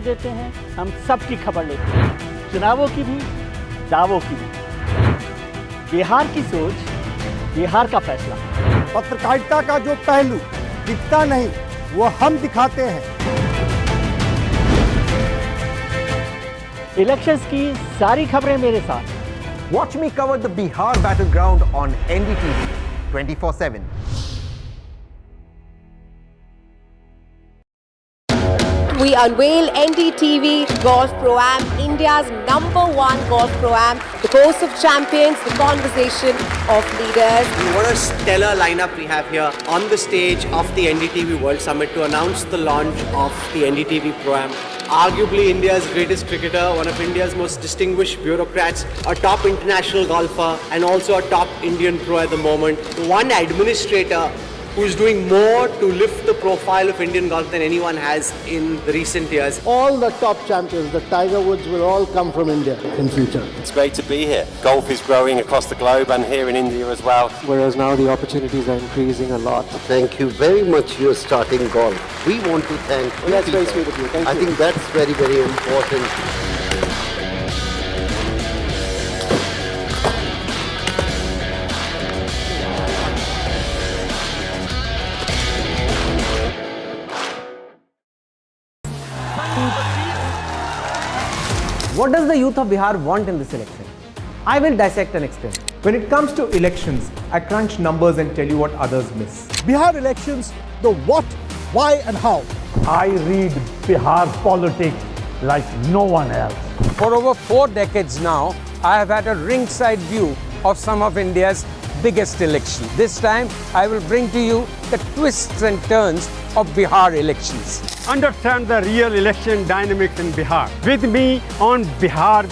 देते हैं, हम सबकी खबर लेते हैं, चुनावों की भी, दावों की भी। बिहार की सोच, बिहार का फैसला। पत्रकारिता का जो पहलू दिखता नहीं, वो हम दिखाते हैं। इलेक्शंस की सारी खबरें मेरे साथ। Watch me cover the Bihar battleground on NDTV 24/7. We unveil NDTV Golf Pro-Am, India's #1 Golf Pro-Am, the course of champions, the conversation of leaders. What a stellar lineup we have here on the stage of the NDTV World Summit to announce the launch of the NDTV Pro-Am. Arguably India's greatest cricketer, one of India's most distinguished bureaucrats, a top international golfer and also a top Indian pro at the moment. One administrator who's doing more to lift the profile of Indian golf than anyone has in the recent years. All the top champions, the Tiger Woods, will all come from India in future. It's great to be here. Golf is growing across the globe and here in India as well. Whereas now the opportunities are increasing a lot. Thank you very much. You're starting golf. We want to thank you. That's very sweet of you. Thank you. I think that's very, very important. What does the youth of Bihar want in this election? I will dissect and explain. When it comes to elections, I crunch numbers and tell you what others miss. Bihar elections, the what, why and how. I read Bihar politics like no one else. For over 4 decades now, I have had a ringside view of some of India's biggest elections. This time, I will bring to you the twists and turns of Bihar elections. Understand the real election dynamics in Bihar. With me on Bihar.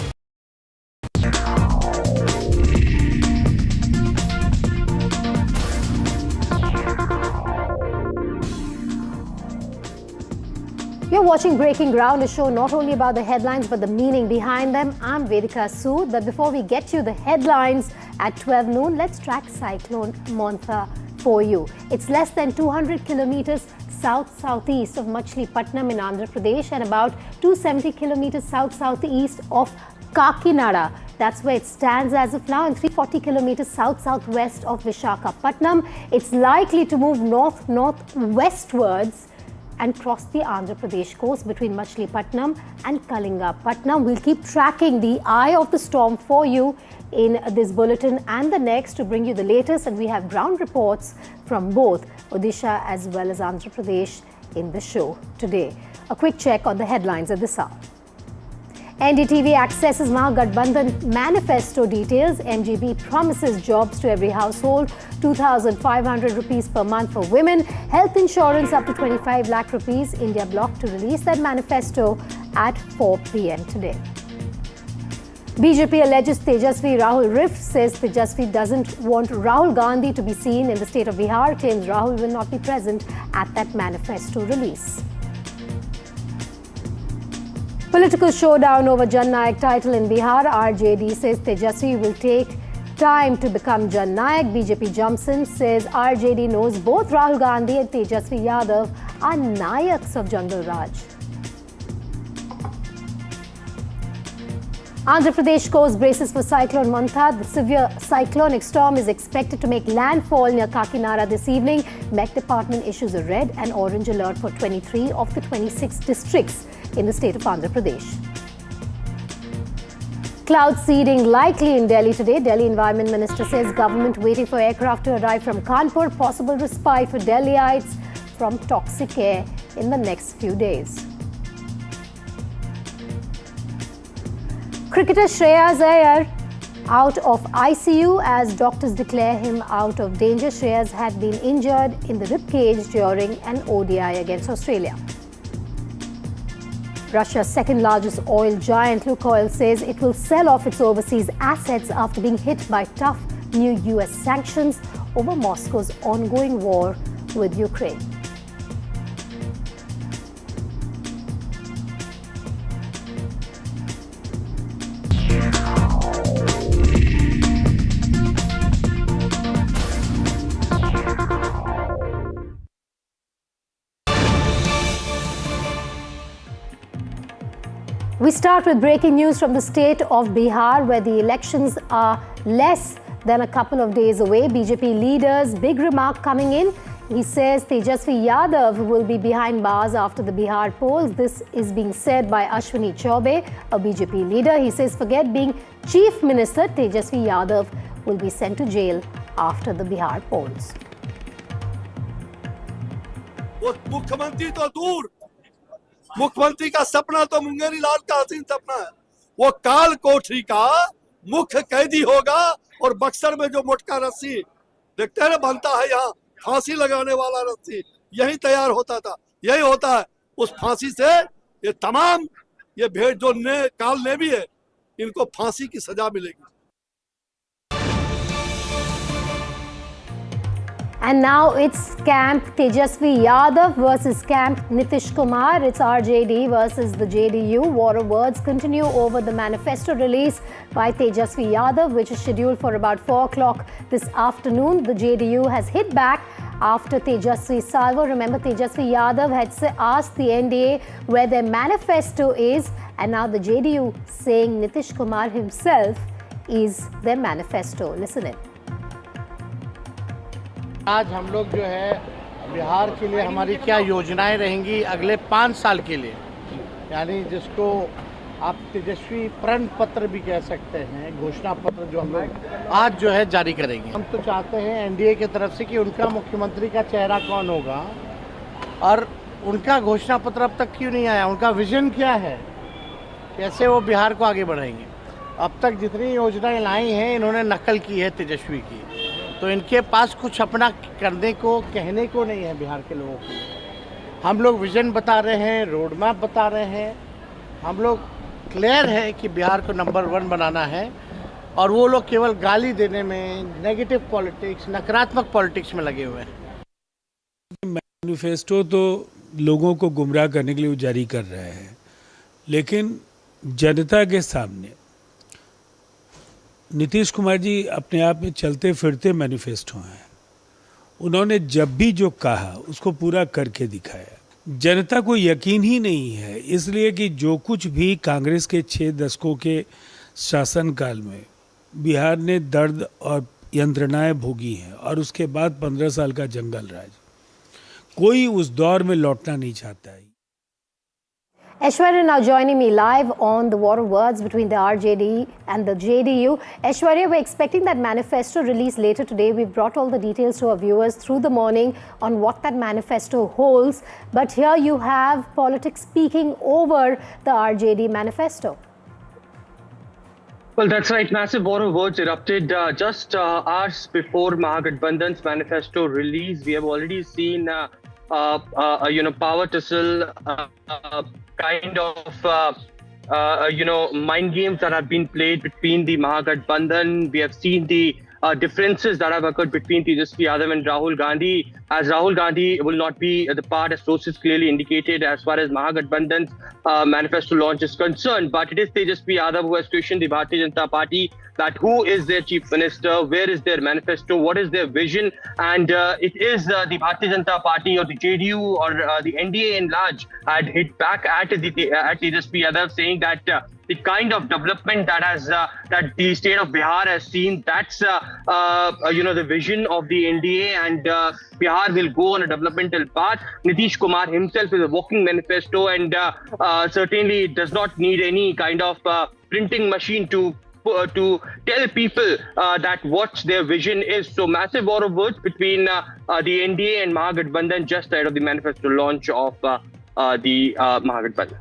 You're watching Breaking Ground, a show not only about the headlines but the meaning behind them. I'm Vedika Sood, but before we get you the headlines at 12 noon, let's track Cyclone Montha for you. It's less than 200 kilometers south-southeast of Machilipatnam in Andhra Pradesh and about 270 kilometers south-southeast of Kakinada. That's where it stands as of now, and 340 kilometers south-southwest of Visakhapatnam. It's likely to move north-northwestwards and cross the Andhra Pradesh coast between Machilipatnam and Kalingapatnam. We'll keep tracking the eye of the storm for you in this bulletin and the next to bring you the latest, and we have ground reports from both Odisha as well as Andhra Pradesh in the show today. A quick check on the headlines at this hour. NDTV accesses Mahagathbandhan manifesto details. MGB promises jobs to every household, 2,500 rupees per month for women, health insurance up to 25 lakh rupees. India bloc to release that manifesto at 4 p.m. today. BJP alleges Tejasvi Rahul rift, says Tejasvi doesn't want Rahul Gandhi to be seen in the state of Bihar, claims Rahul will not be present at that manifesto release. Political showdown over Jan Nayak title in Bihar. RJD says Tejasvi will take time to become Jan Nayak. BJP jumps in, says RJD knows both Rahul Gandhi and Tejasvi Yadav are Nayaks of Jungle Raj. Andhra Pradesh coast braces for Cyclone Montha. The severe cyclonic storm is expected to make landfall near Kakinada this evening. Met Department issues a red and orange alert for 23 of the 26 districts in the state of Andhra Pradesh. Cloud seeding likely in Delhi today. Delhi Environment Minister says government waiting for aircraft to arrive from Kanpur. Possible respite for Delhiites from toxic air in the next few days. Cricketer Shreyas Iyer out of ICU as doctors declare him out of danger. Shreyas had been injured in the rib cage during an ODI against Australia. Russia's second largest oil giant Lukoil says it will sell off its overseas assets after being hit by tough new US sanctions over Moscow's ongoing war with Ukraine. We start with breaking news from the state of Bihar, where the elections are less than a couple of days away. BJP leaders, big remark coming in. He says Tejasvi Yadav will be behind bars after the Bihar polls. This is being said by Ashwini Chaubey, a BJP leader. He says forget being chief minister, Tejasvi Yadav will be sent to jail after the Bihar polls. मुख्यमंत्री तो दूर, मुख्यमंत्री का सपना तो मुंगेरी लाल का हसीन सपना है। वो काल कोठरी का मुख्य कैदी होगा और बक्सर में जो मोटका रस्सी देखते हैं ना बनता है, यहाँ फांसी लगाने वाला रस्सी यही तैयार होता था, यही होता है। उस फांसी से ये तमाम ये भेड़ जो काल नेवी है, इनको फांसी की सजा मिलेगी। And now it's camp Tejasvi Yadav versus camp Nitish Kumar. It's RJD versus the JDU. War of words continue over the manifesto release by Tejasvi Yadav, which is scheduled for about 4 o'clock this afternoon. The JDU has hit back after Tejasvi salvo. Remember, Tejasvi Yadav had asked the NDA where their manifesto is, and now the JDU saying Nitish Kumar himself is their manifesto. Listen in. आज हम लोग जो है बिहार के लिए हमारी क्या योजनाएं रहेंगी अगले 5 साल के लिए, यानी जिसको आप तेजस्वी प्रण पत्र भी कह सकते हैं, घोषणा पत्र जो हम लोग आज जो है जारी करेंगे। हम तो चाहते हैं एनडीए की तरफ से कि उनका मुख्यमंत्री का चेहरा कौन होगा और उनका घोषणा पत्र अब तक क्यों नहीं आया, उनका विजन क्या है, कैसे वो बिहार को आगे बढ़ाएंगे। अब तक जितनी योजनाएं लाई हैं इन्होंने नकल की है तेजस्वी की, तो इनके पास कुछ अपना करने को कहने को नहीं है बिहार के लोगों को। हम लोग विजन बता रहे हैं, रोड मैप बता रहे हैं, हम लोग क्लियर है कि बिहार को नंबर 1 बनाना है और वो लोग केवल गाली देने में, नेगेटिव पॉलिटिक्स, नकारात्मक पॉलिटिक्स में लगे हुए हैं। मैनिफेस्टो तो लोगों को गुमराह करने के लिए जारी कर रहे हैं, लेकिन जनता के सामने नीतीश कुमार जी अपने आप में चलते फिरते मैनिफेस्टो हैं। उन्होंने जब भी जो कहा उसको पूरा करके दिखाया। जनता को यकीन ही नहीं है, इसलिए कि जो कुछ भी कांग्रेस के 6 दशकों के शासनकाल में बिहार ने दर्द और यंत्रणाएं भोगी हैं और उसके बाद 15 साल का जंगल राज, कोई उस दौर में लौटना नहीं चाहता है। Aishwarya now joining me live on the war of words between the RJD and the JDU. Aishwarya, we're expecting that manifesto release later today. We've brought all the details to our viewers through the morning on what that manifesto holds. But here you have politics speaking over the RJD manifesto. Well, that's right. Massive war of words erupted just hours before Mahagathbandhan's manifesto release. We have already seen power tussle, kind of mind games that have been played between the Mahagathbandhan. We have seen the differences that have occurred between Tejasvi Yadav and Rahul Gandhi, as Rahul Gandhi will not be the part, as sources clearly indicated, as far as Mahagathbandhan's manifesto launch is concerned. But it is Tejasvi Yadav who has questioned the Bharatiya Janata Party that who is their chief minister, where is their manifesto, what is their vision, and it is the Bharatiya Janata Party or the JDU or the NDA in large had hit back at Tejasvi Yadav, saying that the kind of development that has that the state of Bihar has seen, that's the vision of the NDA, and Bihar will go on a developmental path. Nitish Kumar himself is a walking manifesto, and certainly does not need any kind of printing machine to tell people that what their vision is. So massive war of words between the NDA and Mahagathbandhan just ahead of the manifesto launch of the Mahagathbandhan.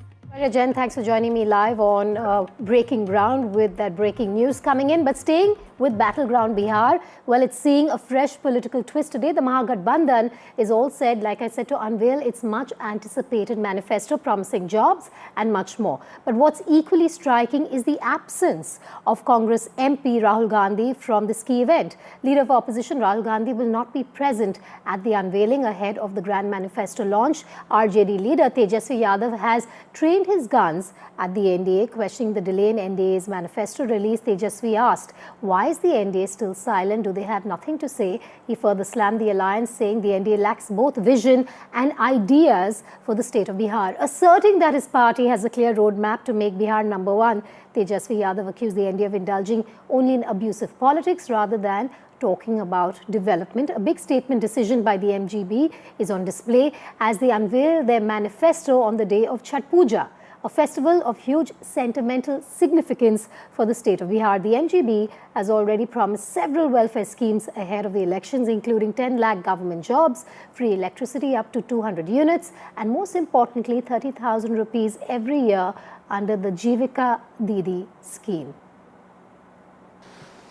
Jen, thanks for joining me live on Breaking Ground with that breaking news coming in. But staying with Battleground Bihar, well, it's seeing a fresh political twist today. The Mahagathbandhan is all said, like I said, to unveil its much anticipated manifesto promising jobs and much more. But what's equally striking is the absence of Congress MP Rahul Gandhi from this key event. Leader of opposition Rahul Gandhi will not be present at the unveiling ahead of the grand manifesto launch. RJD leader Tejasvi Yadav has trained point his guns at the NDA, questioning the delay in NDA's manifesto release. Tejasvi asked, why is the NDA still silent? Do they have nothing to say? He further slammed the alliance, saying the NDA lacks both vision and ideas for the state of Bihar, asserting that his party has a clear roadmap to make Bihar number one. Tejasvi Yadav accused the NDA of indulging only in abusive politics rather than talking about development. A big statement decision by the MGB is on display as they unveil their manifesto on the day of Chhath Puja, a festival of huge sentimental significance for the state of Bihar. The MGB has already promised several welfare schemes ahead of the elections, including 10 lakh government jobs, free electricity up to 200 units, and most importantly, 30,000 rupees every year under the Jivika Didi scheme.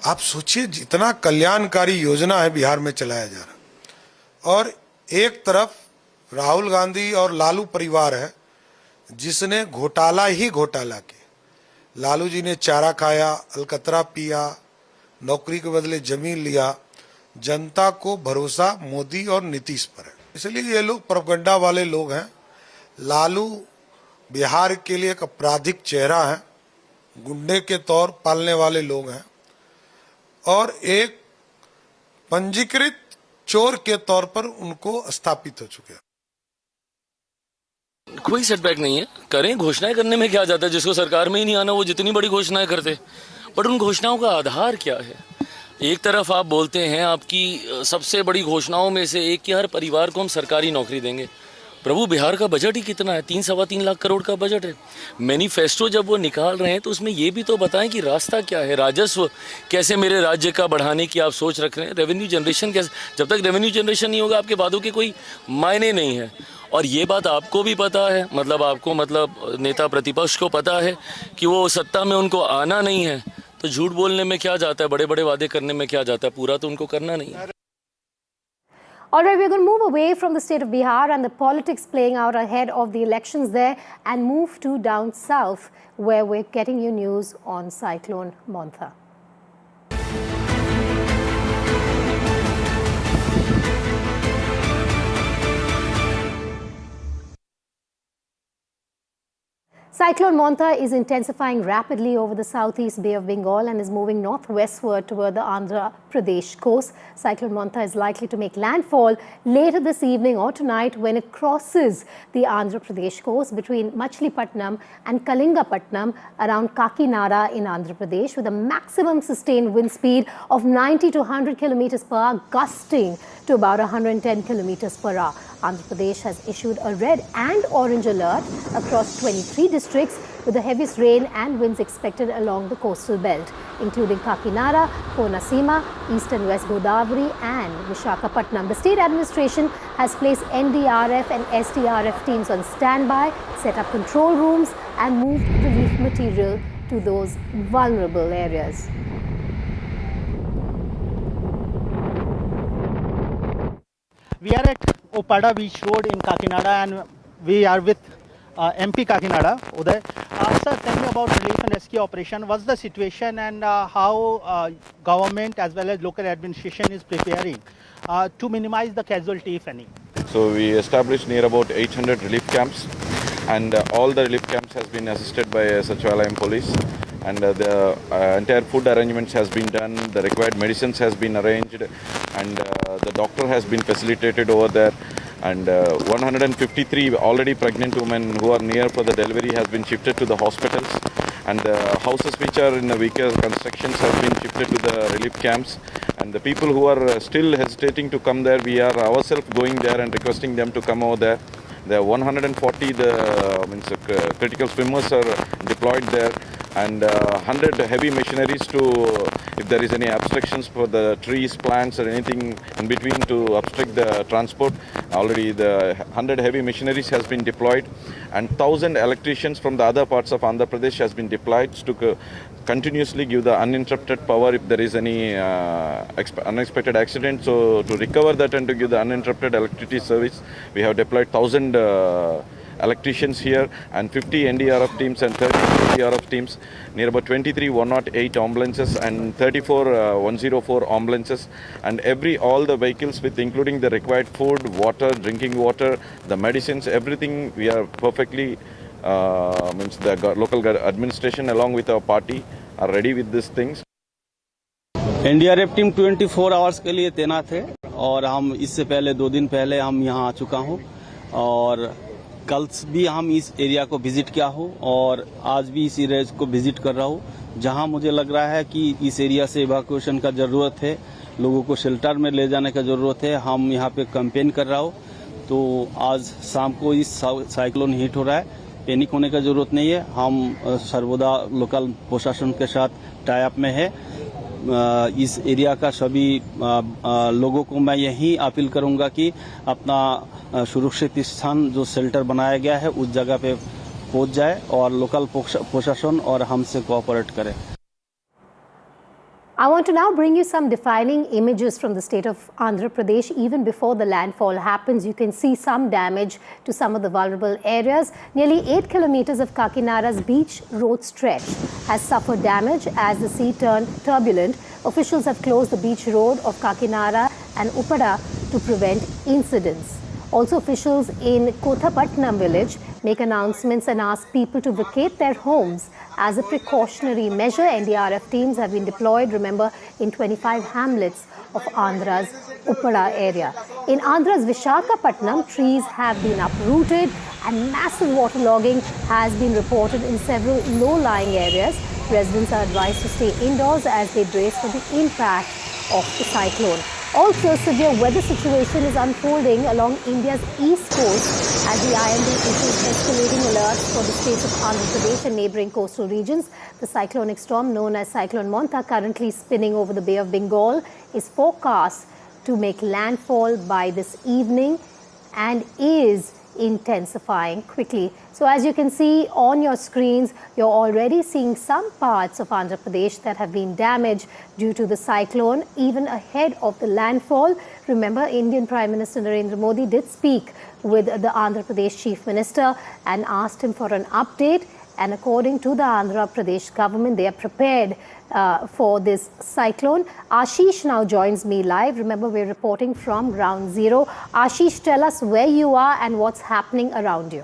आप सोचिए जितना कल्याणकारी योजना है बिहार में चलाया जा रहा, और एक तरफ राहुल गांधी और लालू परिवार है जिसने घोटाला ही घोटाला किया। लालू जी ने चारा खाया, अलकतरा पिया, नौकरी के बदले जमीन लिया। जनता को भरोसा मोदी और नीतीश पर है, इसलिए ये लोग प्रोपेगेंडा वाले लोग हैं। लालू बिहार के लिए एक आपराधिक चेहरा है, गुंडे के तौर पालने वाले लोग हैं और एक पंजीकृत चोर के तौर पर उनको स्थापित हो चुके हैं। कोई सेटबैक नहीं है, करें, घोषणाएं करने में क्या जाता है। जिसको सरकार में ही नहीं आना वो जितनी बड़ी घोषणाएं करते, बट उन घोषणाओं का आधार क्या है। एक तरफ आप बोलते हैं आपकी सबसे बड़ी घोषणाओं में से एक कि हर परिवार को हम सरकारी नौकरी देंगे। प्रभु, बिहार का बजट ही कितना है? 3-3.25 लाख करोड़ का बजट है। मैनिफेस्टो जब वो निकाल रहे हैं तो उसमें ये भी तो बताएं कि रास्ता क्या है, राजस्व कैसे मेरे राज्य का बढ़ाने की आप सोच रख रहे हैं, रेवेन्यू जनरेशन कैसे। जब तक रेवेन्यू जनरेशन नहीं होगा आपके वादों के कोई मायने नहीं है। और ये बात आपको भी पता है, मतलब नेता प्रतिपक्ष को पता है कि वो सत्ता में उनको आना नहीं है, तो झूठ बोलने में क्या जाता है, बड़े बड़े वादे करने में क्या जाता है, पूरा तो उनको करना नहीं है। All right, we're going to move away from the state of Bihar and the politics playing out ahead of the elections there and move to down south, where we're getting you news on Cyclone Montha. Cyclone Montha is intensifying rapidly over the southeast Bay of Bengal and is moving northwestward toward the Andhra Pradesh coast. Cyclone Montha is likely to make landfall later this evening or tonight when it crosses the Andhra Pradesh coast between Machilipatnam and Kalingapatnam around Kakinada in Andhra Pradesh, with a maximum sustained wind speed of 90 to 100 kilometers per hour, gusting to about 110 kilometers per hour. Andhra Pradesh has issued a red and orange alert across 23 districts with the heaviest rain and winds expected along the coastal belt, including Kakinada, Konasima, East and West Godavari and Visakhapatnam. The state administration has placed NDRF and SDRF teams on standby, set up control rooms and moved relief material to those vulnerable areas. We are at Opada Beach Road in Kakinada and we are with MP Kakinada. Uday. Sir, tell me about relief and rescue operation. What's the situation and how government as well as local administration is preparing to minimize the casualty, if any? So we established near about 800 relief camps, and all the relief camps has been assisted by Sachivalayam police, and the entire food arrangements has been done, the required medicines has been arranged, and the doctor has been facilitated over there, and 153 already pregnant women who are near for the delivery has been shifted to the hospitals, and the houses which are in the weaker constructions have been shifted to the relief camps, and the people who are still hesitating to come there, we are ourselves going there and requesting them to come over there. There are 140 critical swimmers are deployed there, and 100 heavy machineries to, if there is any obstructions for the trees, plants or anything in between to obstruct the transport. Already the 100 heavy machineries has been deployed, and 1,000 electricians from the other parts of Andhra Pradesh has been deployed to continuously give the uninterrupted power if there is any unexpected accident. So to recover that and to give the uninterrupted electricity service, we have deployed 1,000 electricians here and 50 NDRF teams and 30 NDRF teams, near about 23 108 ambulances and 34 104 ambulances, and all the vehicles with including the required food, water, drinking water, the medicines, everything we are perfectly means the local administration along with our party are ready with these things. NDRF team 24 hours के लिए तैनात है और हम इससे पहले 2 दिन पहले हम यहाँ आ चुका हूँ और कल भी हम इस एरिया को विजिट किया हूँ और आज भी इस एरिया को विजिट कर रहा हूँ जहाँ मुझे लग रहा है कि इस एरिया से इवैक्यूएशन का ज़रूरत है, लोगों को शेल्टर में ले जाने का ज़रूरत है। हम यहाँ पे कैंपेन कर रहा हूँ। तो आज शाम को इस साइक्लोन हिट हो रहा है, पैनिक होने का ज़रूरत नहीं है। हम सर्वदा लोकल प्रशासन के साथ टाई अप में है। इस एरिया का सभी लोगों को मैं यही अपील करूंगा कि अपना सुरक्षित स्थान जो शेल्टर बनाया गया है उस जगह पे पहुंच जाए और लोकल प्रशासन और हमसे कोऑपरेट करें। I want to now bring you some defining images from the state of Andhra Pradesh. Even before the landfall happens, you can see some damage to some of the vulnerable areas. Nearly 8 kilometers of Kakinada's beach road stretch has suffered damage as the sea turned turbulent. Officials have closed the beach road of Kakinada and Uppada to prevent incidents. Also, officials in Visakhapatnam village make announcements and ask people to vacate their homes as a precautionary measure. NDRF teams have been deployed, remember, in 25 hamlets of Andhra's Uppada area. In Andhra's Visakhapatnam, trees have been uprooted and massive waterlogging has been reported in several low-lying areas. Residents are advised to stay indoors as they brace for the impact of the cyclone. Also, severe weather situation is unfolding along India's east coast as the IMD issues escalating alerts for the states of Andhra Pradesh and neighbouring coastal regions. The cyclonic storm known as Cyclone Montha, currently spinning over the Bay of Bengal, is forecast to make landfall by this evening and is intensifying quickly. So as you can see on your screens, you're already seeing some parts of Andhra Pradesh that have been damaged due to the cyclone even ahead of the landfall. Remember, Indian Prime Minister Narendra Modi did speak with the Andhra Pradesh Chief Minister and asked him for an update. And according to the Andhra Pradesh government, they are prepared for this cyclone. Ashish now joins me live. Remember, we're reporting from Ground Zero. Ashish, tell us where you are and what's happening around you.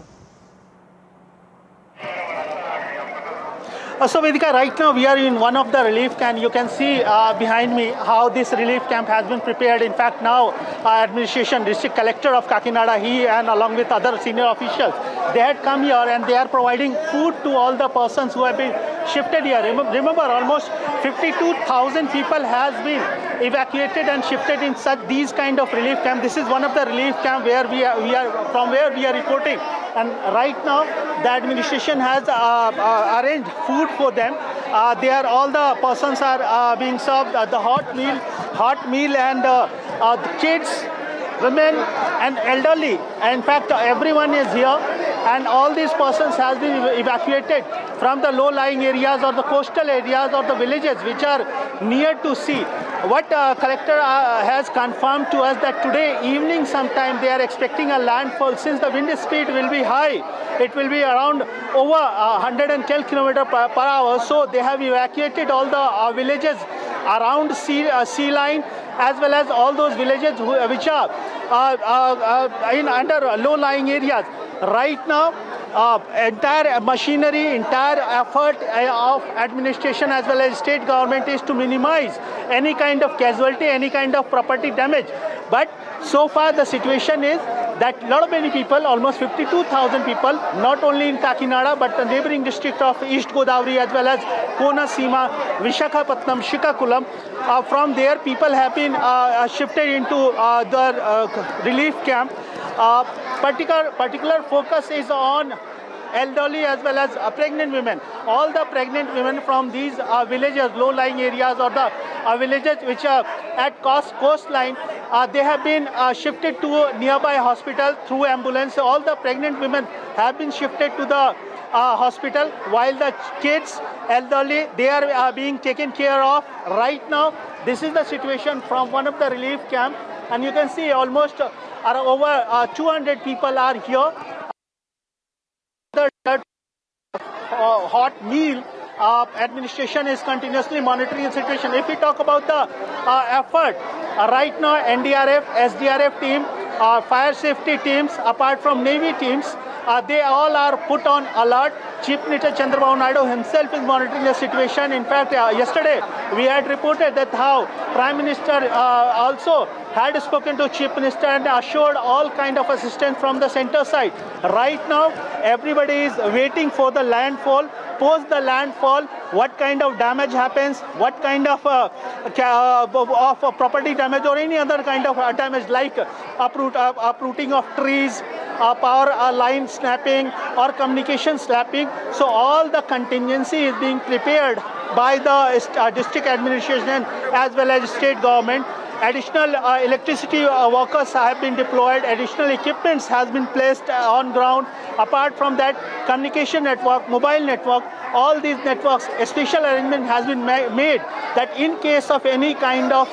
So Vedika, right now we are in one of the relief camp. You can see behind me how this relief camp has been prepared. In fact, now administration, district collector of Kakinada, he and along with other senior officials, they had come here and they are providing food to all the persons who have been shifted here. Remember, almost 52,000 people has been evacuated and shifted in these kind of relief camp. This is one of the relief camp where we are from where we are reporting. And right now, the administration has arranged food for them. All the persons are being served the hot meal, and the kids, women, and elderly. In fact, everyone is here, and all these persons has been evacuated from the low-lying areas or the coastal areas or the villages which are near to sea. What collector has confirmed to us that today evening sometime they are expecting a landfall. Since the wind speed will be high, it will be around over 110 km per hour. So they have evacuated all the villages around sea line, as well as all those villages which are under low-lying areas. Right now, entire machinery, entire effort of administration as well as state government is to minimize any kind of casualty, any kind of property damage. But so far the situation is that many people, almost 52,000 people, not only in Kakinada but the neighboring district of East Godavari as well as Konasima, Visakhapatnam, Srikakulam, from there people have been shifted into the relief camp. Particular focus is on elderly as well as pregnant women. All the pregnant women from these villages, low-lying areas or the villages which are at coastline, they have been shifted to nearby hospital through ambulance. All the pregnant women have been shifted to the hospital, while the kids, elderly, they are being taken care of. Right now, this is the situation from one of the relief camps, and you can see almost over 200 people are here. The hot meal administration is continuously monitoring the situation. If we talk about the effort, right now NDRF, SDRF team, fire safety teams, apart from Navy teams, They all are put on alert. Chief Minister Chandrababu Naidu himself is monitoring the situation. In fact, yesterday we had reported that how Prime Minister also had spoken to Chief Minister and assured all kind of assistance from the center side. Right now, everybody is waiting for the landfall. Post the landfall, what kind of damage happens, what kind of property damage or any other kind of damage like uprooting of trees, power line snapping or communication snapping. So all the contingency is being prepared by the district administration as well as state government. Additional electricity workers have been deployed, additional equipments has been placed on ground. Apart from that, communication network, mobile network, all these networks, a special arrangement has been made that in case of any kind of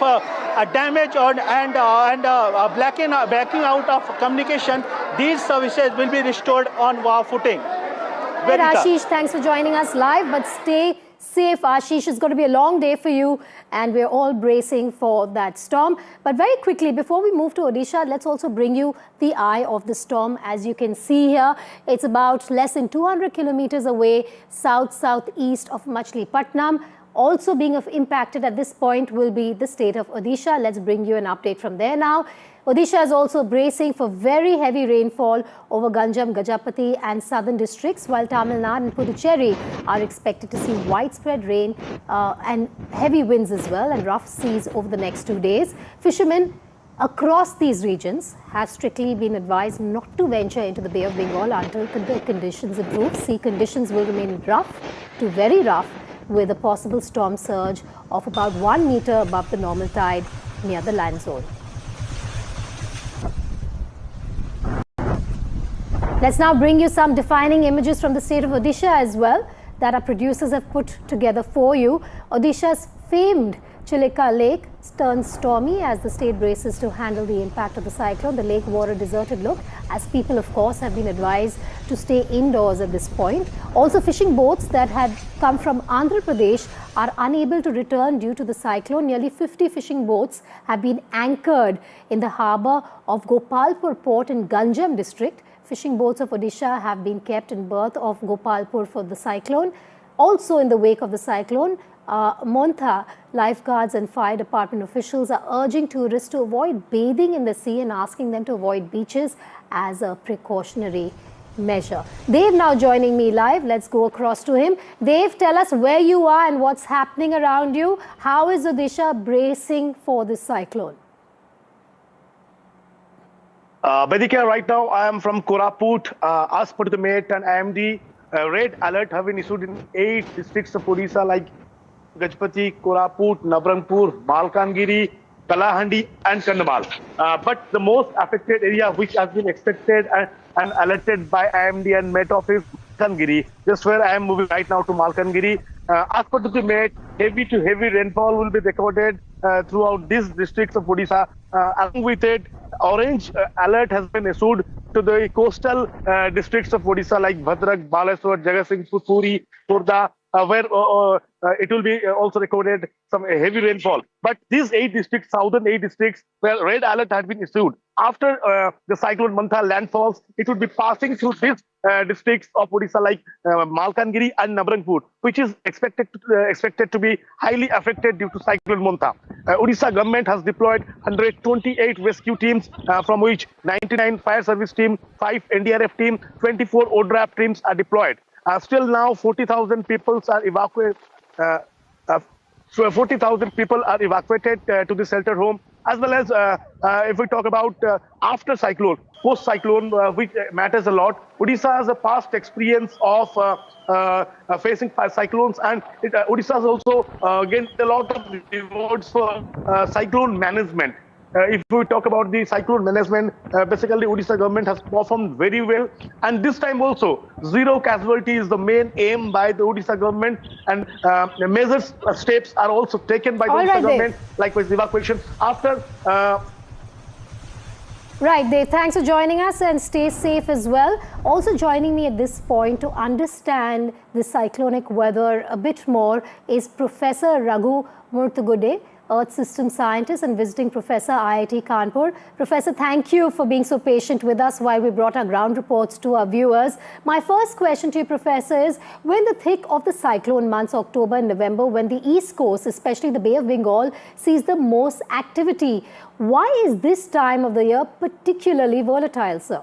damage or blacking out of communication, these services will be restored on footing. Right, Ashish, thanks for joining us live, but stay safe, Ashish. It's going to be a long day for you, and we're all bracing for that storm. But very quickly, before we move to Odisha, let's also bring you the eye of the storm. As you can see here, it's about less than 200 kilometers away, south-southeast of Machilipatnam. Also being impacted at this point will be the state of Odisha. Let's bring you an update from there now. Odisha is also bracing for very heavy rainfall over Ganjam, Gajapati and southern districts, while Tamil Nadu and Puducherry are expected to see widespread rain and heavy winds as well, and rough seas over the next 2 days. Fishermen across these regions have strictly been advised not to venture into the Bay of Bengal until the conditions improve. Sea conditions will remain rough to very rough, with a possible storm surge of about 1 meter above the normal tide near the land zone. Let's now bring you some defining images from the state of Odisha as well that our producers have put together for you. Odisha's famed Chilika Lake turns stormy as the state braces to handle the impact of the cyclone. The lake wore a deserted look as people, of course, have been advised to stay indoors at this point. Also, fishing boats that had come from Andhra Pradesh are unable to return due to the cyclone. Nearly 50 fishing boats have been anchored in the harbour of Gopalpur port in Ganjam district. Fishing boats of Odisha have been kept in berth of Gopalpur for the cyclone. Also, in the wake of the cyclone, Montha lifeguards and fire department officials are urging tourists to avoid bathing in the sea and asking them to avoid beaches as a precautionary measure. Dave now joining me live. Let's go across to him. Dave, tell us where you are and what's happening around you. How is Odisha bracing for this cyclone? Vedika, right now I am from Koraput, as per the mate and IMD. Red alert have been issued in 8 districts of Odisha like Gajapati, Koraput, Nabrangpur, Malkangiri, Kalahandi and Kandhamal. But the most affected area which has been expected and alerted by IMD and Met Office, Malkangiri. Just where I am moving right now to Malkangiri. As per the Met, heavy to heavy rainfall will be recorded throughout these districts of Odisha. Along with it, orange alert has been issued to the coastal districts of Odisha like Bhadrak, Baleswar, Jagatsinghpur, Puri, Khurda, where it will be also recorded some heavy rainfall. But these 8 districts, southern 8 districts, where red alert had been issued. After the cyclone Montha landfalls, it would be passing through these districts of Odisha like Malkangiri and Nabrangpur, which is expected to be highly affected due to cyclone Montha. Odisha government has deployed 128 rescue teams, from which 99 fire service team, 5 NDRF team, 24 ODRAF teams are deployed. Still now, 40,000 people are evacuated. 40,000 people are evacuated to the shelter home, as well as if we talk about after cyclone, post cyclone, which matters a lot. Odisha has a past experience of facing cyclones, and Odisha has also gained a lot of rewards for cyclone management. If we talk about the cyclone management, basically Odisha government has performed very well, and this time also zero casualty is the main aim by the Odisha government, and major steps are also taken by the Odisha government, like with evacuation after. Right, Dave, thanks for joining us, and stay safe as well. Also joining me at this point to understand the cyclonic weather a bit more is Professor Raghu Murthugude Earth System Scientist and visiting Professor IIT Kanpur. Professor, thank you for being so patient with us while we brought our ground reports to our viewers. My first question to you, Professor, is we're in the thick of the cyclone months, October and November, when the East Coast, especially the Bay of Bengal, sees the most activity. Why is this time of the year particularly volatile, sir?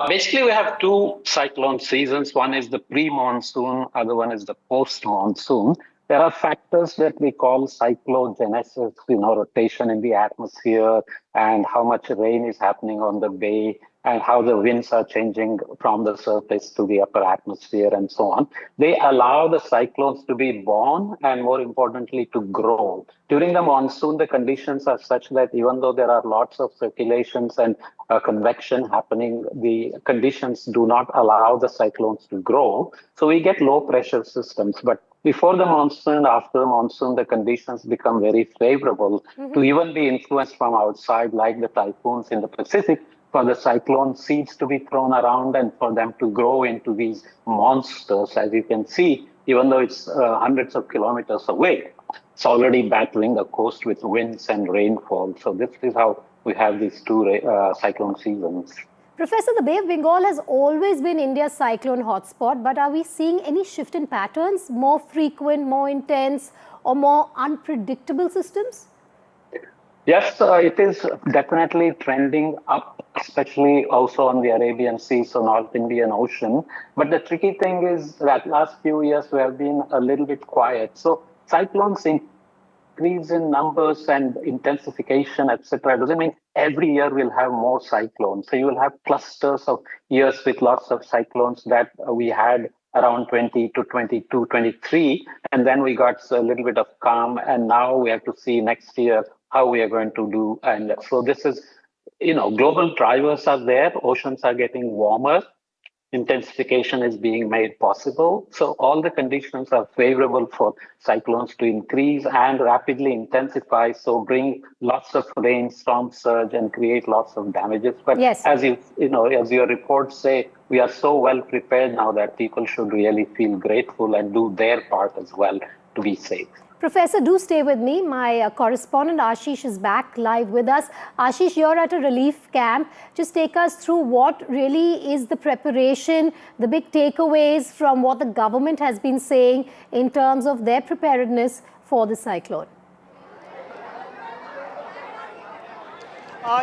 Basically, we have two cyclone seasons. One is the pre-monsoon, other one is the post-monsoon. There are factors that we call cyclogenesis, rotation in the atmosphere, and how much rain is happening on the bay, and how the winds are changing from the surface to the upper atmosphere, and so on. They allow the cyclones to be born and, more importantly, to grow. During the monsoon, the conditions are such that even though there are lots of circulations and convection happening, the conditions do not allow the cyclones to grow. So we get low pressure systems. But before the monsoon, after the monsoon, the conditions become very favorable to even be influenced from outside, like the typhoons in the Pacific, for the cyclone seeds to be thrown around and for them to grow into these monsters. As you can see, even though it's hundreds of kilometers away, it's already battling the coast with winds and rainfall. So this is how we have these two cyclone seasons. Professor, the Bay of Bengal has always been India's cyclone hotspot, but are we seeing any shift in patterns, more frequent, more intense, or more unpredictable systems? Yes, it is definitely trending up, especially also on the Arabian Sea, so North Indian Ocean. But the tricky thing is that last few years we have been a little bit quiet. So cyclones increase in numbers and intensification, etc. doesn't mean every year we'll have more cyclones. So you will have clusters of years with lots of cyclones that we had around 20 to 22, 23. And then we got a little bit of calm. And now we have to see next year how we are going to do. And so this is, global drivers are there. Oceans are getting warmer. Intensification is being made possible. So all the conditions are favorable for cyclones to increase and rapidly intensify. So bring lots of rain, storm surge, and create lots of damages. But yes, as as your reports say, we are so well prepared now that people should really feel grateful and do their part as well to be safe. Professor, do stay with me. My correspondent Ashish is back live with us. Ashish, you're at a relief camp. Just take us through what really is the preparation, the big takeaways from what the government has been saying in terms of their preparedness for the cyclone.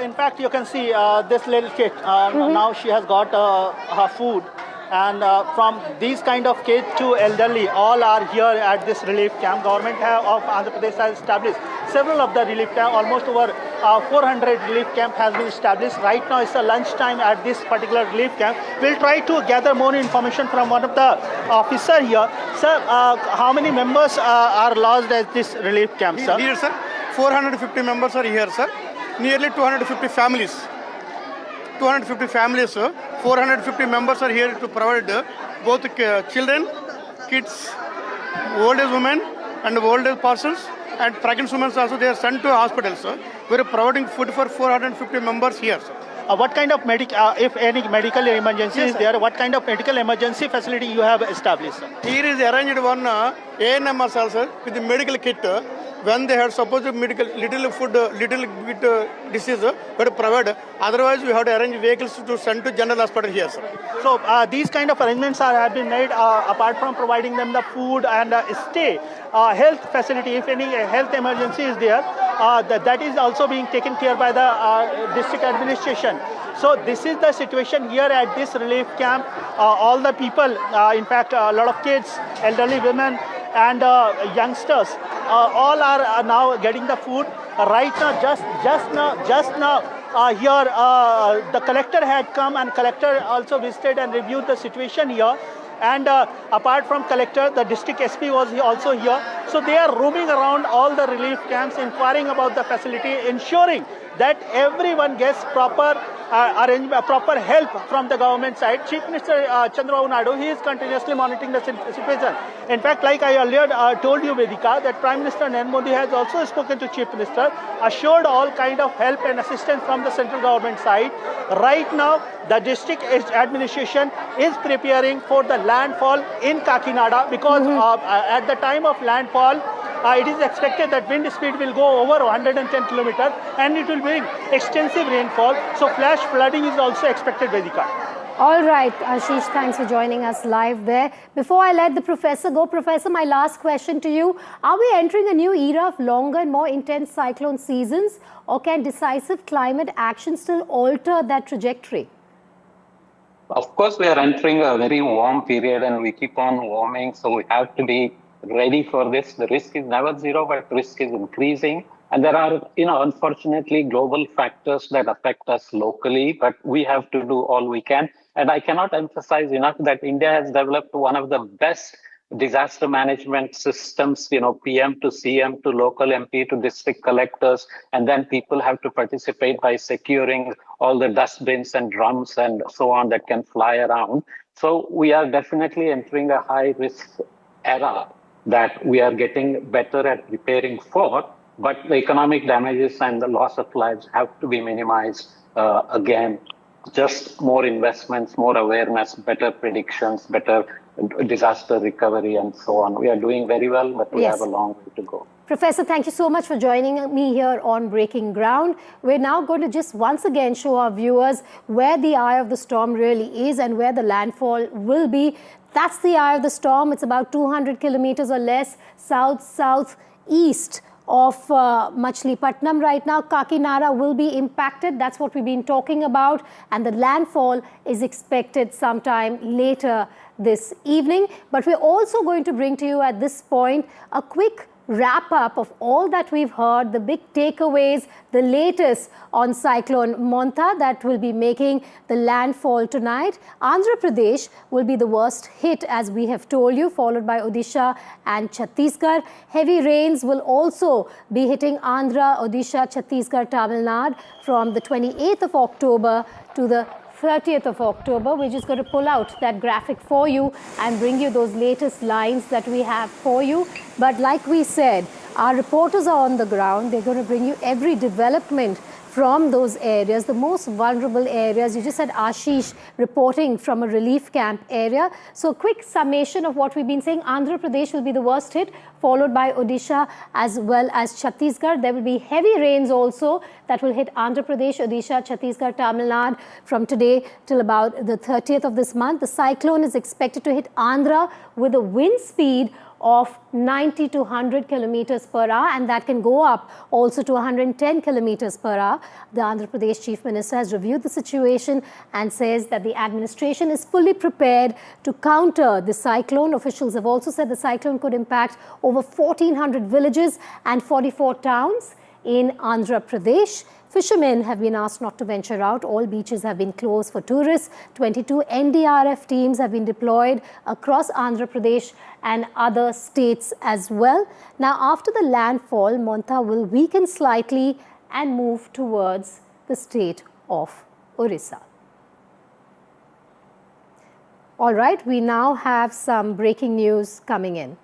In fact, you can see this little kid. Now she has got her food. And from these kind of kids to elderly, all are here at this relief camp. Government of Andhra Pradesh has established several of the relief camps. Almost over 400 relief camp has been established. Right now it's a lunchtime at this particular relief camp. We'll try to gather more information from one of the officer here. Sir, how many members are lodged at this relief camp, sir? Here, sir, 450 members are here, sir. Nearly 250 families. 250 families, 450 members are here to provide both children, kids, old age women and old age persons, and pregnant women also. They are sent to hospitals. We are providing food for 450 members here. What kind of if any medical emergency is there, what kind of medical emergency facility you have established, sir? Here is arranged one ANMS also with the medical kit. When they had supposed medical little food, little bit disease, but provide. Otherwise, we have to arrange vehicles to send to general hospital here, sir. So these kind of arrangements have been made apart from providing them the food and stay, health facility. If any health emergency is there, that is also being taken care by the district administration. So this is the situation here at this relief camp. All the people, in fact, a lot of kids, elderly women, and youngsters, all are now getting the food. Right now, just now, here the collector had come, and collector also visited and reviewed the situation here. And apart from collector, the district SP was also here. So they are roaming around all the relief camps, inquiring about the facility, ensuring that everyone gets proper proper help from the government side. Chief Minister Chandrababu Naidu, he is continuously monitoring the situation. In fact, like I earlier told you, Vedika, that Prime Minister Narendra Modi has also spoken to Chief Minister, assured all kind of help and assistance from the central government side. Right now, the district administration is preparing for the landfall in Kakinada, because at the time of landfall, it is expected that wind speed will go over 110 kilometers and it will bring extensive rainfall. So flash flooding is also expected, Vedika. All right, Ashish, thanks for joining us live there. Before I let the professor go, Professor, my last question to you. Are we entering a new era of longer and more intense cyclone seasons, or can decisive climate action still alter that trajectory? Of course, we are entering a very warm period and we keep on warming. So we have to be ready for this. The risk is never zero, but risk is increasing. And there are, unfortunately, global factors that affect us locally, but we have to do all we can. And I cannot emphasize enough that India has developed one of the best disaster management systems, PM to CM to local MP to district collectors. And then people have to participate by securing all the dustbins and drums and so on that can fly around. So we are definitely entering a high risk era that we are getting better at preparing for. But the economic damages and the loss of lives have to be minimized. Again, just more investments, more awareness, better predictions, better disaster recovery, and so on. We are doing very well, but we have a long way to go. Professor, thank you so much for joining me here on Breaking Ground. We're now going to just once again show our viewers where the eye of the storm really is and where the landfall will be. That's the eye of the storm. It's about 200 kilometers or less south-southeast of Machilipatnam right now. Kakinada will be impacted. That's what we've been talking about. And the landfall is expected sometime later this evening. But we're also going to bring to you at this point a quick wrap up of all that we've heard, the big takeaways, the latest on Cyclone Montha that will be making the landfall tonight. Andhra Pradesh will be the worst hit, as we have told you, followed by Odisha and Chhattisgarh. Heavy rains will also be hitting Andhra, Odisha, Chhattisgarh, Tamil Nadu from the 28th of October to the 30th of October. We're just going to pull out that graphic for you and bring you those latest lines that we have for you. But like we said, our reporters are on the ground. They're going to bring you every development from those areas, the most vulnerable areas. You just had Ashish reporting from a relief camp area. So quick summation of what we've been saying. Andhra Pradesh will be the worst hit, followed by Odisha as well as Chhattisgarh. There will be heavy rains also that will hit Andhra Pradesh, Odisha, Chhattisgarh, Tamil Nadu from today till about the 30th of this month. The cyclone is expected to hit Andhra with a wind speed of 90 to 100 kilometers per hour, and that can go up also to 110 kilometers per hour. The Andhra Pradesh Chief Minister has reviewed the situation and says that the administration is fully prepared to counter the cyclone. Officials have also said the cyclone could impact over 1,400 villages and 44 towns in Andhra Pradesh. Fishermen have been asked not to venture out. All beaches have been closed for tourists. 22 NDRF teams have been deployed across Andhra Pradesh and other states as well. Now, after the landfall, Montha will weaken slightly and move towards the state of Orissa. All right, we now have some breaking news coming in.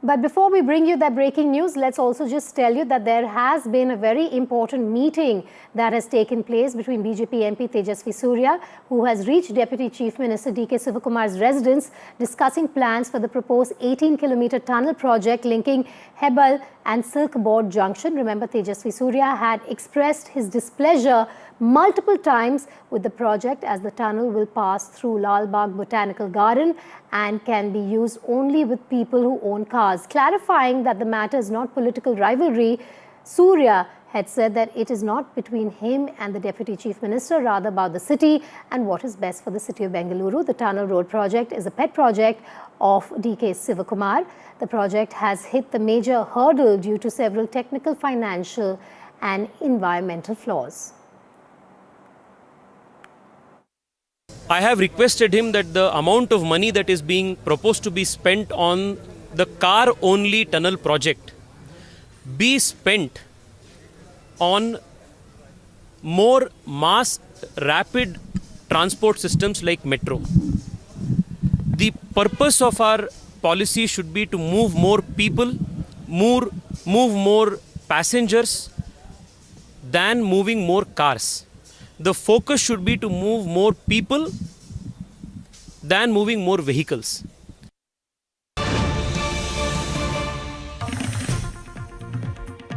But before we bring you that breaking news, let's also just tell you that there has been a very important meeting that has taken place between BJP MP Tejasvi Surya, who has reached Deputy Chief Minister D.K. Sivakumar's residence, discussing plans for the proposed 18-kilometer tunnel project linking Hebal and Silk Board Junction. Remember, Tejasvi Surya had expressed his displeasure multiple times with the project, as the tunnel will pass through Lal Bagh Botanical Garden and can be used only with people who own cars. Clarifying that the matter is not political rivalry, Surya had said that it is not between him and the Deputy Chief Minister, rather about the city and what is best for the city of Bengaluru. The tunnel road project is a pet project of D.K. Sivakumar. The project has hit the major hurdle due to several technical, financial and environmental flaws. I have requested him that the amount of money that is being proposed to be spent on the car-only tunnel project be spent on more mass rapid transport systems like metro. The purpose of our policy should be to move more people, move more passengers than moving more cars. the focus should be to move more people than moving more vehicles.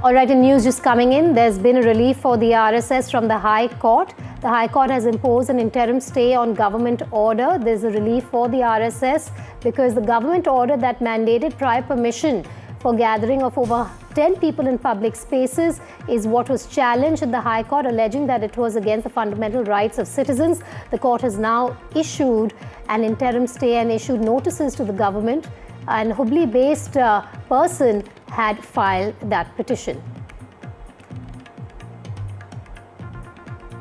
All right, in news just coming in, there's been a relief for the RSS from the High Court. The High Court has imposed an interim stay on government order. There's a relief for the RSS because the government order that mandated prior permission for gathering of over 10 people in public spaces is what was challenged in the High Court, alleging that it was against the fundamental rights of citizens. The court has now issued an interim stay and issued notices to the government. An Hubli-based person had filed that petition.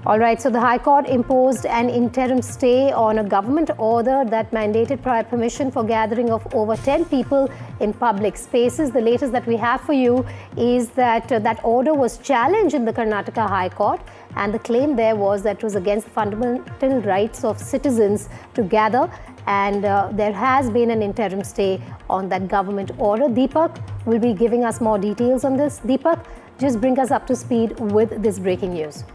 All right, so the High Court imposed an interim stay on a government order that mandated prior permission for gathering of over 10 people in public spaces. The latest that we have for you is that that order was challenged in the Karnataka High Court, and the claim there was that it was against the fundamental rights of citizens to gather, and there has been an interim stay on that government order. Deepak will be giving us more details on this. Deepak, just bring us up to speed with this breaking news.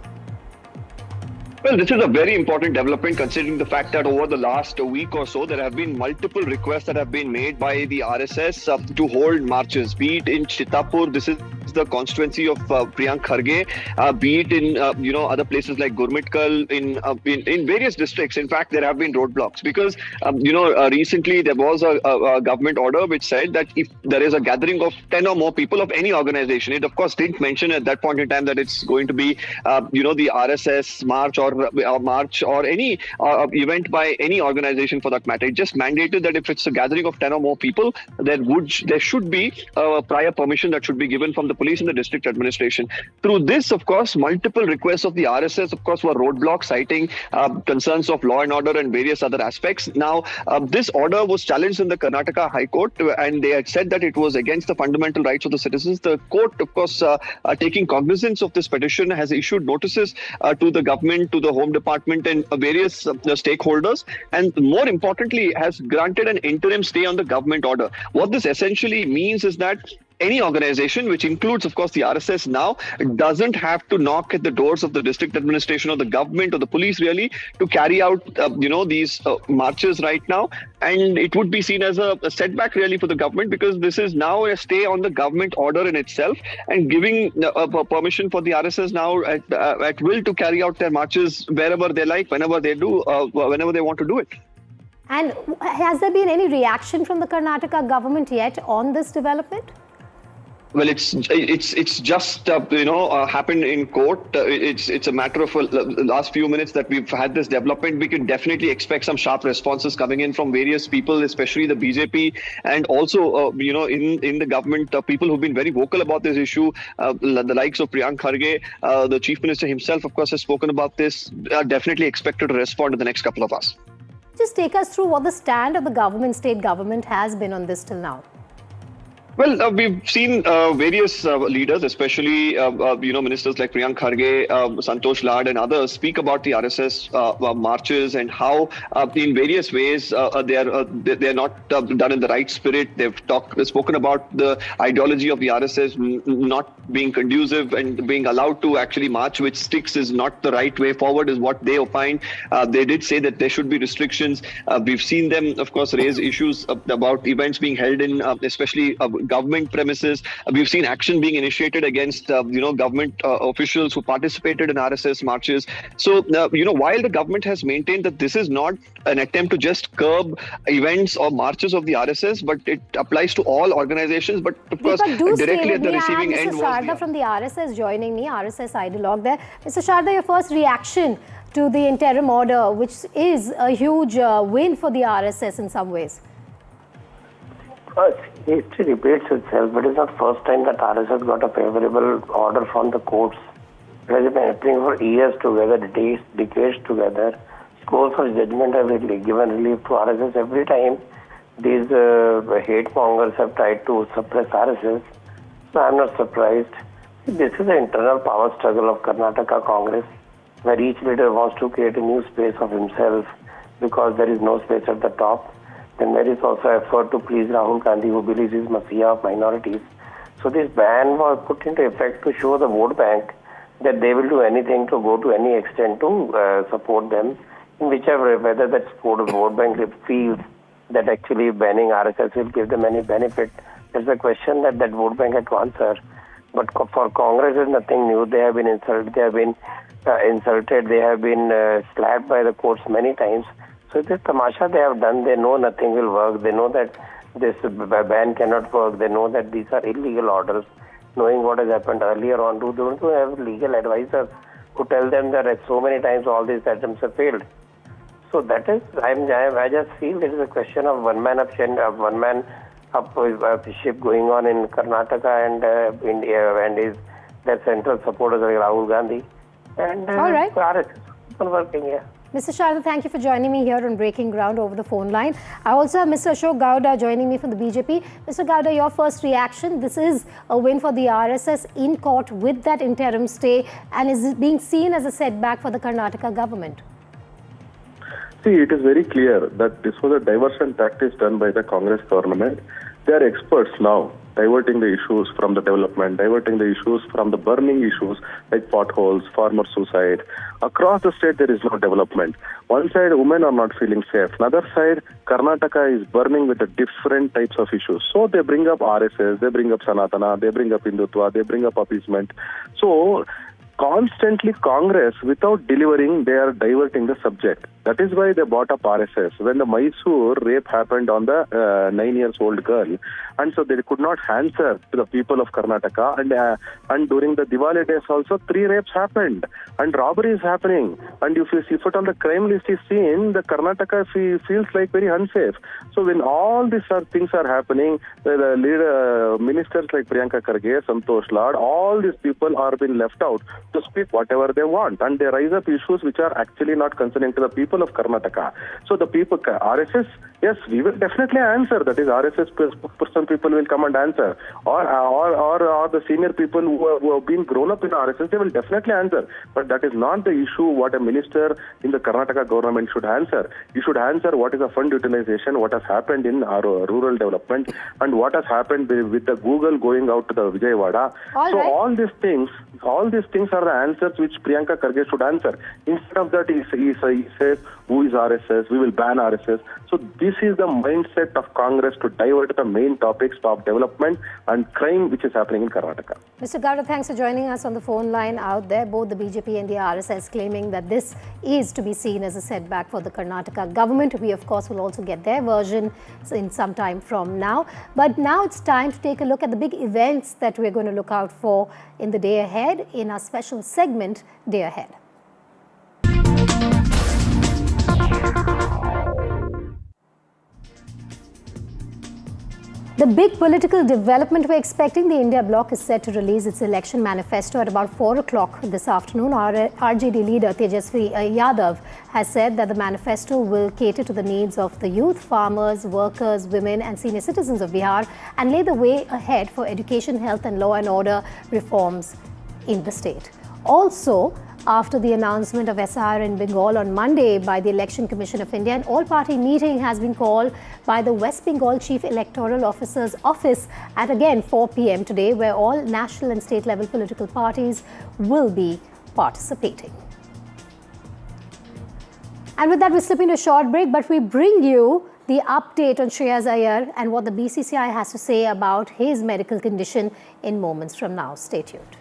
Well, this is a very important development considering the fact that over the last week or so, there have been multiple requests that have been made by the RSS to hold marches, be it in Chitapur, this is the constituency of Priyank Kharge, be it in other places like Gurmitkal, in various districts. In fact, there have been roadblocks because recently there was a government order which said that if there is a gathering of 10 or more people of any organization, it of course didn't mention at that point in time that it's going to be the RSS march or any event by any organization for that matter. It just mandated that if it's a gathering of 10 or more people, there should be prior permission that should be given from the police and the district administration. Through this, of course, multiple requests of the RSS, of course, were roadblocks citing concerns of law and order and various other aspects. Now, this order was challenged in the Karnataka High Court, and they had said that it was against the fundamental rights of the citizens. The court, of course, taking cognizance of this petition, has issued notices to the government, to the Home Department and various stakeholders, and more importantly, has granted an interim stay on the government order. What this essentially means is that any organization, which includes, of course, the RSS now, doesn't have to knock at the doors of the district administration or the government or the police really to carry out, these marches right now. And it would be seen as a setback really for the government, because this is now a stay on the government order in itself and giving permission for the RSS now at will to carry out their marches wherever they like, whenever they do, whenever they want to do it. And has there been any reaction from the Karnataka government yet on this development? Well, it's just happened in court. It's a matter of the last few minutes that we've had this development. We can definitely expect some sharp responses coming in from various people, especially the BJP, and also in the government, people who've been very vocal about this issue. The likes of Priyank Kharge, the Chief Minister himself, of course, has spoken about this. Are definitely expected to respond in the next couple of hours. Just take us through what the stand of the state government has been on this till now. Well, we've seen various leaders, especially ministers like Priyank Kharge, Santosh Lad, and others speak about the RSS marches and how, in various ways, they are not done in the right spirit. They've spoken about the ideology of the RSS not being conducive and being allowed to actually march with sticks is not the right way forward, is what they opine. They did say that there should be restrictions. We've seen them, of course, raise issues about events being held in, especially government premises. We've seen action being initiated against, government officials who participated in RSS marches. So, while the government has maintained that this is not an attempt to just curb events or marches of the RSS, but it applies to all organizations. But of course, directly at the receiving end was Sharda from the RSS joining me, RSS ideologue there. Mr. Sharda, your first reaction to the interim order, which is a huge win for the RSS in some ways. History repeats itself, but it's not first time that RSS got a favorable order from the courts. It has been happening for years together, decades together. Scores of judgment have given relief to RSS every time. These hate mongers have tried to suppress RSS. So I'm not surprised. This is the internal power struggle of Karnataka Congress, where each leader wants to create a new space of himself because there is no space at the top. Then there is also effort to please Rahul Gandhi, who believes he is messiah of minorities. So this ban was put into effect to show the vote bank that they will do anything to go to any extent to support them, in whichever, whether that vote bank feels that actually banning RSS will give them any benefit. There's a question that vote bank had to answer. But for Congress, it's nothing new. They have been insulted. They have been They have been slapped by the courts many times. So this tamasha they have done. They know nothing will work. They know that this ban cannot work. They know that these are illegal orders. Knowing what has happened earlier on, they don't have legal advisors who tell them that so many times all these attempts have failed. So that is, I just feel it is a question of one man up ship going on in Karnataka and India, and their central supporters like Rahul Gandhi and all right. RSS people working here. Mr. Sharda, thank you for joining me here on Breaking Ground over the phone line. I also have Mr. Ashok Gowda joining me from the BJP. Mr. Gowda, your first reaction. This is a win for the RSS in court with that interim stay, and is being seen as a setback for the Karnataka government. See, it is very clear that this was a diversion tactic done by the Congress government. They are experts now, diverting the issues from the development, diverting the issues from the burning issues like potholes, farmer suicide. Across the state, there is no development. One side, women are not feeling safe. Another side, Karnataka is burning with the different types of issues. So they bring up RSS, they bring up Sanatana, they bring up Hindutva, they bring up appeasement. So constantly Congress, without delivering, they are diverting the subject. That is why they brought up RSS. When the Mysore rape happened on the 9-year-old girl, and so they could not answer to the people of Karnataka, and during the Diwali days also 3 rapes happened, and robbery is happening. And if you see it on the crime list is seen, the Karnataka feels like very unsafe. So when all these things are happening, the leader ministers like Priyanka Kharge, Santosh Lad, all these people are being left out to speak whatever they want, and they rise up issues which are actually not concerning to the people of Karnataka. So the people, RSS, yes, we will definitely answer. That is, RSS spokesperson people will come and answer, or the senior people who have been grown up in RSS, they will definitely answer. But that is not the issue what a minister in the Karnataka government should answer. You should answer what is the fund utilization, what has happened in our rural development, and what has happened with the Google going out to the Vijayawada. All these things are the answers which Priyanka Kharge should answer. Instead of that, he says, who is RSS? We will ban RSS. So this is the mindset of Congress to divert the main topics of development and crime which is happening in Karnataka. Mr. Gowda, thanks for joining us on the phone line out there. Both the BJP and the RSS claiming that this is to be seen as a setback for the Karnataka government. We, of course, will also get their version in some time from now. But now it's time to take a look at the big events that we're going to look out for in the day ahead in our special segment, Day Ahead. The big political development we're expecting, the India bloc is set to release its election manifesto at about 4 o'clock this afternoon. Our RJD leader Tejasvi Yadav has said that the manifesto will cater to the needs of the youth, farmers, workers, women and senior citizens of Bihar and lay the way ahead for education, health and law and order reforms in the state. Also, after the announcement of SR in Bengal on Monday by the Election Commission of India, an all-party meeting has been called by the West Bengal Chief Electoral Officer's office at again 4 p.m. today, where all national and state level political parties will be participating. And with that, we slip into a short break, but we bring you the update on Shreyas Iyer and what the BCCI has to say about his medical condition in moments from now. Stay tuned.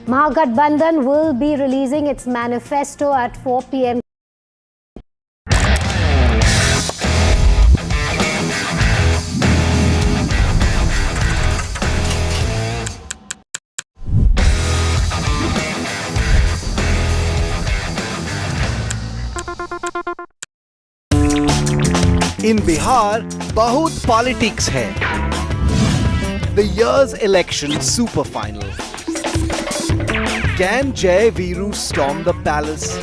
Mahagathbandhan will be releasing its manifesto at 4 p.m. In Bihar, बहुत politics है. The year's election super final. Can Jai Viru storm the palace?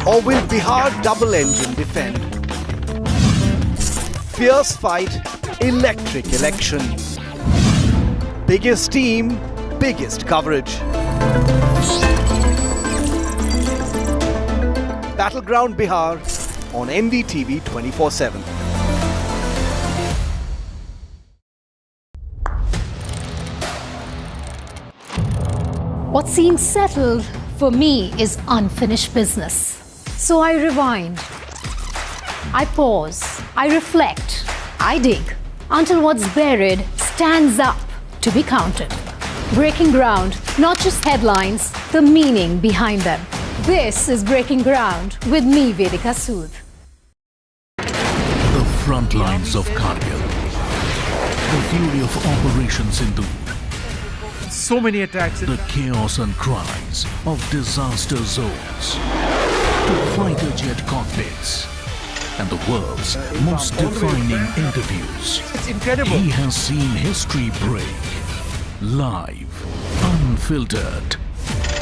Or will Bihar double engine defend? Fierce fight, electric election. Biggest team, biggest coverage. Battleground Bihar on NDTV 24/7. What seems settled for me is unfinished business. So I rewind, I pause, I reflect, I dig until what's buried stands up to be counted. Breaking ground, not just headlines, the meaning behind them. This is Breaking Ground with me, Vedika Sood. The front lines of Kargil. The fury of Operation Sindhu. So many attacks. The chaos and cries of disaster zones. To fighter jet cockpits. And the world's most defining interviews. It's incredible. He has seen history break. Live, unfiltered.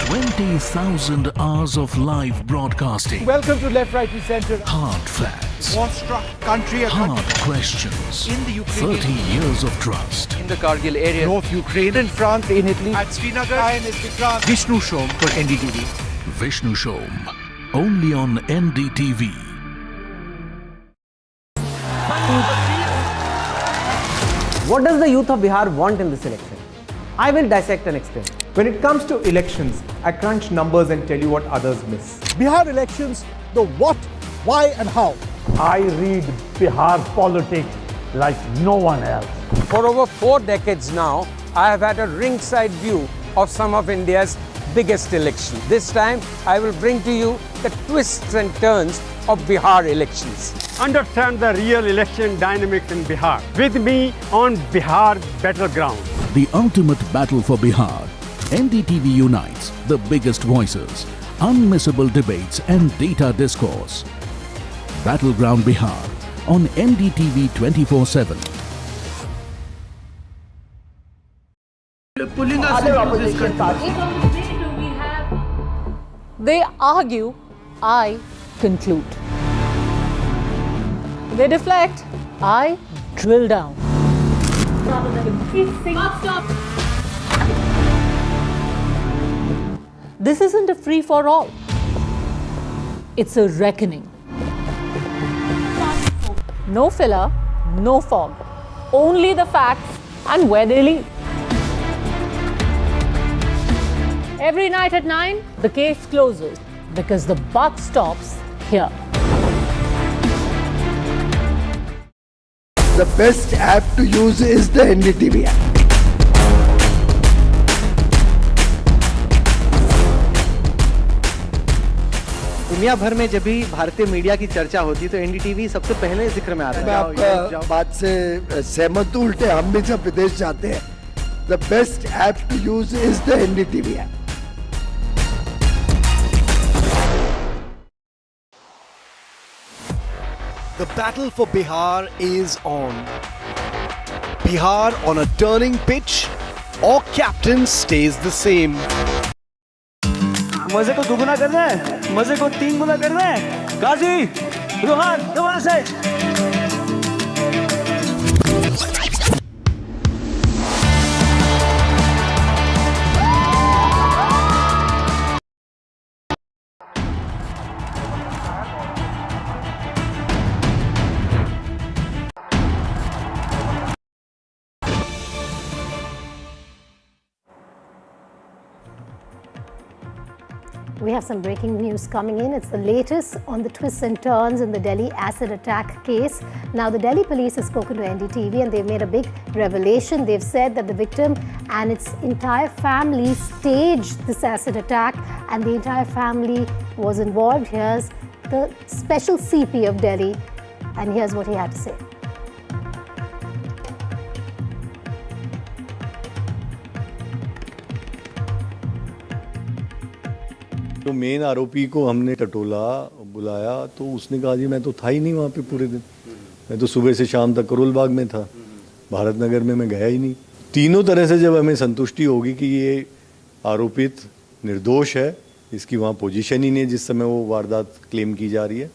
20,000 hours of live broadcasting. Welcome to Left, Right and Centre. Hard facts. War-struck country. Hard questions. In the Ukraine. 30 years of trust. In the Kargil area. North Ukraine. In France. In Italy. At Srinagar. Vishnu Shom for NDTV. Vishnu Shom. Only on NDTV. What does the youth of Bihar want in this election? I will dissect and explain. When it comes to elections, I crunch numbers and tell you what others miss. Bihar elections, the what, why and how. I read Bihar politics like no one else. For over 4 decades now, I have had a ringside view of some of India's biggest elections. This time, I will bring to you the twists and turns of Bihar elections. Understand the real election dynamics in Bihar. With me on Bihar Battleground. The ultimate battle for Bihar. NDTV unites the biggest voices, unmissable debates and data discourse. Battleground Bihar on NDTV 24/7. Pulling us into this country. They argue, I conclude. They deflect, I drill down. This isn't a free-for-all. It's a reckoning. No filler, no fog. Only the facts and where they lead. Every night at 9, the case closes because the buck stops here. The best app to use is the NDTV app. दुनिया भर में जब भी भारतीय media की चर्चा होती है तो एनडीटीवी सबसे पहले जिक्र में आता है। मैं आपका बात से सहमत हूं। उल्टे हम भी जब विदेश जाते हैं, the best app to use is the NDTV app. The battle for Bihar is on. Bihar on a turning pitch, or captain stays the same. मजे को दुगुना करना है, मजे को 3 गुना करना है। गाजी, रोहन, दोबारा से। We have some breaking news coming in. It's the latest on the twists and turns in the Delhi acid attack case. Now, the Delhi police has spoken to NDTV and they've made a big revelation. They've said that the victim and its entire family staged this acid attack and the entire family was involved. Here's the special CP of Delhi and here's what he had to say. तो main आरोपी को हमने टटोला बुलाया तो उसने कहा जी मैं तो था ही नहीं वहाँ पे पूरे दिन, मैं तो सुबह से शाम तक करोल बाग में था, भारत नगर में मैं गया ही नहीं। तीनों तरह से जब हमें संतुष्टि होगी कि ये आरोपित निर्दोष है इसकी वहाँ पोजीशन ही नहीं जिस समय वो वारदात क्लेम की जा रही है।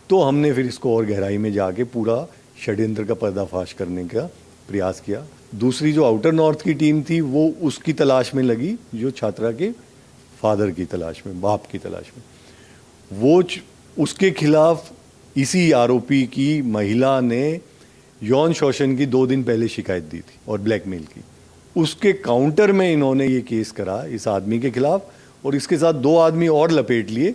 तो हमने फिर इसको और गहराई में जाके पूरा षड्यंत्र का पर्दाफाश करने का प्रयास किया। दूसरी जो आउटर नॉर्थ की टीम थी वो उसकी तलाश में लगी, जो छात्रा के फादर की तलाश में, बाप की तलाश में। वो उसके खिलाफ इसी आरोपी की महिला ने यौन शोषण की 2 दिन पहले शिकायत दी थी और ब्लैकमेल की। उसके काउंटर में इन्होंने ये केस करा इस आदमी के खिलाफ, और इसके साथ 2 आदमी और लपेट लिए,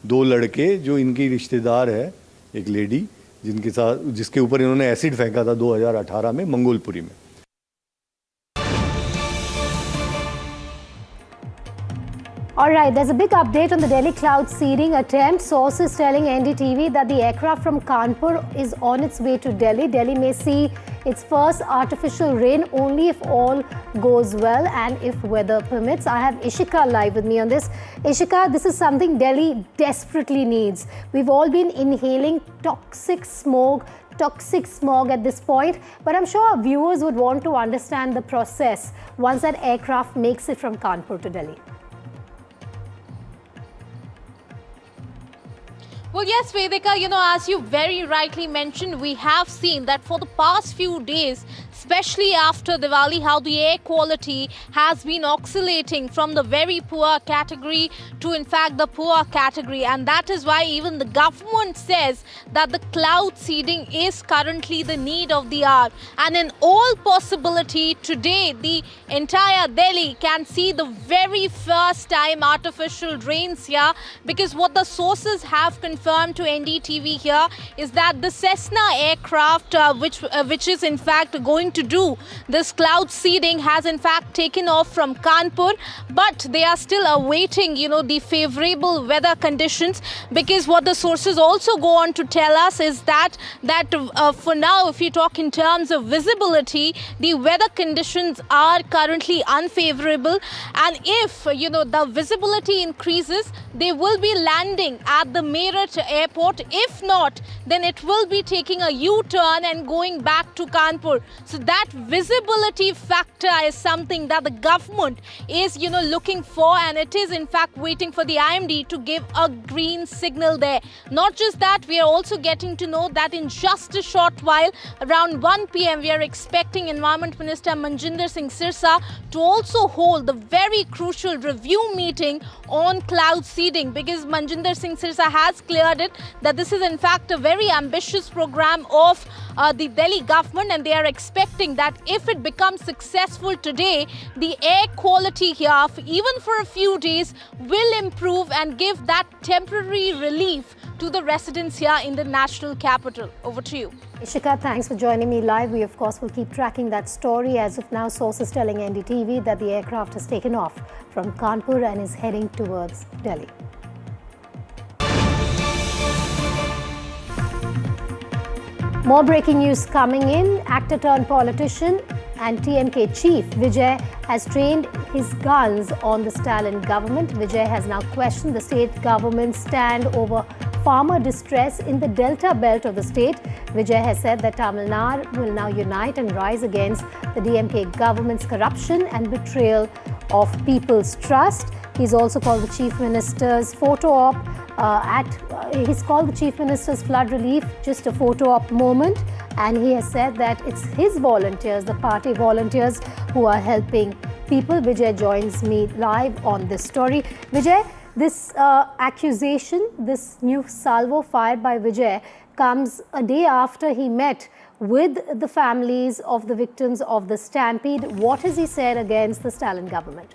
2 लड़के जो इनकी रिश्तेदार है, एक लेडी जिसके ऊपर इन्होंने एसिड फेंका था 2018 में मंगोलपुरी में। All right, there's a big update on the Delhi cloud seeding attempt. Sources telling NDTV that the aircraft from Kanpur is on its way to Delhi. Delhi may see its first artificial rain only if all goes well and if weather permits. I have Ishika live with me on this. Ishika, this is something Delhi desperately needs. We've all been inhaling toxic smog at this point, but I'm sure our viewers would want to understand the process once that aircraft makes it from Kanpur to Delhi. Well, yes, Vedika, as you very rightly mentioned, we have seen that for the past few days, especially after Diwali, how the air quality has been oscillating from the very poor category to, in fact, the poor category. And that is why even the government says that the cloud seeding is currently the need of the hour. And in all possibility, today, the entire Delhi can see the very first time artificial rains here, because what the sources have confirmed to NDTV here is that the Cessna aircraft, which is in fact going to do this cloud seeding, has in fact taken off from Kanpur, but they are still awaiting, the favorable weather conditions, because what the sources also go on to tell us is that for now, if you talk in terms of visibility, the weather conditions are currently unfavorable, and if the visibility increases, they will be landing at the Meerut airport. If not, then it will be taking a U-turn and going back to Kanpur. So that visibility factor is something that the government is looking for, and it is in fact waiting for the IMD to give a green signal there. Not just that, we are also getting to know that in just a short while, around 1 p.m, we are expecting Environment Minister Manjinder Singh Sirsa to also hold the very crucial review meeting on cloud seeding, because Manjinder Singh Sirsa has cleared it that this is in fact a very ambitious program of the Delhi government, and they are expecting that if it becomes successful today, the air quality here, even for a few days, will improve and give that temporary relief to the residents here in the national capital. Over to you. Ishika, thanks for joining me live. We, of course, will keep tracking that story. As of now, sources telling NDTV that the aircraft has taken off from Kanpur and is heading towards Delhi. More breaking news coming in. Actor turned politician and TMK chief Vijay has trained his guns on the Stalin government. Vijay has now questioned the state government's stand over farmer distress in the delta belt of the state. Vijay has said that Tamil Nadu will now unite and rise against the DMK government's corruption and betrayal of people's trust. He's also called the Chief Minister's photo op he's called the Chief Minister's flood relief just a photo op moment, and he has said that it's his volunteers, the party volunteers, who are helping people. Vijay joins me live on this story. Vijay, this accusation, this new salvo fired by Vijay comes a day after he met with the families of the victims of the stampede. What has he said against the Stalin government?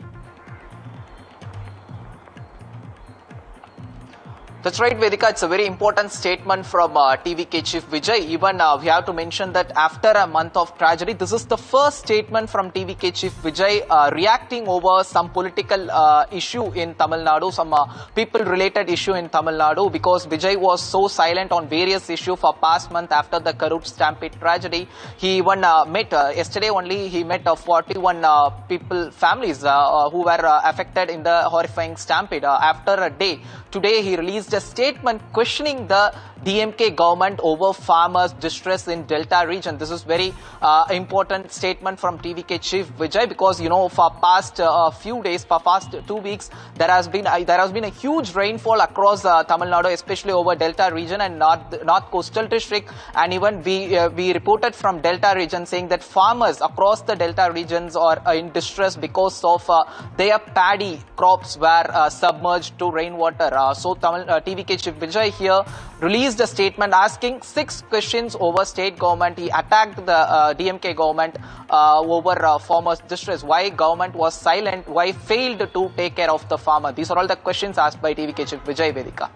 That's right, Vedika. It's a very important statement from TVK Chief Vijay. Even we have to mention that after a month of tragedy, this is the first statement from TVK Chief Vijay reacting over some political issue in Tamil Nadu, some people-related issue in Tamil Nadu, because Vijay was so silent on various issues for past month after the Karur stampede tragedy. He even met, yesterday only, he met 41 people, families who were affected in the horrifying stampede. After a day, today he released a statement questioning the DMK government over farmers' distress in Delta region. This is very important statement from TVK Chief Vijay, because for past few days, for past 2 weeks, there has been a huge rainfall across Tamil Nadu, especially over Delta region and North Coastal District. And even we reported from Delta region saying that farmers across the Delta regions are in distress because of their paddy crops were submerged to rainwater. So TVK Chief Vijay here released a statement asking 6 questions over state government. He attacked the DMK government over farmers' distress. Why government was silent? Why failed to take care of the farmer? These are all the questions asked by TVK Chief Vijay Vedika.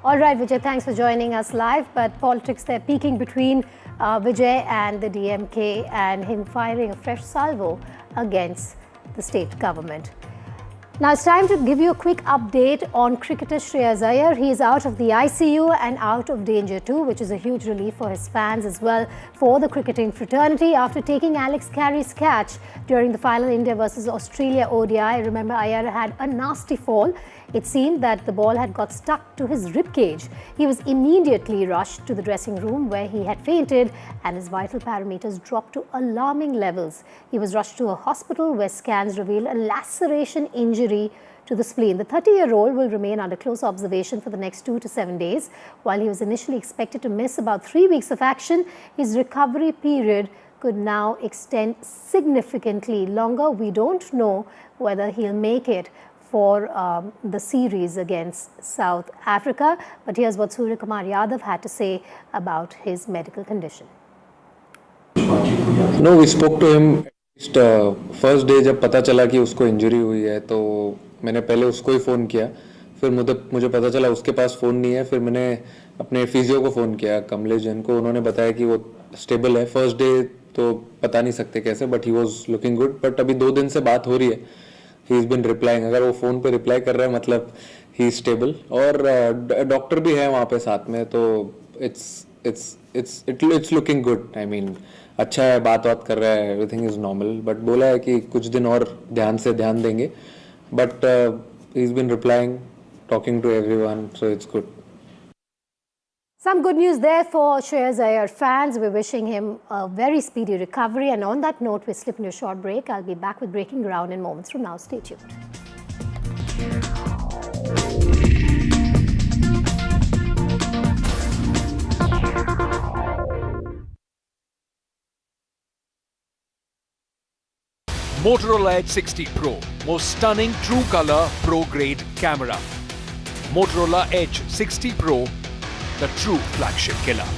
All right, Vijay, thanks for joining us live. But politics, they're peaking between Vijay and the DMK and him firing a fresh salvo against the state government. Now it's time to give you a quick update on cricketer Shreyas Iyer. He is out of the ICU and out of danger too, which is a huge relief for his fans as well for the cricketing fraternity after taking Alex Carey's catch during the final India versus Australia ODI. Remember, Iyer had a nasty fall. It seemed that the ball had got stuck to his ribcage. He was immediately rushed to the dressing room where he had fainted and his vital parameters dropped to alarming levels. He was rushed to a hospital where scans revealed a laceration injury to the spleen. The 30-year-old will remain under close observation for the next 2 to 7 days. While he was initially expected to miss about 3 weeks of action, his recovery period could now extend significantly longer. We don't know whether he'll make it for the series against South Africa. But here's what Surya Kumar Yadav had to say about his medical condition. No, we spoke to him first day जब पता चला कि उसको injury हुई है तो मैंने पहले उसको ही फ़ोन किया. फिर मुझे पता चला उसके पास फ़ोन नहीं है. फिर मैंने अपने फिजियो को फ़ोन किया, कमलेश जैन को. उन्होंने बताया कि वो स्टेबल है. फर्स्ट डे तो पता नहीं सकते कैसे, but he was looking good. But अभी 2 दिन से बात हो रही है. He is been replying. अगर वो फ़ोन पे रिप्लाई कर रहा है मतलब ही इज़ स्टेबल. और डॉक्टर भी है वहाँ पे साथ में, तो it's looking good. I mean अच्छा है, बात कर रहा है, एवरीथिंग इज़ नॉर्मल. बट बोला है कि कुछ दिन और ध्यान देंगे. But he is been replying, talking to everyone, so it's good. Some good news there for Shreyas Iyer fans. We're wishing him a very speedy recovery. And on that note, we're slipping to a short break. I'll be back with Breaking Ground in moments from now. Stay tuned. Motorola Edge 60 Pro, most stunning true color pro grade camera. Motorola Edge 60 Pro, the true flagship killer.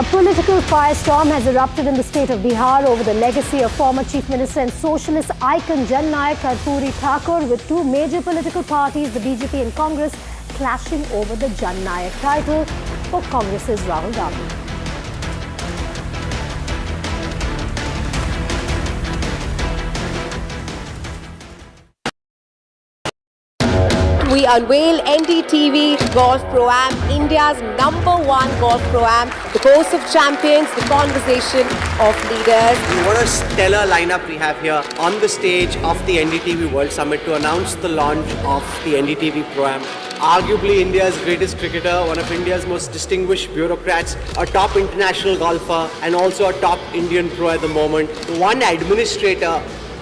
A political firestorm has erupted in the state of Bihar over the legacy of former Chief Minister and socialist icon Jan Nayak Karpuri Thakur, with 2 major political parties, the BJP and Congress, clashing over the Jan Nayak title for Congress's Rahul Gandhi. We unveil NDTV Golf Pro-Am, India's #1 golf Pro-Am, the course of champions, the conversation of leaders. What a stellar lineup we have here on the stage of the NDTV World Summit to announce the launch of the NDTV Pro-Am. Arguably India's greatest cricketer, one of India's most distinguished bureaucrats, a top international golfer and also a top Indian pro at the moment. One administrator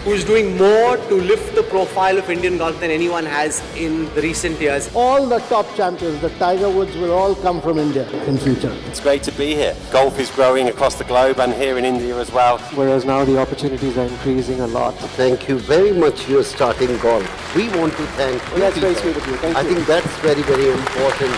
who's doing more to lift the profile of Indian golf than anyone has in the recent years. All the top champions, the Tiger Woods, will all come from India in future. It's great to be here. Golf is growing across the globe and here in India as well. Whereas now the opportunities are increasing a lot. Thank you very much for starting golf. We want to thank you. That's very sweet of you. Thank you. I think that's very, very important.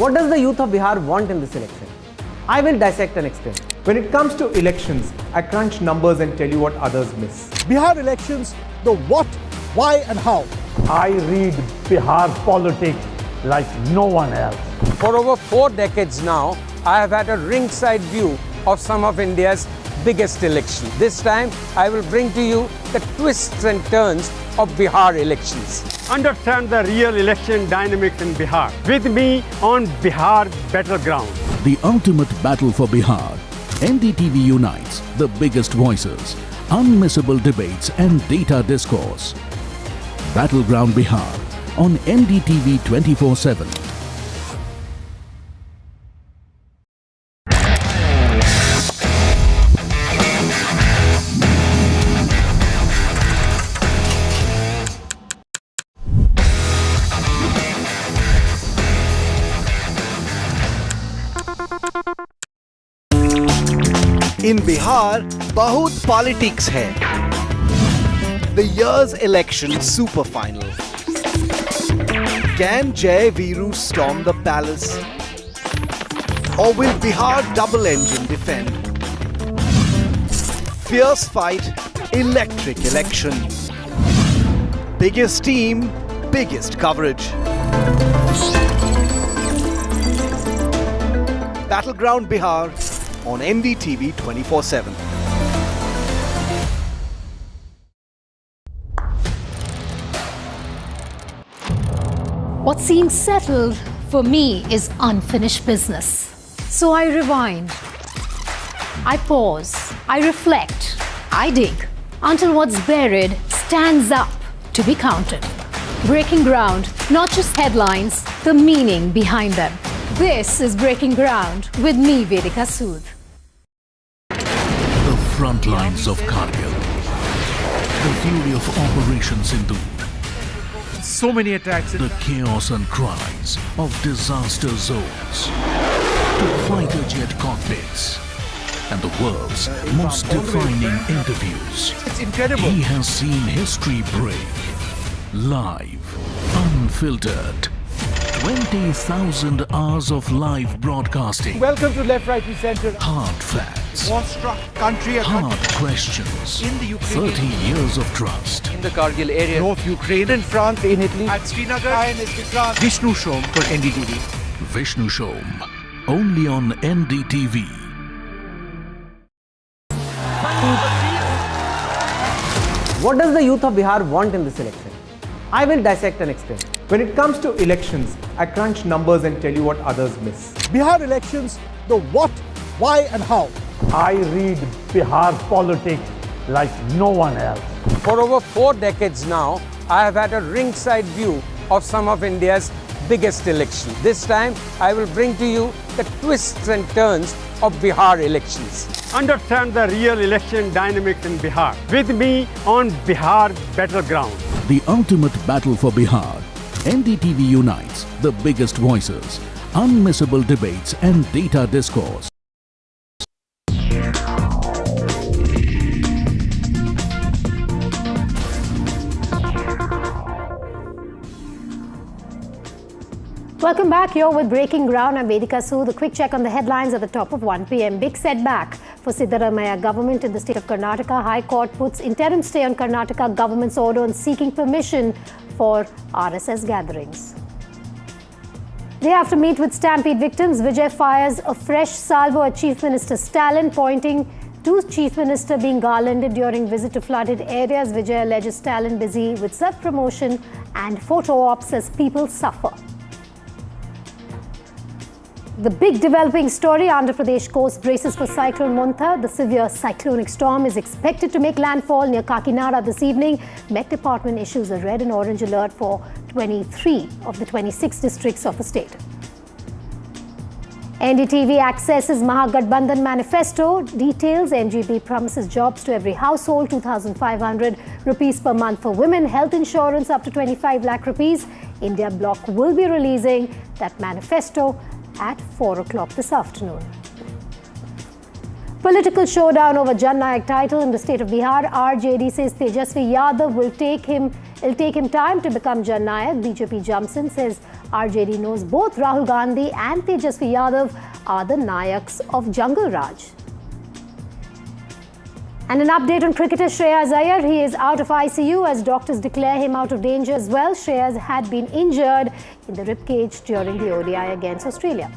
What does the youth of Bihar want in this election? I will dissect and explain. When it comes to elections, I crunch numbers and tell you what others miss. Bihar elections, the what, why and how. I read Bihar politics like no one else. For over 4 decades now, I have had a ringside view of some of India's biggest elections. This time, I will bring to you the twists and turns of Bihar elections. Understand the real election dynamics in Bihar. With me on Bihar Battleground. The ultimate battle for Bihar. NDTV unites the biggest voices, unmissable debates and data discourse. Battleground Bihar on NDTV 24/7. In Bihar, bahut politics hai. The year's election super final. Can Jai Viru storm the palace? Or will Bihar double engine defend? Fierce fight, electric election. Biggest team, biggest coverage. Battleground Bihar on NDTV 24/7. What seems settled for me is unfinished business. So I rewind. I pause. I reflect. I dig until what's buried stands up to be counted. Breaking ground, not just headlines, the meaning behind them. This is Breaking Ground with me, Vedika Sood. The front lines of Kargil. The fury of Operation Sindhu. So many attacks. The chaos and cries of disaster zones. To fighter jet cockpits. And the world's most defining interviews. It's incredible. He has seen history break. Live. Unfiltered. 20,000 hours of live broadcasting. Welcome to Left, Right and Centre. Hard facts. War-struck country. Hard questions. In the Ukraine. 30 years of trust. In the Kargil area. North Ukraine. In France, in Italy. At Srinagar. Vishnu Shom for NDTV. Vishnu Shom. Only on NDTV. What does the youth of Bihar want in this election? I will dissect and explain. When it comes to elections, I crunch numbers and tell you what others miss. Bihar elections, the what, why and how. I read Bihar politics like no one else. For over 4 decades now, I have had a ringside view of some of India's biggest elections. This time, I will bring to you the twists and turns of Bihar elections. Understand the real election dynamics in Bihar. With me on Bihar Battleground. The ultimate battle for Bihar. NDTV unites the biggest voices, unmissable debates and data discourse. Welcome back. You're with Breaking Ground. I'm Vedika Sood. A quick check on the headlines at the top of 1 p.m. Big setback for Siddaramaiah government in the state of Karnataka. High Court puts interim stay on Karnataka government's order on seeking permission for RSS gatherings. Day after meet with stampede victims, Vijay fires a fresh salvo at Chief Minister Stalin, pointing to Chief Minister being garlanded during visit to flooded areas. Vijay alleges Stalin busy with self-promotion and photo ops as people suffer. The big developing story, Andhra Pradesh coast braces for Cyclone Montha. The severe cyclonic storm is expected to make landfall near Kakinada this evening. Met Department issues a red and orange alert for 23 of the 26 districts of the state. NDTV accesses Mahagathbandhan manifesto. Details: NGB promises jobs to every household, 2,500 rupees per month for women, health insurance up to 25 lakh rupees. India Bloc will be releasing that manifesto at 4 o'clock this afternoon. Political showdown over Jan Nayak title in the state of Bihar. RJD says Tejasvi Yadav it'll take him time to become Jan Nayak. BJP jumps in, says RJD knows both Rahul Gandhi and Tejasvi Yadav are the Nayaks of Jungle Raj. And an update on cricketer Shreyas Iyer. He is out of ICU as doctors declare him out of danger as well. Shreyas had been injured in the ribcage during the ODI against Australia.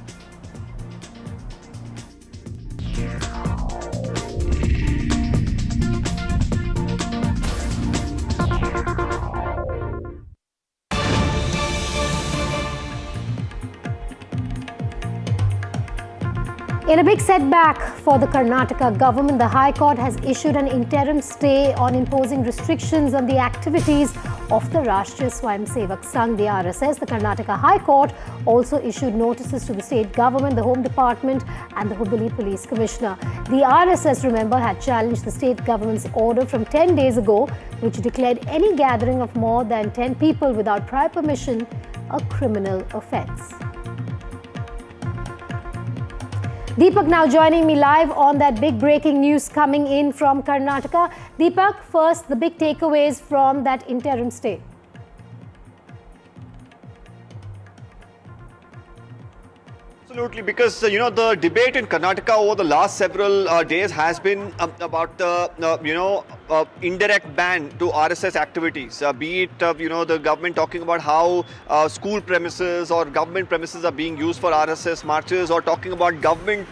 In a big setback for the Karnataka government, the High Court has issued an interim stay on imposing restrictions on the activities of the Rashtriya Swayamsevak Sangh, the RSS. The Karnataka High Court also issued notices to the state government, the Home Department and the Hubballi Police Commissioner. The RSS, remember, had challenged the state government's order from 10 days ago, which declared any gathering of more than 10 people without prior permission a criminal offence. Deepak now joining me live on that big breaking news coming in from Karnataka. Deepak, first, the big takeaways from that interim stay. Absolutely, because the debate in Karnataka over the last several days has been about the indirect ban to RSS activities, be it the government talking about how school premises or government premises are being used for RSS marches, or talking about government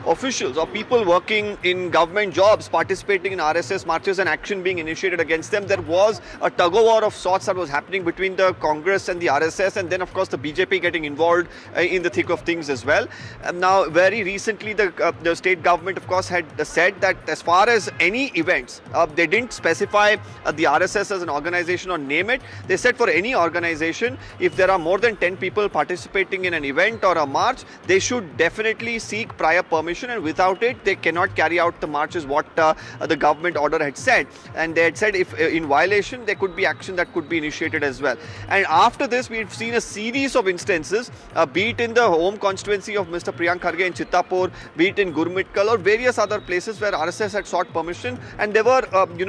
officials or people working in government jobs participating in RSS marches and action being initiated against them. There was a tug-of-war of sorts that was happening between the Congress and the RSS, and then of course the BJP getting involved in the thick of things as well. Now, very recently, the state government, of course, had said that as far as any events, they didn't specify the RSS as an organization or name it. They said for any organization, if there are more than 10 people participating in an event or a march, they should definitely seek prior permission, and without it, they cannot carry out the march, is what the government order had said. And they had said if in violation, there could be action that could be initiated as well. And after this, we've seen a series of instances, be it in the home constituency of Mr. Priyank Kharge in Chittapur, be it in Gurmitkal or various other places where RSS had sought permission, and there were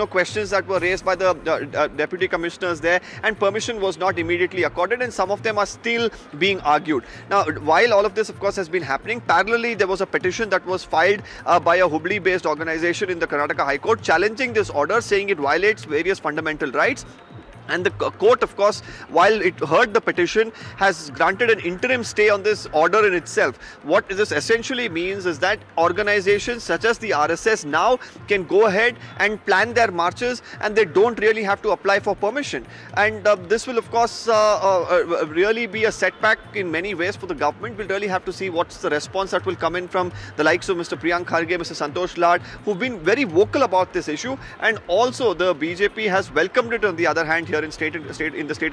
questions that were raised by the deputy commissioners there, and permission was not immediately accorded, and some of them are still being argued. Now, while all of this of course has been happening, parallelly there was a petition that was filed by a Hubli based organization in the Karnataka High Court challenging this order, saying it violates various fundamental rights. And the court, of course, while it heard the petition, has granted an interim stay on this order in itself. What this essentially means is that organizations such as the RSS now can go ahead and plan their marches, and they don't really have to apply for permission. And this will, of course, really be a setback in many ways for the government. We'll really have to see what's the response that will come in from the likes of Mr. Priyank Kharge, Mr. Santosh Lad, who've been very vocal about this issue. And also the BJP has welcomed it on the other hand here in the state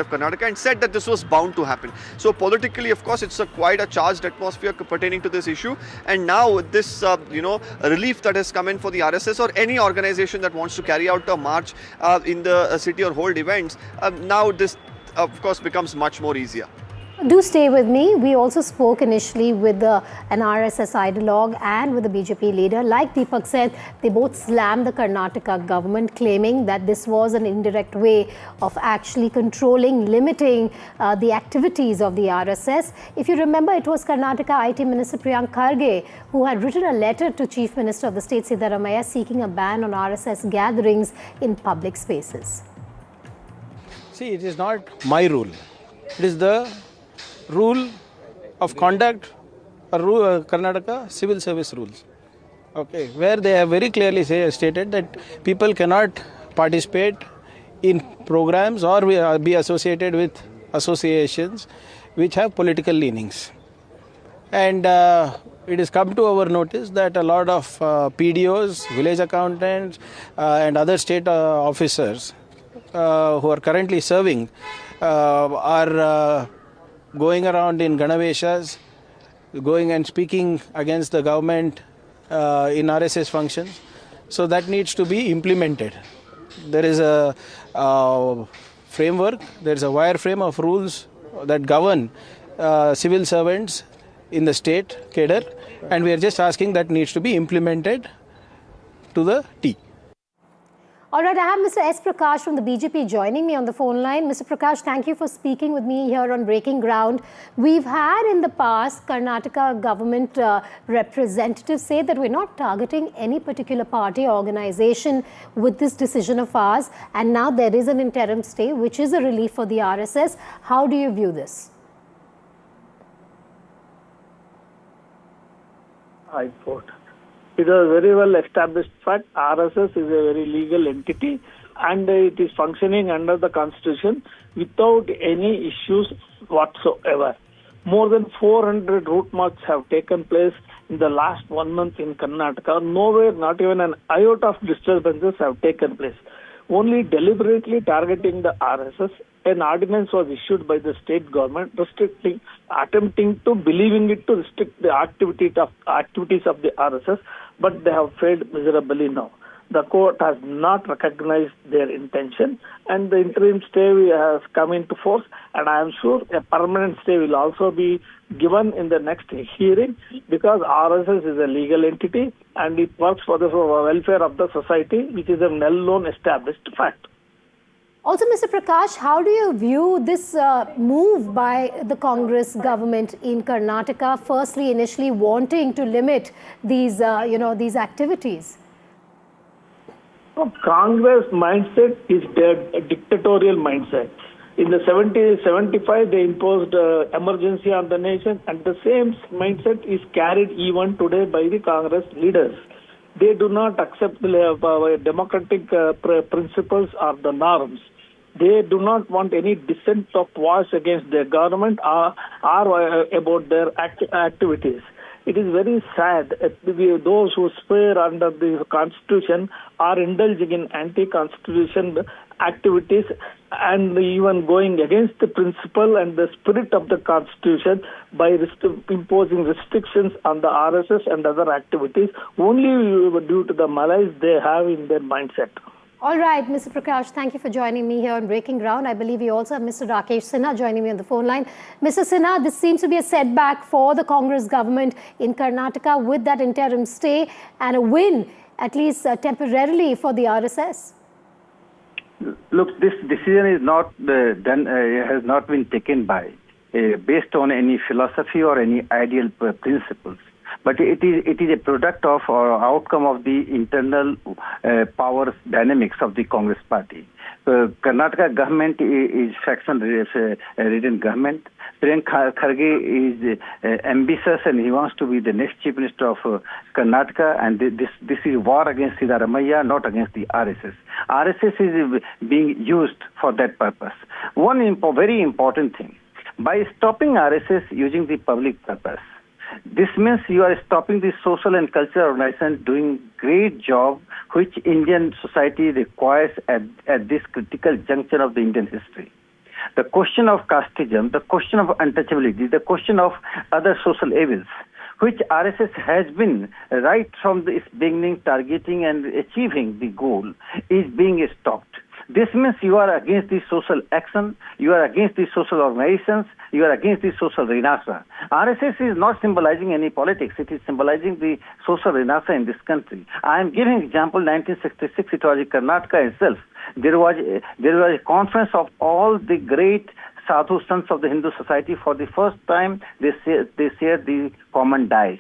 of Karnataka, and said that this was bound to happen. So politically, of course, it's quite a charged atmosphere pertaining to this issue. And now with this, relief that has come in for the RSS or any organization that wants to carry out a march in the city or hold events, now this, of course, becomes much more easier. Do stay with me. We also spoke initially with an RSS ideologue and with the BJP leader. Like Deepak said, they both slammed the Karnataka government, claiming that this was an indirect way of actually controlling, limiting the activities of the RSS. If you remember, it was Karnataka IT Minister Priyank Kharge who had written a letter to Chief Minister of the state, Siddaramaiah, seeking a ban on RSS gatherings in public spaces. See, it is not my rule. It is the rule of conduct, Karnataka civil service rules, okay, where they have very clearly stated that people cannot participate in programs or be associated with associations which have political leanings. And it has come to our notice that a lot of PDOs, village accountants and other state officers who are currently serving are going around in Ganaveshas, going and speaking against the government in RSS functions. So that needs to be implemented. There is a framework, there is a wireframe of rules that govern civil servants in the state cadre, and we are just asking that needs to be implemented to the T. All right, I have Mr. S. Prakash from the BJP joining me on the phone line. Mr. Prakash, thank you for speaking with me here on Breaking Ground. We've had in the past Karnataka government representatives say that we're not targeting any particular party or organization with this decision of ours. And now there is an interim stay, which is a relief for the RSS. How do you view this? High Court. It is a very well established fact. RSS is a very legal entity and it is functioning under the constitution without any issues whatsoever. More than 400 route marches have taken place in the last 1 month in Karnataka. Nowhere, not even an iota of disturbances have taken place. Only deliberately targeting the RSS, an ordinance was issued by the state government attempting to restrict the activities of the RSS, but they have failed miserably now. The court has not recognized their intention, and the interim stay has come into force, and I am sure a permanent stay will also be given in the next hearing, because RSS is a legal entity and it works for the welfare of the society, which is a well-known established fact. Also, Mr. Prakash, how do you view this move by the Congress government in Karnataka, firstly initially wanting to limit these activities? Congress mindset is a dictatorial mindset. In the 75, they imposed emergency on the nation, and the same mindset is carried even today by the Congress leaders. They do not accept the democratic principles or the norms. They do not want any dissent of voice against their government or about their activities. It is very sad those who swear under the Constitution are indulging in anti-constitution activities and even going against the principle and the spirit of the Constitution by imposing restrictions on the RSS and other activities only due to the malice they have in their mindset. All right, Mr. Prakash, thank you for joining me here on Breaking Ground. I believe we also have Mr. Rakesh Sinha joining me on the phone line. Mr. Sinha, this seems to be a setback for the Congress government in Karnataka with that interim stay and a win, at least temporarily, for the RSS. Look, this decision is not has not been taken based on any philosophy or any ideal principles. But it is a product of or outcome of the internal power dynamics of the Congress party. Karnataka government is faction-ridden government. Priyanka Kharge is ambitious and he wants to be the next chief minister of Karnataka, and this is war against Siddharamaiah, not against the RSS. RSS is being used for that purpose. One very important thing, by stopping RSS using the public purpose, this means you are stopping the social and cultural organization doing great job which Indian society requires at this critical juncture of the Indian history. The question of casteism, the question of untouchability, the question of other social evils, which RSS has been right from its beginning targeting and achieving the goal, is being stopped. This means you are against the social action, you are against the social organizations, you are against the social renaissance. RSS is not symbolizing any politics, it is symbolizing the social renaissance in this country. I am giving example 1966, it was in Karnataka itself. There was a conference of all the great sadhu sons of the Hindu society. For the first time, they shared the common dais.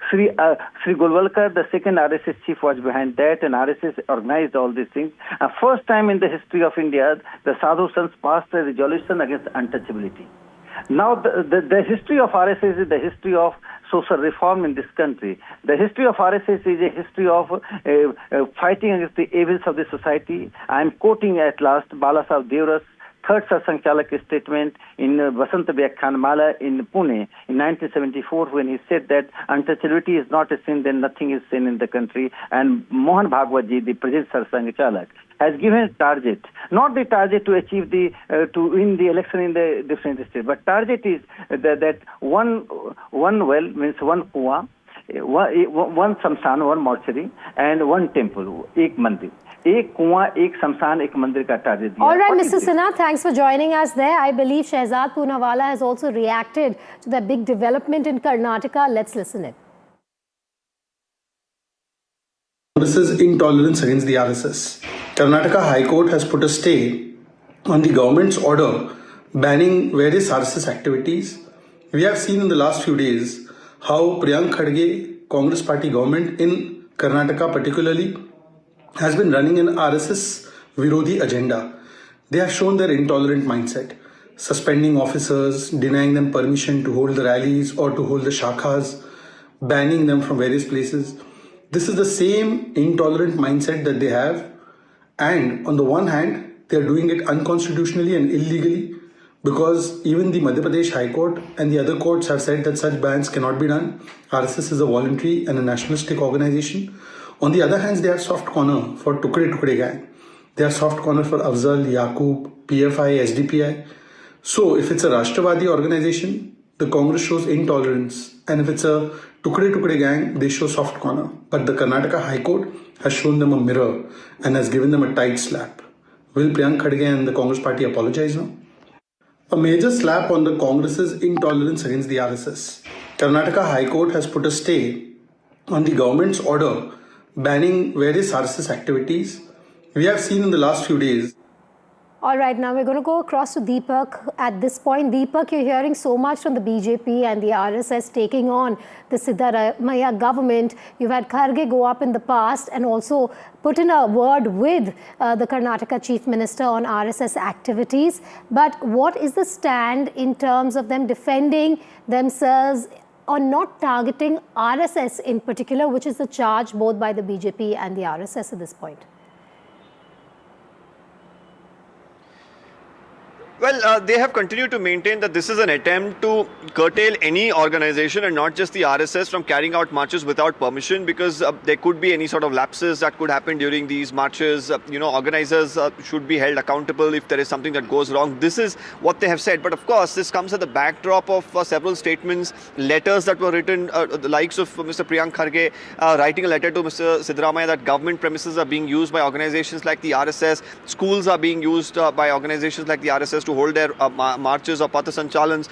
Sri Golwalkar, the second RSS chief, was behind that, and RSS organized all these things. First time in the history of India, the sadhu sons passed a resolution against untouchability. Now, the history of RSS is the history of social reform in this country. The history of RSS is a history of fighting against the evils of the society. I am quoting at last Balasaheb Devara's third Sarsangchalak statement in Vasant Vyakhyanmala in Pune in 1974, when he said that untouchability is not a sin, then nothing is sin in the country. And Mohan Bhagwatji, the present Sarsangchalak, has given a target, not the target to achieve to win the election in the different states, but target is that one well means one kuwa, one samsan, one mortuary, and one temple, ek mandir. एक कुआं, एक शमशान, एक मंदिर का target दिया. All right, Mr. Sinha, thanks for joining us there. I believe Shehzad Poonawala has also reacted to the big development in Karnataka. Let's listen in. This is intolerance against the RSS. Karnataka High Court has put a stay on the government's order banning various RSS activities. We have seen in the last few days how Priyanka Kharge, Congress Party government in Karnataka particularly, has been running an RSS Virodhi agenda. They have shown their intolerant mindset, suspending officers, denying them permission to hold the rallies or to hold the shakhas, banning them from various places. This is the same intolerant mindset that they have, and on the one hand, they are doing it unconstitutionally and illegally because even the Madhya Pradesh High Court and the other courts have said that such bans cannot be done. RSS is a voluntary and a nationalistic organization. On the other hand, they are soft corner for Tukde Tukde gang. They are soft corner for Afzal, Yaqub, PFI, SDPI. So if it's a Rashtravadi organization, the Congress shows intolerance. And if it's a Tukde Tukde gang, they show soft corner. But the Karnataka High Court has shown them a mirror and has given them a tight slap. Will Priyank Khadge and the Congress party apologize now? A major slap on the Congress's intolerance against the RSS. Karnataka High Court has put a stay on the government's order banning various RSS activities. We have seen in the last few days. All right, now we're going to go across to Deepak. At this point, Deepak, you're hearing so much from the BJP and the RSS taking on the Siddaramaiah government. You've had Kharge go up in the past and also put in a word with the Karnataka Chief Minister on RSS activities. But what is the stand in terms of them defending themselves on not targeting RSS in particular, which is the charge both by the BJP and the RSS at this point? Well, they have continued to maintain that this is an attempt to curtail any organization and not just the RSS from carrying out marches without permission, because there could be any sort of lapses that could happen during these marches. Organizers should be held accountable if there is something that goes wrong. This is what they have said. But of course, this comes at the backdrop of several statements, letters that were written, the likes of Mr. Priyank Kharge writing a letter to Mr. Siddaramaiah that government premises are being used by organizations like the RSS, schools are being used by organizations like the RSS to hold their marches or Pathasanchalans.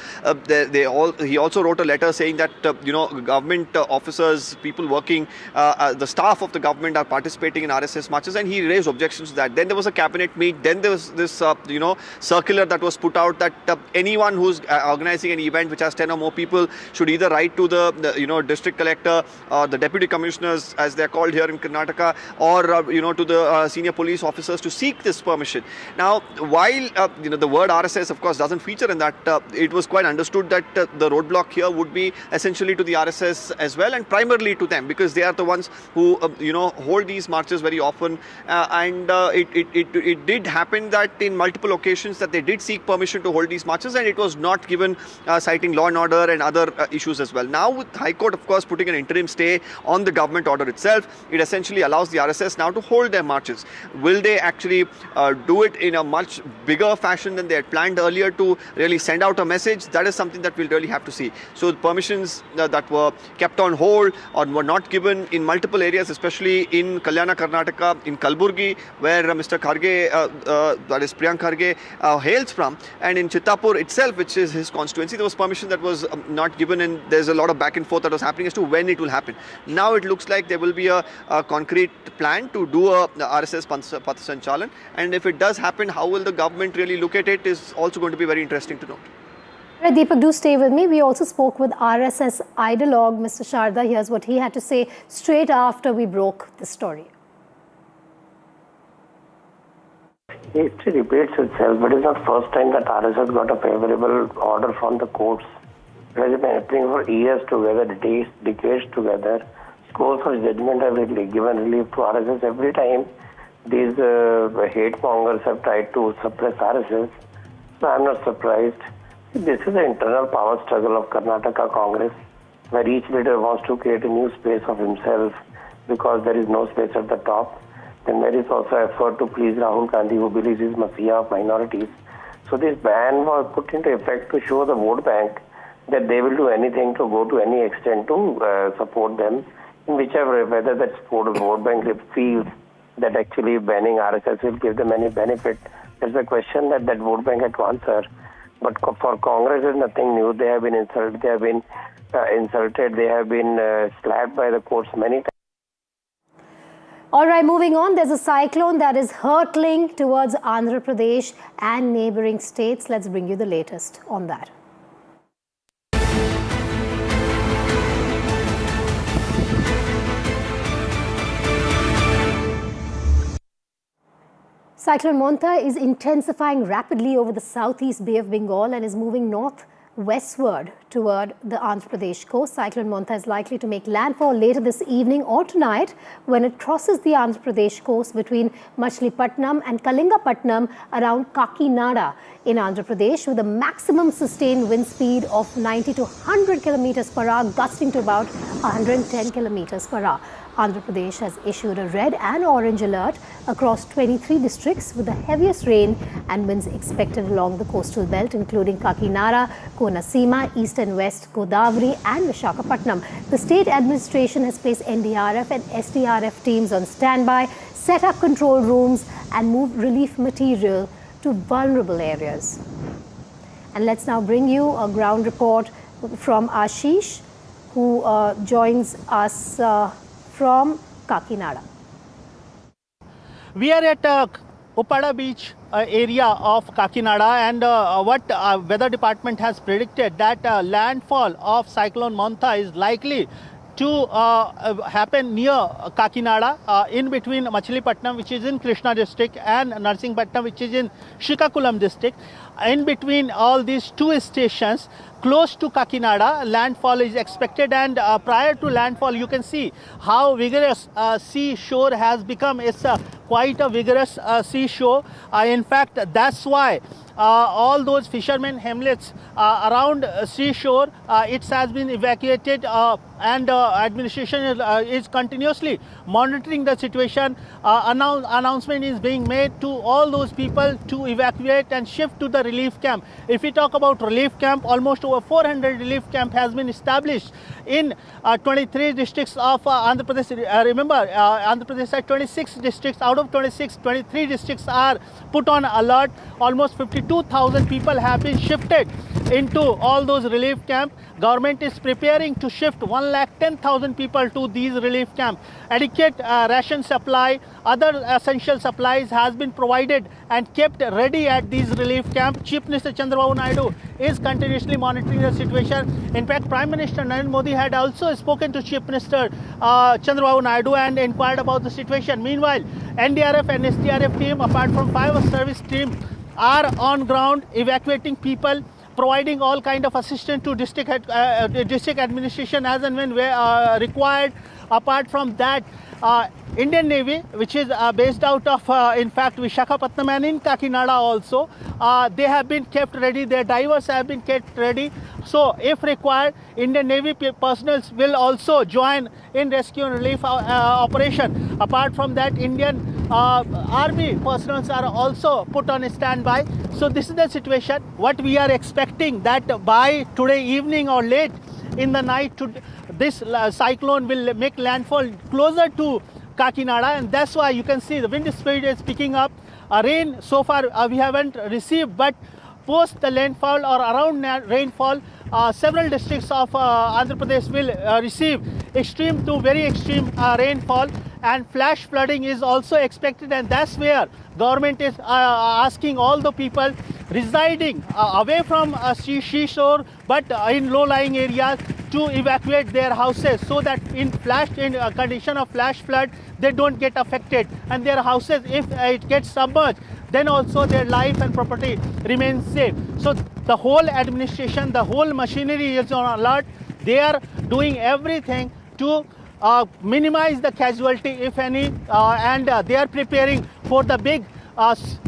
He also wrote a letter saying that government officers, people working, the staff of the government are participating in RSS marches, and he raised objections to that. Then there was a cabinet meet. Then there was this circular that was put out that anyone who's organizing an event which has 10 or more people should either write to the district collector or the deputy commissioners, as they're called here in Karnataka, or to the senior police officers to seek this permission. Now, while the word RSS, of course, doesn't feature in that, it was quite understood that the roadblock here would be essentially to the RSS as well, and primarily to them, because they are the ones who hold these marches very often. It did happen that in multiple occasions that they did seek permission to hold these marches, and it was not given, citing law and order and other issues as well. Now, with High Court, of course, putting an interim stay on the government order itself, it essentially allows the RSS now to hold their marches. Will they actually do it in a much bigger fashion than they had planned earlier to really send out a message? That is something that we'll really have to see. So the permissions that were kept on hold or were not given in multiple areas, especially in Kalyana, Karnataka, in Kalburgi, where Mr. Kharge, that is Priyank Kharge, hails from, and in Chittapur itself, which is his constituency, there was permission that was not given, and there's a lot of back and forth that was happening as to when it will happen. Now it looks like there will be a concrete plan to do a RSS Pathasanchalan, and if it does happen, how will the government really look at it is also going to be very interesting to note. Right, Deepak, do stay with me. We also spoke with RSS ideologue Mr. Sharda. Here's what he had to say straight after we broke the story. History repeats itself, but it's not first time that RSS got a favorable order from the courts. It has been happening for years together, decades together. Scores of judgment have really given relief to RSS every time. These hate mongers have tried to suppress RSS. So I'm not surprised. This is the internal power struggle of Karnataka Congress, where each leader wants to create a new space of himself because there is no space at the top. Then there is also effort to please Rahul Gandhi, who believes he is Messiah of minorities. So this ban was put into effect to show the vote bank that they will do anything to go to any extent to support them, in whichever, whether that vote bank feels that actually banning RSS will give them any benefit. There's a question that vote bank had to answer. But for Congress, it's nothing new. They have been insulted. They have been They have been slapped by the courts many times. All right, moving on. There's a cyclone that is hurtling towards Andhra Pradesh and neighboring states. Let's bring you the latest on that. Cyclone Montha is intensifying rapidly over the southeast Bay of Bengal and is moving north westward toward the Andhra Pradesh coast. Cyclone Montha is likely to make landfall later this evening or tonight when it crosses the Andhra Pradesh coast between Machilipatnam and Kalingapatnam around Kakinada in Andhra Pradesh, with a maximum sustained wind speed of 90 to 100 kilometers per hour, gusting to about 110 kilometers per hour. Andhra Pradesh has issued a red and orange alert across 23 districts with the heaviest rain and winds expected along the coastal belt, including Kakinada, Konaseema, East and West Godavari and Visakhapatnam. The state administration has placed NDRF and SDRF teams on standby, set up control rooms and moved relief material to vulnerable areas. And let's now bring you a ground report from Ashish, who joins us from Kakinada. We are at Upada beach area of Kakinada, and what weather department has predicted that landfall of Cyclone Montha is likely to happen near Kakinada, in between Machilipatnam, which is in Krishna district, and Narsingpatnam, which is in Srikakulam district. In between all these two stations, close to Kakinada, landfall is expected, and prior to landfall you can see how vigorous seashore has become. It's quite a vigorous seashore. In fact, that's why all those fishermen hamlets around seashore, it has been evacuated, and administration is continuously monitoring the situation. Announcement is being made to all those people to evacuate and shift to the relief camp. If we talk about relief camp, almost over 400 relief camp has been established in 23 districts of Andhra Pradesh. Remember, Andhra Pradesh has 26 districts. Out of 26, 23 districts are put on alert. Almost 52,000 people have been shifted into all those relief camps. Government is preparing to shift 110,000 people to these relief camps. Adequate ration supply, other essential supplies has been provided and kept ready at these relief camps. Chief Minister Chandrababu Naidu is continuously monitoring the situation. In fact, Prime Minister Narendra Modi had also spoken to Chief Minister Chandrababu Naidu and inquired about the situation. Meanwhile, NDRF and SDRF team, apart from 5 service teams, are on ground evacuating people, providing all kind of assistance to district administration as and when required. Apart from that, Indian Navy, which is based out of in fact Visakhapatnam and in Kakinada also, they have been kept ready. Their divers have been kept ready. So if required, Indian Navy personnel will also join in rescue and relief operation. Apart from that, Indian Army personnel are also put on standby. So this is the situation. What we are expecting that by today evening or late in the night, this cyclone will make landfall closer to Kakinada, and that's why you can see the wind speed is picking up. Rain so far we haven't received, but post the landfall or around rainfall, several districts of Andhra Pradesh will receive extreme to very extreme rainfall, and flash flooding is also expected, and that's where government is asking all the people residing away from seashore but in low-lying areas to evacuate their houses, so that in condition of flash flood they don't get affected, and their houses, if it gets submerged, then also their life and property remains safe. So the whole administration, the whole machinery is on alert. They are doing everything to minimize the casualty, if any, and they are preparing for the big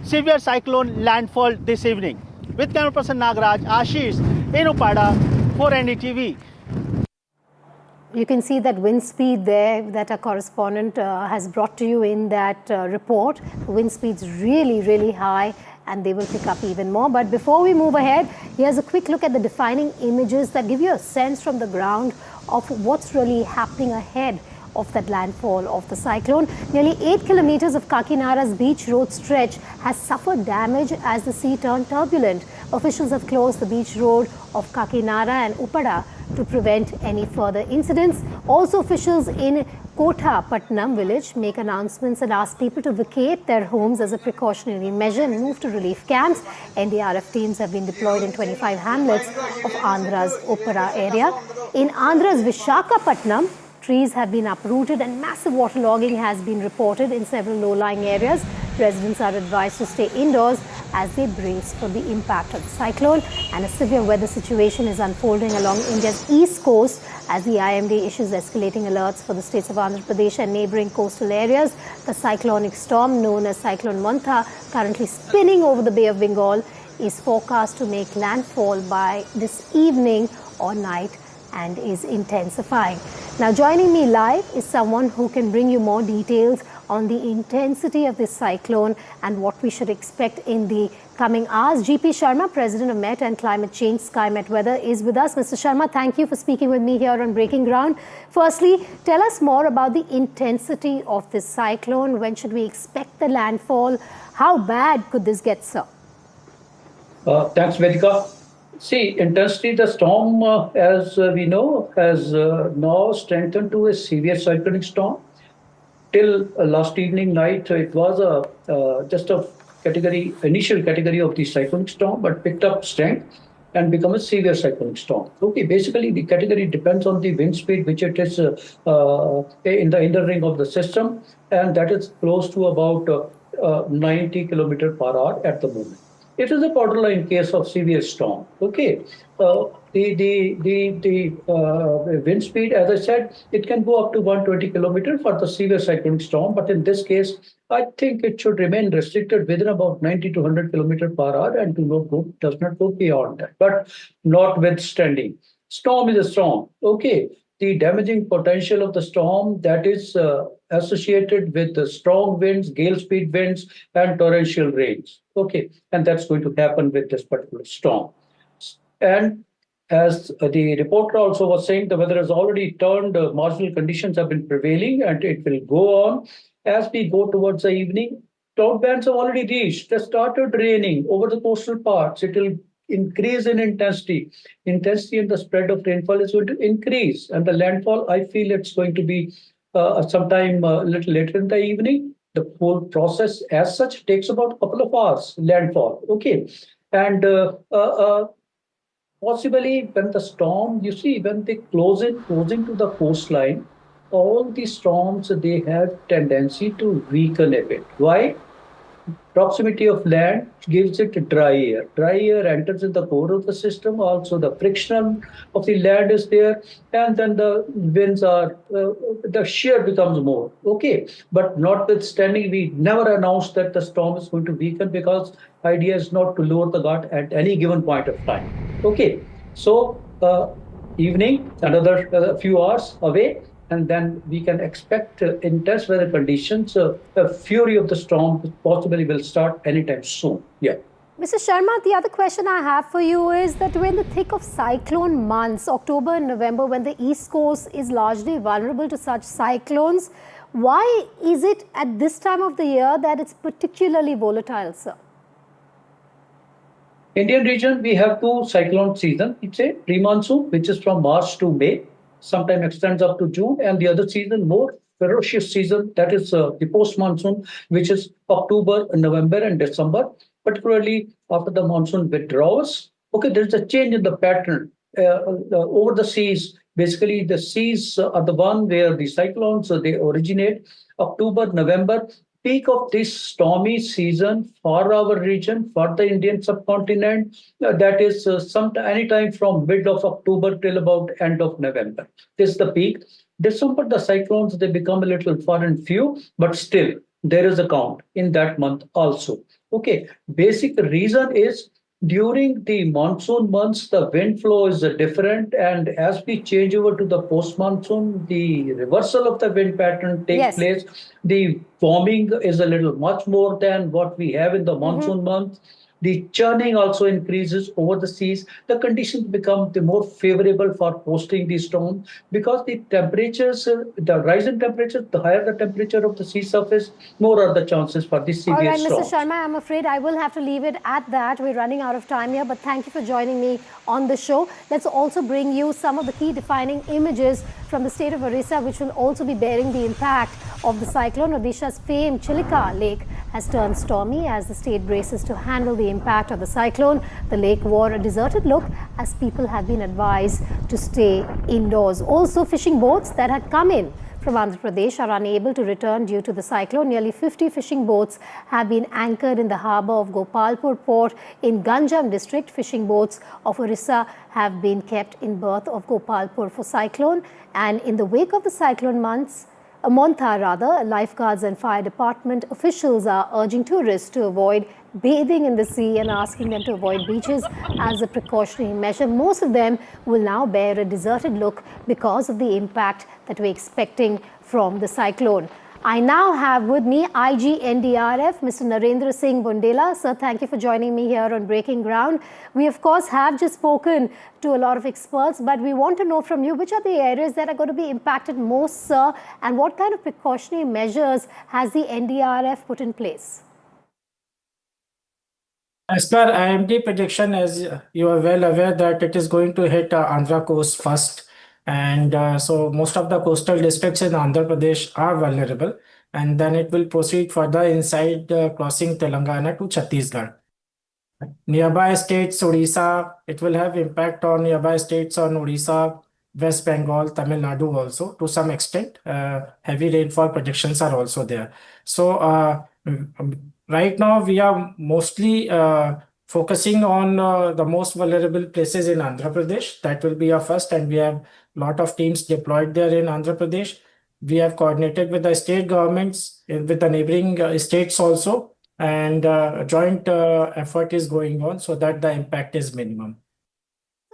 severe cyclone landfall this evening. With camera person Nagaraj, Ashish in Upada for NDTV. You can see that wind speed there that our correspondent has brought to you in that report. The wind speed's really, really high, and they will pick up even more. But before we move ahead, here's a quick look at the defining images that give you a sense from the ground of what's really happening ahead of that landfall of the cyclone. Nearly 8 kilometers of Kakinada's beach road stretch has suffered damage as the sea turned turbulent. Officials have closed the beach road of Kakinada and Upada to prevent any further incidents. Also, officials in Visakhapatnam village make announcements and ask people to vacate their homes as a precautionary measure and move to relief camps. NDRF teams have been deployed in 25 hamlets of Andhra's Upada area. In Andhra's Visakhapatnam, trees have been uprooted and massive waterlogging has been reported in several low-lying areas. Residents are advised to stay indoors as they brace for the impact of the cyclone. And a severe weather situation is unfolding along India's east coast as the IMD issues escalating alerts for the states of Andhra Pradesh and neighbouring coastal areas. The cyclonic storm known as Cyclone Montha, currently spinning over the Bay of Bengal, is forecast to make landfall by this evening or night and is intensifying. Now joining me live is someone who can bring you more details on the intensity of this cyclone and what we should expect in the coming hours. GP Sharma, President of Met and Climate Change SkyMet Weather, is with us. Mr. Sharma, thank you for speaking with me here on Breaking Ground. Firstly, tell us more about the intensity of this cyclone. When should we expect the landfall? How bad could this get, sir? Thanks, Vedika. See, intensity, the storm, as we know, has now strengthened to a severe cyclonic storm. Till last evening night, it was just a initial category of the cyclonic storm, but picked up strength and become a severe cyclonic storm. Okay, basically the category depends on the wind speed, which it is in the inner ring of the system, and that is close to about 90 km per hour at the moment. It is a borderline case of severe storm. Okay, the wind speed, as I said, it can go up to 120 km for the severe cyclonic storm, but in this case, I think it should remain restricted within about 90 to 100 km per hour and does not go beyond that. But notwithstanding, storm is a storm. Okay, the damaging potential of the storm, that is associated with the strong winds, gale speed winds, and torrential rains. Okay, and that's going to happen with this particular storm. And as the reporter also was saying, the weather has already turned, marginal conditions have been prevailing, and it will go on as we go towards the evening. Cloud bands have already reached. They started raining over the coastal parts. It will increase in intensity. Intensity and the spread of rainfall is going to increase, and the landfall, I feel it's going to be sometime a little later in the evening. The whole process as such takes about a couple of hours, landfall. Okay, and possibly when the storm, you see, when they closing to the coastline, all the storms, they have tendency to weaken a bit. Why? Proximity of land gives it dry air. Dry air enters in the core of the system. Also, the friction of the land is there, and then the winds are, the shear becomes more. Okay, but notwithstanding, we never announced that the storm is going to weaken, because idea is not to lower the guard at any given point of time. Okay, so evening, another few hours away, and then we can expect intense weather conditions. The fury of the storm possibly will start anytime soon. Yeah. Mr. Sharma, the other question I have for you is that we're in the thick of cyclone months, October and November, when the East Coast is largely vulnerable to such cyclones. Why is it at this time of the year that it's particularly volatile, sir? Indian region, we have two cyclone seasons. It's a pre-monsoon, which is from March to May, sometimes extends up to June, and the other season, more ferocious season, that is the post-monsoon, which is October, November, and December, particularly after the monsoon withdraws. Okay, there's a change in the pattern over the seas. Basically, the seas are the one where the cyclones, they originate. October, November, peak of this stormy season for our region, for the Indian subcontinent, that is anytime from mid of October till about end of November. This is the peak. December, the cyclones, they become a little far and few, but still there is a count in that month also. Okay, basic reason is during the monsoon months, the wind flow is different, and as we change over to the post-monsoon, the reversal of the wind pattern takes place. The warming is a little much more than what we have in the monsoon month. The churning also increases over the seas. The conditions become the more favorable for hosting the storm, because the temperatures, the rise in temperatures, the higher the temperature of the sea surface, more are the chances for the severe All right, storms. Mr. Sharma, I'm afraid I will have to leave it at that. We're running out of time here, but thank you for joining me on the show. Let's also bring you some of the key defining images from the state of Orissa, which will also be bearing the impact of the cyclone. Odisha's famed Chilika Lake has turned stormy as the state braces to handle the impact of the cyclone. The lake wore a deserted look as people have been advised to stay indoors. Also, fishing boats that had come in from Andhra Pradesh are unable to return due to the cyclone. Nearly 50 fishing boats have been anchored in the harbour of Gopalpur port in Ganjam district. Fishing boats of Orissa have been kept in berth of Gopalpur for cyclone. And in the wake of the cyclone Montha, lifeguards and fire department officials are urging tourists to avoid bathing in the sea and asking them to avoid beaches as a precautionary measure. Most of them will now bear a deserted look because of the impact that we're expecting from the cyclone. I now have with me IG NDRF, Mr. Narendra Singh Bundela. Sir, thank you for joining me here on Breaking Ground. We, of course, have just spoken to a lot of experts, but we want to know from you, which are the areas that are going to be impacted most, sir, and what kind of precautionary measures has the NDRF put in place? As per IMD prediction, as you are well aware, that it is going to hit Andhra coast first. And so most of the coastal districts in Andhra Pradesh are vulnerable, and then it will proceed further inside crossing Telangana to Chhattisgarh. Nearby states, Odisha, it will have impact on nearby states on Odisha, West Bengal, Tamil Nadu also to some extent. Heavy rainfall predictions are also there. So right now we are mostly focusing on the most vulnerable places in Andhra Pradesh. That will be our first, and we have a lot of teams deployed there in Andhra Pradesh. We have coordinated with the state governments, with the neighboring states also, and joint effort is going on so that the impact is minimum.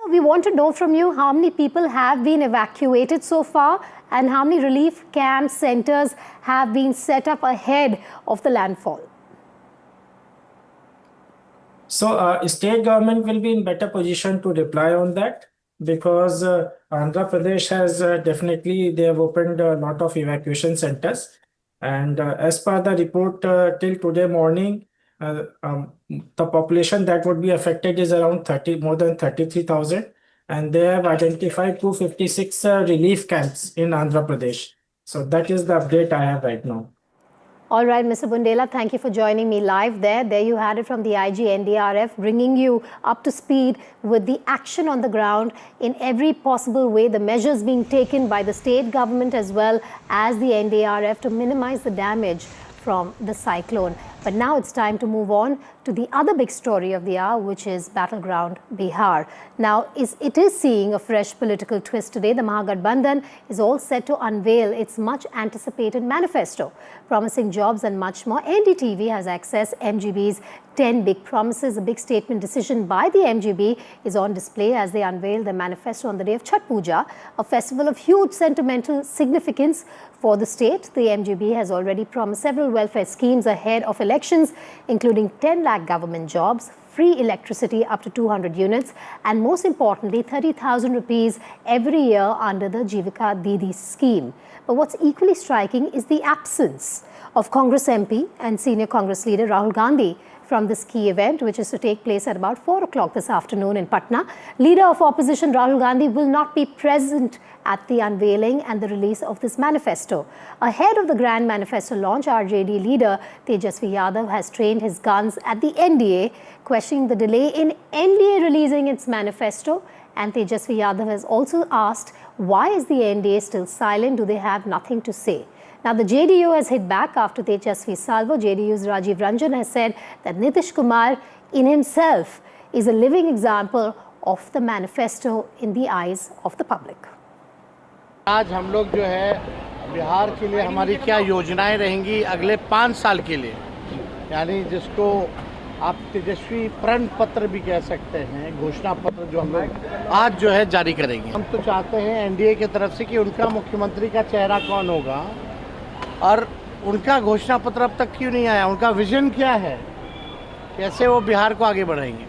We want to know from you how many people have been evacuated so far and how many relief camp centers have been set up ahead of the landfall. So state government will be in better position to reply on that, because Andhra Pradesh has definitely, they have opened a lot of evacuation centers. And as per the report till today morning, the population that would be affected is around more than 33,000. And they have identified 256 relief camps in Andhra Pradesh. So that is the update I have right now. All right, Mr. Bundela, thank you for joining me live there. There you had it from the IG NDRF, bringing you up to speed with the action on the ground in every possible way, the measures being taken by the state government as well as the NDRF to minimize the damage from the cyclone. But now it's time to move on to the other big story of the hour, which is battleground Bihar. Now, it is seeing a fresh political twist today. The Mahagathbandhan is all set to unveil its much anticipated manifesto, promising jobs and much more. NDTV has accessed MGB's 10 big promises. A big statement decision by the MGB is on display as they unveil their manifesto on the day of Chhath Puja, a festival of huge sentimental significance for the state. The MGB has already promised several welfare schemes ahead of elections, including 10 lakh government jobs, free electricity up to 200 units, and most importantly, 30,000 rupees every year under the Jivika Didi scheme. But what's equally striking is the absence of Congress MP and senior Congress leader Rahul Gandhi from this key event, which is to take place at about 4 o'clock this afternoon in Patna. Leader of opposition Rahul Gandhi will not be present at the unveiling and the release of this manifesto. Ahead of the grand manifesto launch, RJD leader Tejasvi Yadav has trained his guns at the NDA, questioning the delay in NDA releasing its manifesto. And Tejasvi Yadav has also asked, why is the NDA still silent? Do they have nothing to say? Now, the JDU has hit back after Tejasvi's salvo. JDU's Rajiv Ranjan has said that Nitish Kumar in himself is a living example of the manifesto in the eyes of the public. आज हम लोग जो है बिहार के लिए हमारी क्या योजनाएं रहेंगी अगले 5 साल के लिए, यानी जिसको आप तेजस्वी प्रण पत्र भी कह सकते हैं, घोषणा पत्र जो हम लोग आज जो है जारी करेंगे। हम तो चाहते हैं एनडीए की तरफ से कि उनका मुख्यमंत्री का चेहरा कौन होगा और उनका घोषणा पत्र अब तक क्यों नहीं आया, उनका विजन क्या है, कैसे वो बिहार को आगे बढ़ाएंगे।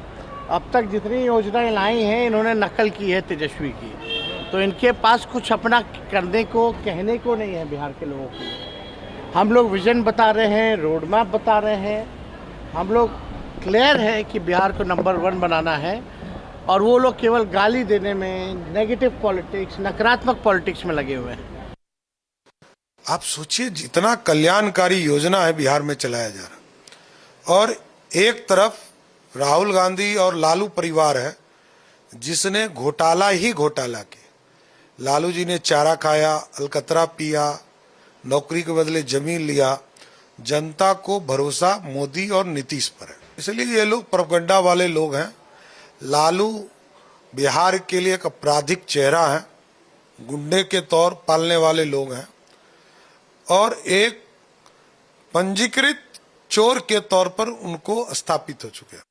अब तक जितनी योजनाएं लाई हैं इन्होंने नकल की है तेजस्वी की, तो इनके पास कुछ अपना करने को कहने को नहीं है बिहार के लोगों को। हम लोग विजन बता रहे हैं, रोड मैप बता रहे हैं, हम लोग क्लियर है कि बिहार को नंबर 1 बनाना है और वो लोग केवल गाली देने में, नेगेटिव पॉलिटिक्स, नकारात्मक पॉलिटिक्स में लगे हुए हैं। आप सोचिए जितना कल्याणकारी योजना है बिहार में चलाया जा रहा, और एक तरफ राहुल गांधी और लालू परिवार है जिसने घोटाला ही घोटाला किया। लालू जी ने चारा खाया, अलकतरा पिया, नौकरी के बदले जमीन लिया, जनता को भरोसा मोदी और नीतीश पर है। इसलिए ये लोग प्रोपेगेंडा वाले लोग हैं। लालू बिहार के लिए एक आपराधिक चेहरा है, गुंडे के तौर पालने वाले लोग हैं और एक पंजीकृत चोर के तौर पर उनको स्थापित हो चुके हैं।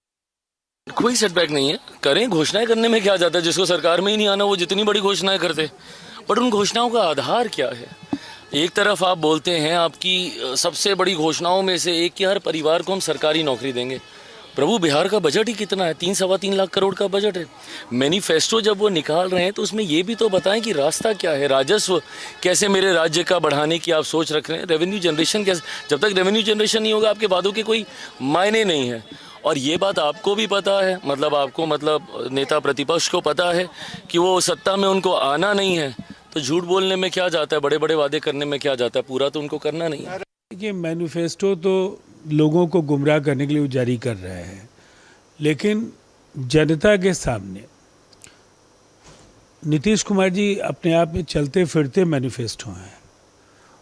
कोई सेटबैक नहीं है, करें, घोषणाएं करने में क्या जाता है। जिसको सरकार में ही नहीं आना वो जितनी बड़ी घोषणाएं करते, बट उन घोषणाओं का आधार क्या है। एक तरफ आप बोलते हैं आपकी सबसे बड़ी घोषणाओं में से एक कि हर परिवार को हम सरकारी नौकरी देंगे। प्रभु, बिहार का बजट ही कितना है? 3-3.25 लाख करोड़ का बजट है। मैनिफेस्टो जब वो निकाल रहे हैं तो उसमें ये भी तो बताएं कि रास्ता क्या है, राजस्व कैसे मेरे राज्य का बढ़ाने की आप सोच रख रहे हैं, रेवेन्यू जनरेशन कैसे। जब तक रेवेन्यू जनरेशन नहीं होगा आपके वादों के कोई मायने नहीं है। और ये बात आपको भी पता है, मतलब नेता प्रतिपक्ष को पता है कि वो सत्ता में उनको आना नहीं है, तो झूठ बोलने में क्या जाता है, बड़े बड़े वादे करने में क्या जाता है, पूरा तो उनको करना नहीं है। ये मैनिफेस्टो तो लोगों को गुमराह करने के लिए जारी कर रहे हैं, लेकिन जनता के सामने नीतीश कुमार जी अपने आप में चलते फिरते मैनिफेस्टो हैं।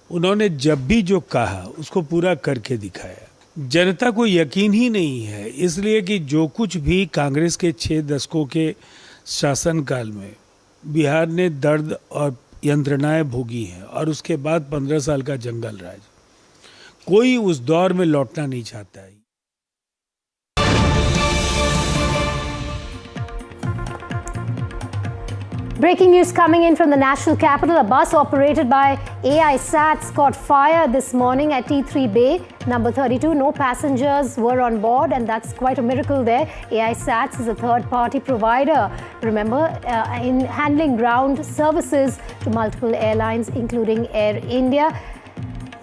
उन्होंने जब भी जो कहा उसको पूरा करके दिखाया। जनता को यकीन ही नहीं है, इसलिए कि जो कुछ भी कांग्रेस के 6 दशकों के शासनकाल में बिहार ने दर्द और यंत्रणाएं भोगी हैं और उसके बाद 15 साल का जंगल राज, कोई उस दौर में लौटना नहीं चाहता है। Breaking news coming in from the national capital. A bus operated by AI SATs caught fire this morning at T3 Bay, number 32. No passengers were on board, and that's quite a miracle there. AI SATs is a third-party provider, remember, in handling ground services to multiple airlines, including Air India.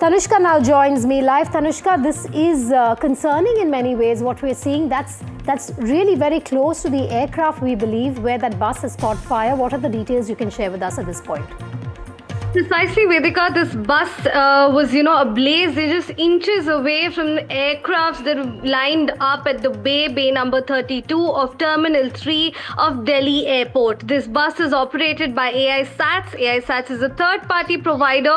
Tanushka now joins me live. Tanushka, this is concerning in many ways. What we're seeing, that's really very close to the aircraft, we believe, where that bus has caught fire. What are the details you can share with us at this point? Precisely, Vedika, this bus was, ablaze. They're just inches away from the aircrafts that were lined up at the bay number 32 of Terminal 3 of Delhi Airport. This bus is operated by AI SATs. AI SATs is a third-party provider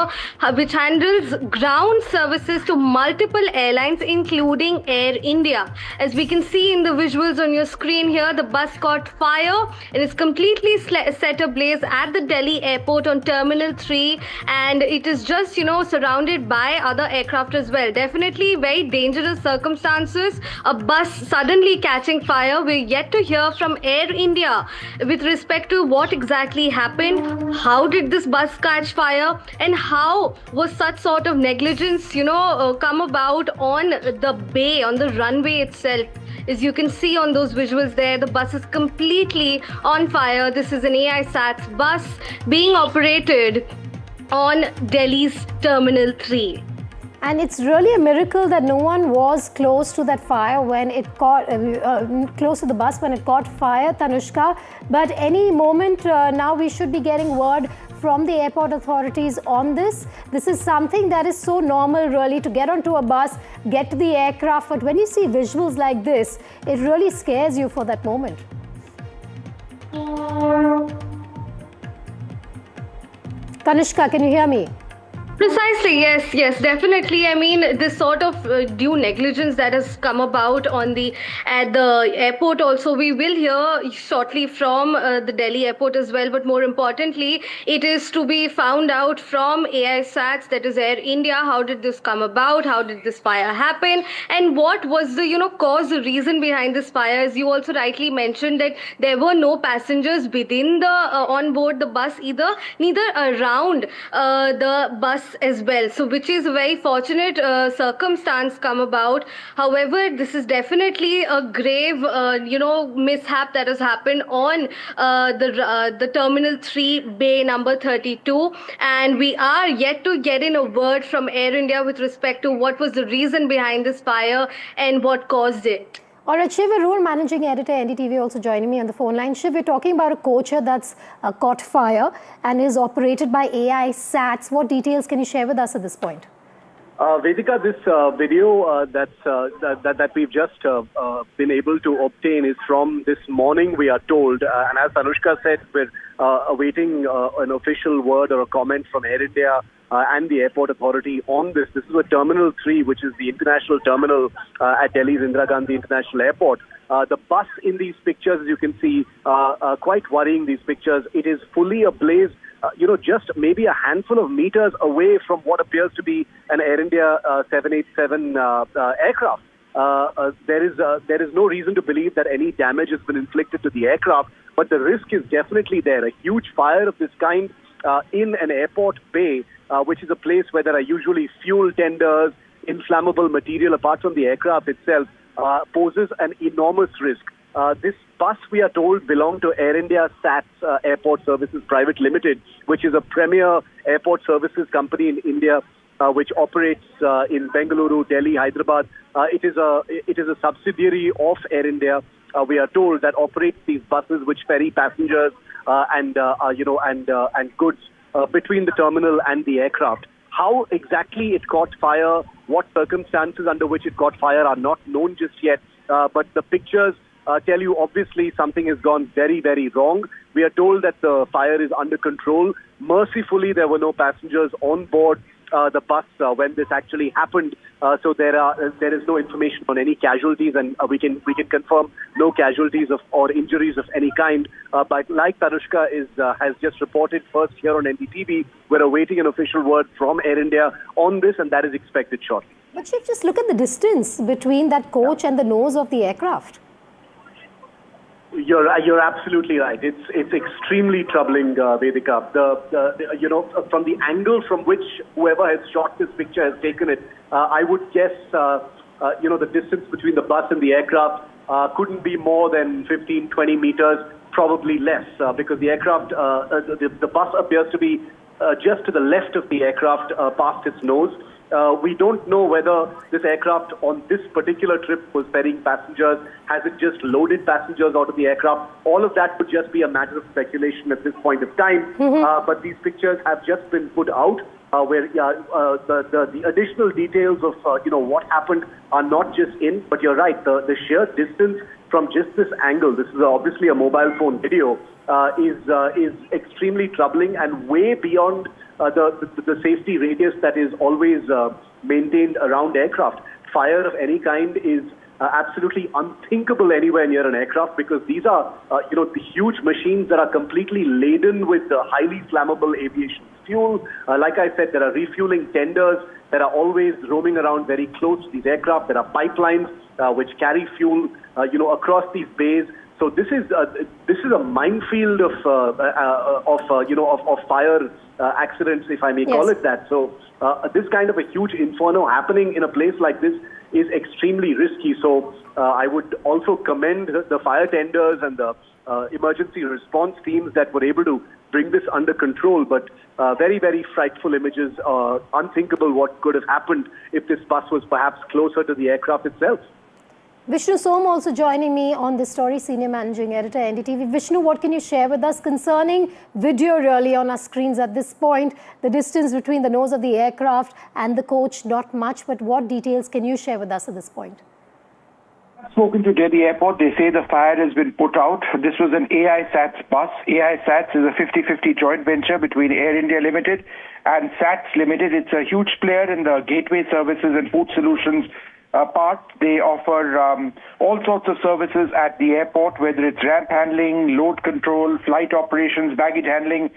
which handles ground services to multiple airlines, including Air India. As we can see in the visuals on your screen here, the bus caught fire and is completely set ablaze at the Delhi Airport on Terminal 3. And it is just, surrounded by other aircraft as well. Definitely very dangerous circumstances. A bus suddenly catching fire. We're yet to hear from Air India with respect to what exactly happened. How did this bus catch fire? And how was such sort of negligence, come about on the bay, on the runway itself? As you can see on those visuals there, the bus is completely on fire. This is an AI SATs bus being operated on Delhi's Terminal 3. And it's really a miracle that no one was close to that fire when it caught, close to the bus when it caught fire, Tanushka. But any moment now we should be getting word from the airport authorities on this. This is something that is so normal really, to get onto a bus, get to the aircraft. But when you see visuals like this, it really scares you for that moment. Tanushka, can you hear me? Precisely, yes, definitely. I mean, this sort of due negligence that has come about at the airport also, we will hear shortly from the Delhi airport as well. But more importantly, it is to be found out from AI SATs, that is Air India. How did this come about? How did this fire happen? And what was the cause, the reason behind this fire? As you also rightly mentioned, that there were no passengers within the on board the bus either, neither around the bus as well, so which is a very fortunate circumstance come about. However, this is definitely a grave mishap that has happened on the Terminal 3 bay number 32, and we are yet to get in a word from Air India with respect to what was the reason behind this fire and what caused it. All right, Shiv Arul, Managing Editor, NDTV, also joining me on the phone line. Shiv, we're talking about a coacher that's caught fire and is operated by AI SATs. What details can you share with us at this point? Vedika, this video that we've just been able to obtain is from this morning, we are told. And as Anushka said, we're awaiting an official word or a comment from Air India and the airport authority on this. This is a Terminal 3, which is the international terminal at Delhi's Indira Gandhi International Airport. The bus in these pictures, as you can see, quite worrying, these pictures. It is fully ablaze, just maybe a handful of meters away from what appears to be an Air India 787 aircraft. There is no reason to believe that any damage has been inflicted to the aircraft, but the risk is definitely there. A huge fire of this kind in an airport bay, which is a place where there are usually fuel tenders, inflammable material apart from the aircraft itself, poses an enormous risk. This bus, we are told, belonged to Air India SATS Airport Services Private Limited, which is a premier airport services company in India, which operates in Bengaluru, Delhi, Hyderabad. It is a subsidiary of Air India. We are told that operates these buses which ferry passengers and goods between the terminal and the aircraft. How exactly it caught fire, what circumstances under which it caught fire are not known just yet. But the pictures tell you obviously something has gone very, very wrong. We are told that the fire is under control. Mercifully, there were no passengers on board the bus when this actually happened. So there is no information on any casualties, and we can confirm no casualties or injuries of any kind. But like Tanushka has just reported first here on NDTV, we're awaiting an official word from Air India on this, and that is expected shortly. But Shiv, just look at the distance between that coach and the nose of the aircraft. You're absolutely right. It's extremely troubling, Vedika. From the angle from which whoever has shot this picture has taken it, I would guess the distance between the bus and the aircraft couldn't be more than 15-20 meters, probably less, because the aircraft, the bus appears to be just to the left of the aircraft, past its nose. We don't know whether this aircraft on this particular trip was ferrying passengers. Has it just loaded passengers out of the aircraft? All of that would just be a matter of speculation at this point of time. But these pictures have just been put out, where the additional details of what happened are not just in. But you're right, the sheer distance from just this angle. This is obviously a mobile phone video. Is extremely troubling and way beyond the safety radius that is always maintained around aircraft. Fire of any kind is absolutely unthinkable anywhere near an aircraft, because these are the huge machines that are completely laden with highly flammable aviation fuel. Like I said, there are refueling tenders that are always roaming around very close to these aircraft. There are pipelines which carry fuel across these bays. So this is a minefield of fire accidents, if I may call it that. So this kind of a huge inferno happening in a place like this is extremely risky. So I would also commend the fire tenders and the emergency response teams that were able to bring this under control. But very, very frightful images. Unthinkable what could have happened if this bus was perhaps closer to the aircraft itself. Vishnu Som also joining me on this story, Senior Managing Editor, NDTV. Vishnu, what can you share with us concerning video really on our screens at this point? The distance between the nose of the aircraft and the coach, not much, but what details can you share with us at this point? I've spoken to Delhi Airport. They say the fire has been put out. This was an AI SATS bus. AI SATS is a 50-50 joint venture between Air India Limited and SATS Limited. It's a huge player in the gateway services and food solutions part. They offer all sorts of services at the airport, whether it's ramp handling, load control, flight operations, baggage handling,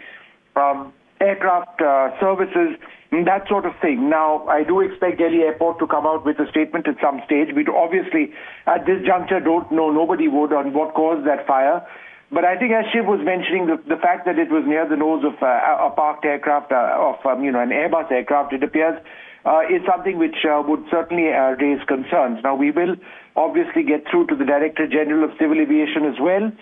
aircraft services, that sort of thing. Now, I do expect Delhi Airport to come out with a statement at some stage. We obviously, at this juncture, don't know, nobody would, on what caused that fire. But I think, as Shiv was mentioning, the fact that it was near the nose of a parked aircraft, an Airbus aircraft, it appears, is something which would certainly raise concerns. Now, we will obviously get through to the Director General of Civil Aviation as well.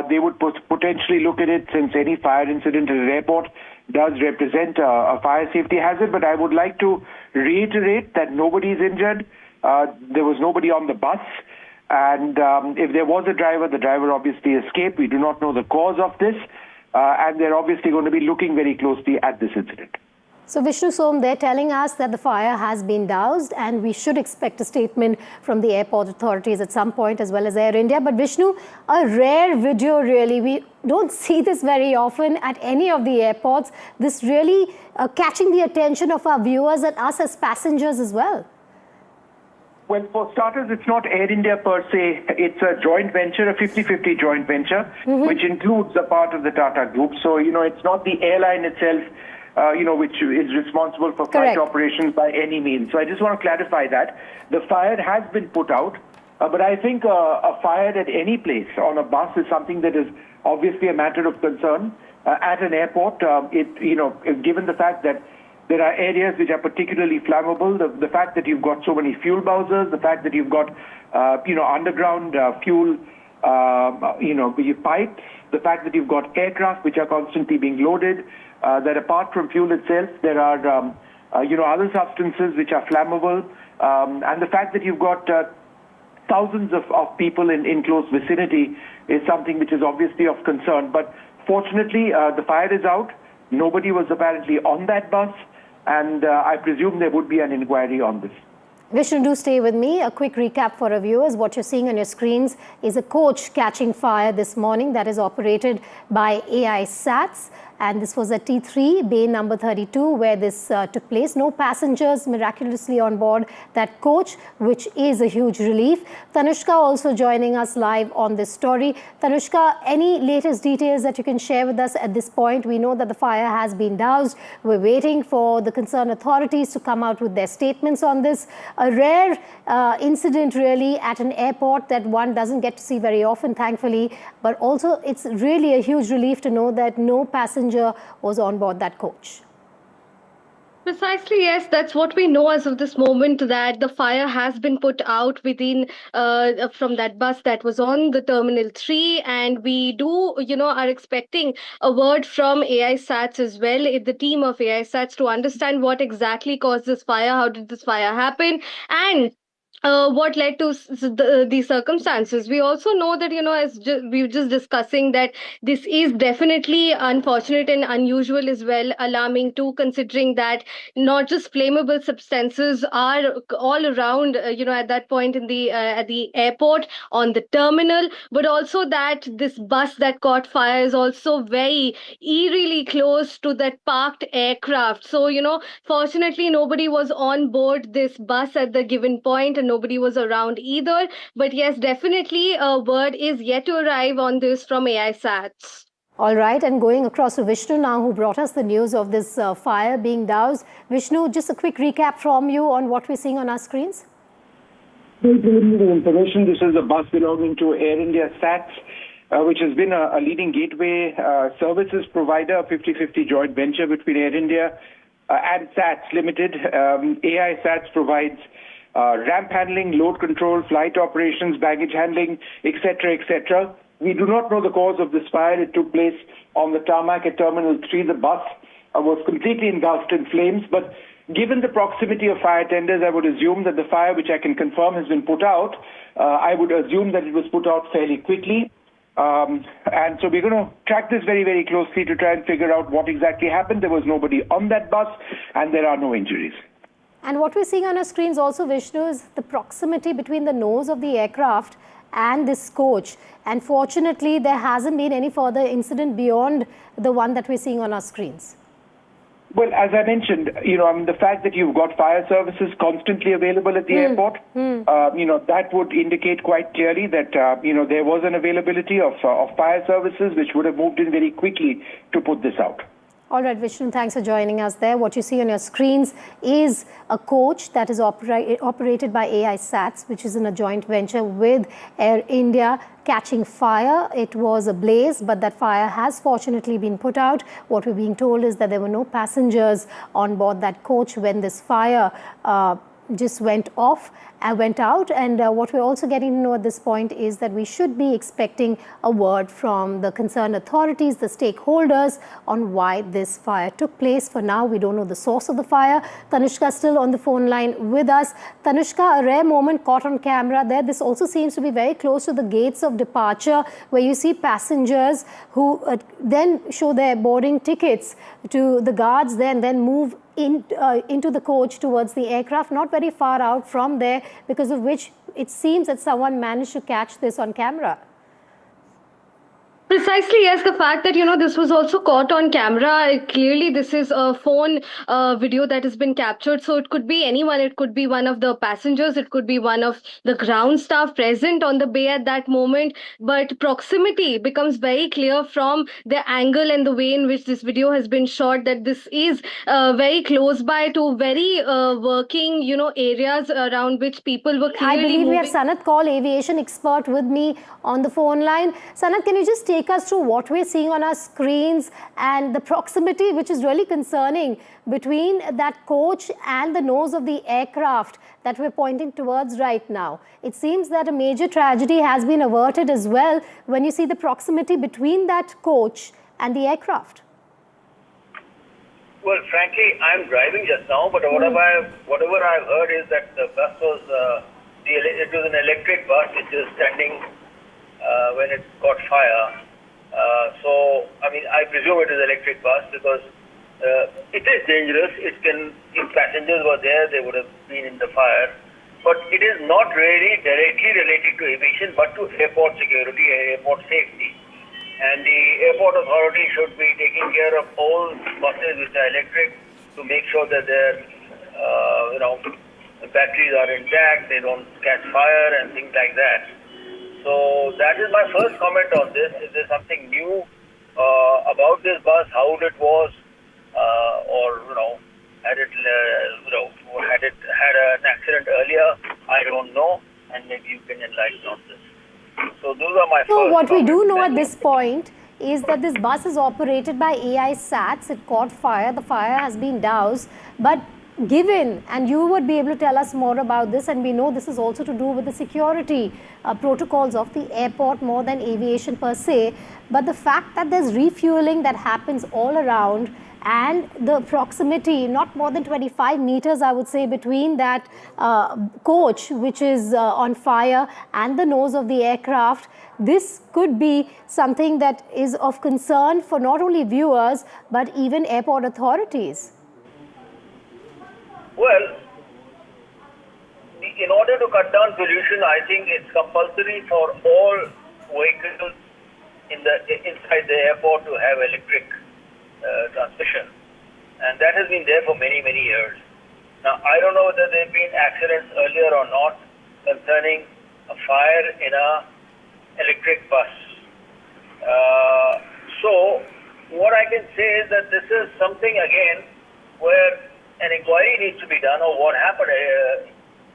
They would potentially look at it, since any fire incident at an airport does represent a fire safety hazard. But I would like to reiterate that nobody is injured. There was nobody on the bus. And if there was a driver, the driver obviously escaped. We do not know the cause of this. And they're obviously going to be looking very closely at this incident. So Vishnu Som, they're telling us that the fire has been doused and we should expect a statement from the airport authorities at some point as well as Air India. But Vishnu, a rare video really. We don't see this very often at any of the airports. This really catching the attention of our viewers and us as passengers as well. Well, for starters, it's not Air India per se. It's a joint venture, a 50-50 joint venture, which includes a part of the Tata Group. So, it's not the airline itself, which is responsible for flight operations by any means. So I just want to clarify that. The fire has been put out, but I think a fire at any place on a bus is something that is obviously a matter of concern. At an airport, given the fact that there are areas which are particularly flammable, the fact that you've got so many fuel bowsers, the fact that you've got, underground fuel, pipes, the fact that you've got aircraft which are constantly being loaded, that apart from fuel itself, there are, other substances which are flammable, and the fact that you've got thousands of people in close vicinity is something which is obviously of concern. But fortunately, the fire is out. Nobody was apparently on that bus, and I presume there would be an inquiry on this. Vishnu, do stay with me. A quick recap for our viewers. What you're seeing on your screens is a coach catching fire this morning that is operated by AI SATS. And this was at T3, bay number 32, where this took place. No passengers miraculously on board that coach, which is a huge relief. Tanushka also joining us live on this story. Tanushka, any latest details that you can share with us at this point? We know that the fire has been doused. We're waiting for the concerned authorities to come out with their statements on this. A rare incident really at an airport that one doesn't get to see very often, thankfully. But also it's really a huge relief to know that no passenger was on board that coach. Precisely, yes. That's what we know as of this moment, that the fire has been put out within from that bus that was on the Terminal 3. And we do, are expecting a word from AI SATS as well, the team of AI SATS, to understand what exactly caused this fire, how did this fire happen, and what led to the circumstances. We also know that, as we were just discussing, that this is definitely unfortunate and unusual as well, alarming too, considering that not just flammable substances are all around, at that point in the at the airport, on the terminal, but also that this bus that caught fire is also very eerily close to that parked aircraft. So, fortunately, nobody was on board this bus at the given point, and nobody was around either. But yes, definitely a word is yet to arrive on this from AI SATS. All right, and going across to Vishnu now, who brought us the news of this fire being doused. Vishnu, just a quick recap from you on what we're seeing on our screens. The information, this is a bus belonging to Air India SATS, which has been a leading gateway services provider, 50-50 joint venture between Air India and SATS Limited. AI SATS provides ramp handling, load control, flight operations, baggage handling, etc., etc. We do not know the cause of this fire. It took place on the tarmac at Terminal 3. The bus was completely engulfed in flames, but given the proximity of fire tenders, I would assume that the fire, which I can confirm has been put out, I would assume that it was put out fairly quickly. And so we're going to track this very, very closely to try and figure out what exactly happened. There was nobody on that bus, and there are no injuries. And what we're seeing on our screens also, Vishnu, is the proximity between the nose of the aircraft and this coach. And fortunately, there hasn't been any further incident beyond the one that we're seeing on our screens. Well, as I mentioned, the fact that you've got fire services constantly available at the airport, that would indicate quite clearly that, there was an availability of fire services which would have moved in very quickly to put this out. All right, Vishnu, thanks for joining us there. What you see on your screens is a coach that is operated by AI SATS, which is in a joint venture with Air India, catching fire. It was a blaze, but that fire has fortunately been put out. What we're being told is that there were no passengers on board that coach when this fire just went off and went out. And what we're also getting to know at this point is that we should be expecting a word from the concerned authorities, the stakeholders, on why this fire took place. For now, we don't know the source of the fire. Tanushka still on the phone line with us. Tanushka, a rare moment caught on camera there. This also seems to be very close to the gates of departure, where you see passengers who then show their boarding tickets to the guards there and then move into the coach towards the aircraft, not very far out from there, because of which it seems that someone managed to catch this on camera. Precisely, yes. The fact that, this was also caught on camera, clearly this is a phone video that has been captured. So it could be anyone. It could be one of the passengers. It could be one of the ground staff present on the bay at that moment. But proximity becomes very clear from the angle and the way in which this video has been shot, that this is very close by to very working, areas around which people were clearly I believe we have moving. Sanat Kaul, aviation expert, with me on the phone line. Sanat, can you just take us through what we're seeing on our screens and the proximity, which is really concerning, between that coach and the nose of the aircraft that we're pointing towards right now? It seems that a major tragedy has been averted as well when you see the proximity between that coach and the aircraft. Well, frankly, I'm driving just now, but whatever I've heard is that the bus was it was an electric bus which was standing when it caught fire. So, I mean, I presume it is electric bus because it is dangerous. It can, if passengers were there, they would have been in the fire. But it is not really directly related to aviation, but to airport security and airport safety. And the airport authority should be taking care of all buses which are electric to make sure that their, the batteries are intact, they don't catch fire and things like that. So that is my first comment on this. Is there something new about this bus? How it was, or had it had an accident earlier? I don't know, and maybe you can enlighten on this. So those are my first. So what we do comments. know at this point is that this bus is operated by AI SATs. It caught fire. The fire has been doused, but given, and you would be able to tell us more about this, and we know this is also to do with the security protocols of the airport more than aviation per se, but the fact that there's refueling that happens all around and the proximity, not more than 25 meters, I would say, between that coach which is on fire and the nose of the aircraft, this could be something that is of concern for not only viewers but even airport authorities. Well, in order to cut down pollution, I think it's compulsory for all vehicles inside the airport to have electric transmission, and that has been there for many, many years. Now, I don't know whether there have been accidents earlier or not concerning a fire in a electric bus. So, what I can say is that this is something again where an inquiry needs to be done of what happened.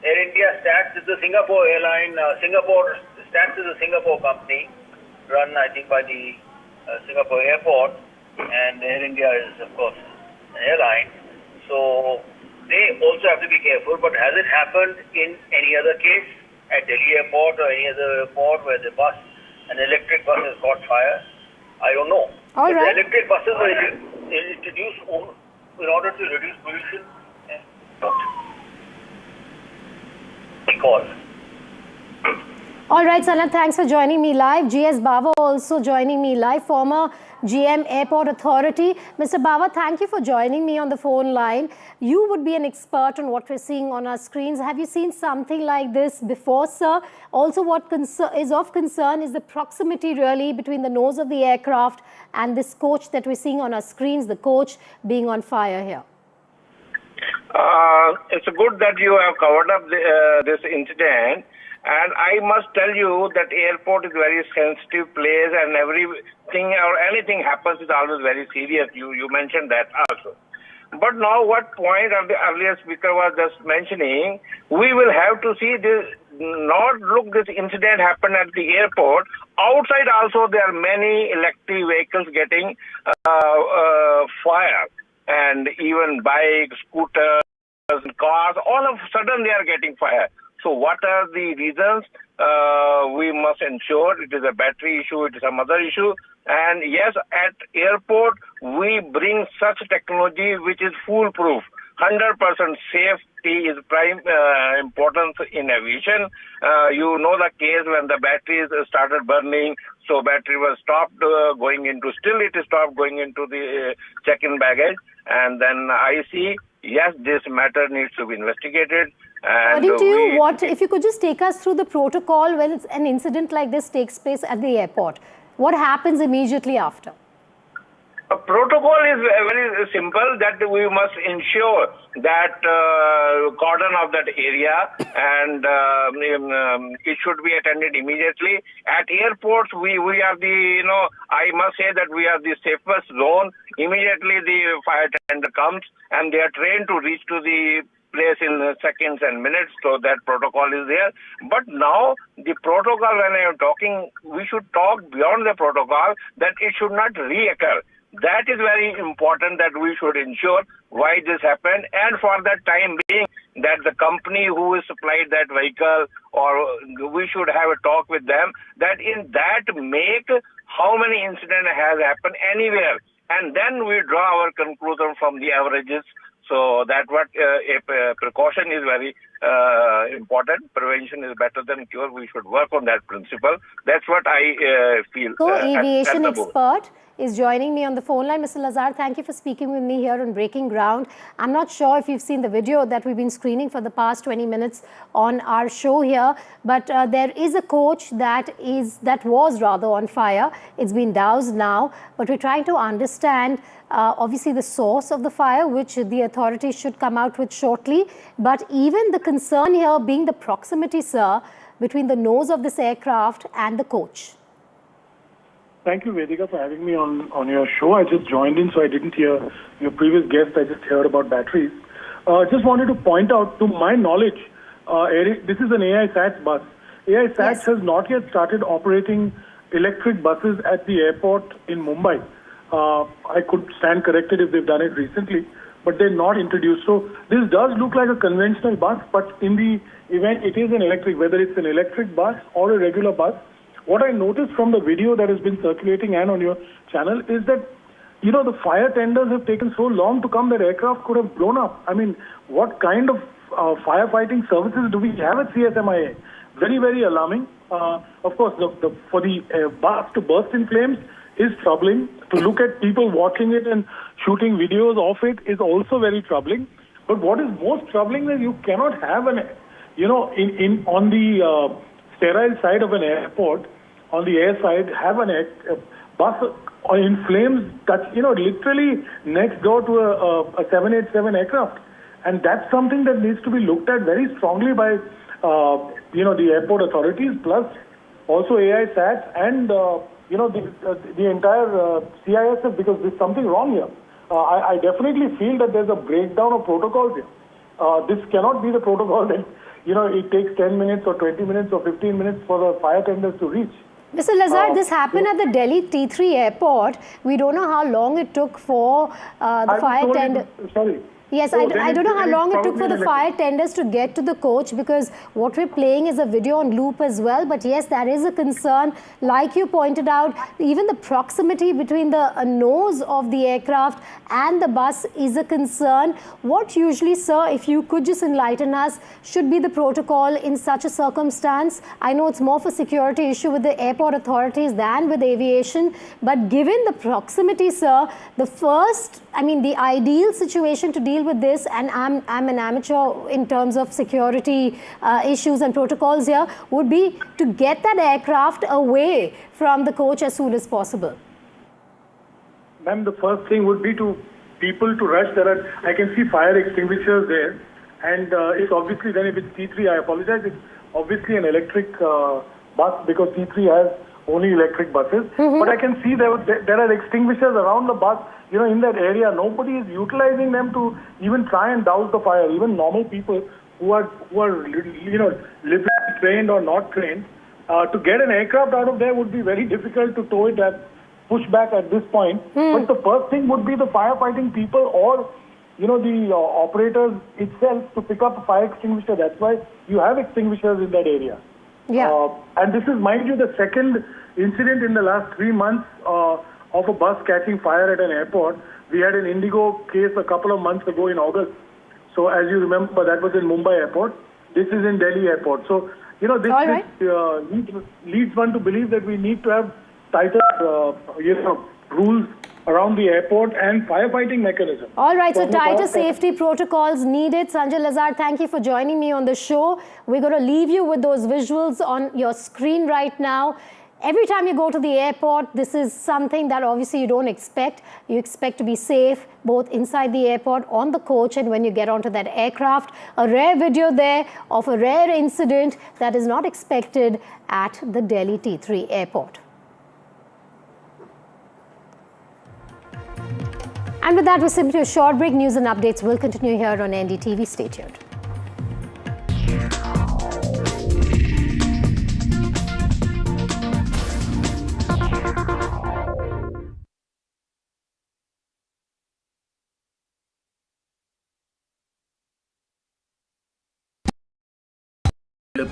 Air India Stats is the Singapore airline. Stats is a Singapore company run, I think, by the Singapore airport, and Air India is, of course, an airline. So they also have to be careful. But has it happened in any other case at Delhi airport or any other airport where the bus, an electric bus, has caught fire? I don't know. All right. The electric buses were introduced in order to reduce pollution. All right, Sanat, thanks for joining me live. GS Bava also joining me live, former GM Airport Authority. Mr. Bava, thank you for joining me on the phone line. You would be an expert on what we're seeing on our screens. Have you seen something like this before, sir? Also, what is of concern is the proximity really between the nose of the aircraft and this coach that we're seeing on our screens, the coach being on fire here. It's good that you have covered up this incident. And I must tell you that airport is a very sensitive place, and everything or anything happens is always very serious. You mentioned that also. But now what point of the earlier speaker was just mentioning, we will have to see this, this incident happened at the airport. Outside also there are many electric vehicles getting fire, and even bikes, scooters, cars, all of a sudden they are getting fire. So what are the reasons? We must ensure it is a battery issue, it is some other issue. And yes, at airport, we bring such technology which is foolproof. 100% safety is prime importance in aviation. You know the case when the batteries started burning, so battery was stopped going into, still it is stopped going into the check-in baggage. and then I see, yes, this matter needs to be investigated. And according to you, what if you could just take us through the protocol when it's an incident like this takes place at the airport? What happens immediately after? A protocol is very simple, that we must ensure that cordon of that area, and it should be attended immediately. At airports, we are the, I must say that we are the safest zone. Immediately the fire tender comes and they are trained to reach to the place in seconds and minutes, so that protocol is there. But now the protocol, when I am talking, we should talk beyond the protocol, that it should not reoccur. That is very important, that we should ensure why this happened, and for that time being, that the company who is supplied that vehicle, or we should have a talk with them, that in that make how many incidents has happened anywhere, and then we draw our conclusion from the averages. So that what a precaution is very important. Prevention is better than cure. We should work on that principle. That's what I feel. So, aviation expert is joining me on the phone line. Mr. Lazar, thank you for speaking with me here on Breaking Ground. I'm not sure if you've seen the video that we've been screening for the past 20 minutes on our show here, but there is a coach that was on fire. It's been doused now, but we're trying to understand obviously the source of the fire, which the authorities should come out with shortly. But even the concern here being the proximity, sir, between the nose of this aircraft and the coach. Thank you, Vedika, for having me on your show. I just joined in, so I didn't hear your previous guest. I just heard about batteries. Just wanted to point out, to my knowledge, this is an AI SATS bus. AI SATS has not yet started operating electric buses at the airport in Mumbai. I could stand corrected if they've done it recently, but they're not introduced. So this does look like a conventional bus, but in the event it is an electric, whether it's an electric bus or a regular bus. What I noticed from the video that has been circulating and on your channel is that, the fire tenders have taken so long to come that aircraft could have blown up. I mean, what kind of firefighting services do we have at CSMIA? Very, very alarming. Of course, for the bus to burst in flames is troubling. To look at people watching it and shooting videos of it is also very troubling. But what is most troubling is you cannot have on the sterile side of an airport, on the air side, have a bus in flames literally next door to a 787 aircraft. And that's something that needs to be looked at very strongly by, the airport authorities, plus also AI SATS and, the entire CISF, because there's something wrong here. I definitely feel that there's a breakdown of protocols here. This cannot be the protocol that, it takes 10 minutes or 20 minutes or 15 minutes for the fire tenders to reach. Mr. Lazar, this happened at the Delhi T3 airport. We don't know how long it took for the fire tender. Sorry. Yes, I don't know how long it took for the fire tenders to get to the coach, because what we're playing is a video on loop as well. But yes, that is a concern. Like you pointed out, even the proximity between the nose of the aircraft and the bus is a concern. What usually, sir, if you could just enlighten us, should be the protocol in such a circumstance? I know it's more for security issue with the airport authorities than with aviation. But given the proximity, sir, the ideal situation to deal with this, and I'm an amateur in terms of security issues and protocols here, would be to get that aircraft away from the coach as soon as possible. Ma'am, the first thing would be people to rush. I can see fire extinguishers there, and it's obviously, then if it's T3, I apologize, it's obviously an electric bus, because T3 has only electric buses. But I can see there are extinguishers around the bus, in that area. Nobody is utilizing them to even try and douse the fire. Even normal people who are liberally trained or not trained, to get an aircraft out of there would be very difficult to tow it at push back at this point. But the first thing would be the firefighting people or the operators itself to pick up a fire extinguisher. That's why you have extinguishers in that area. Yeah. And this is, mind you, the second incident in the last 3 months of a bus catching fire at an airport. We had an Indigo case a couple of months ago in August. So as you remember, that was in Mumbai airport. This is in Delhi airport. So, this leads one to believe that we need to have tighter, rules around the airport and firefighting mechanism. All right, so tighter safety protocols needed. Sanjay Lazar, thank you for joining me on the show. We're going to leave you with those visuals on your screen right now. Every time you go to the airport, this is something that obviously you don't expect. You expect to be safe both inside the airport, on the coach, and when you get onto that aircraft. A rare video there of a rare incident that is not expected at the Delhi T3 airport. And with that, we're simply a short break. News and updates will continue here on NDTV. Stay tuned.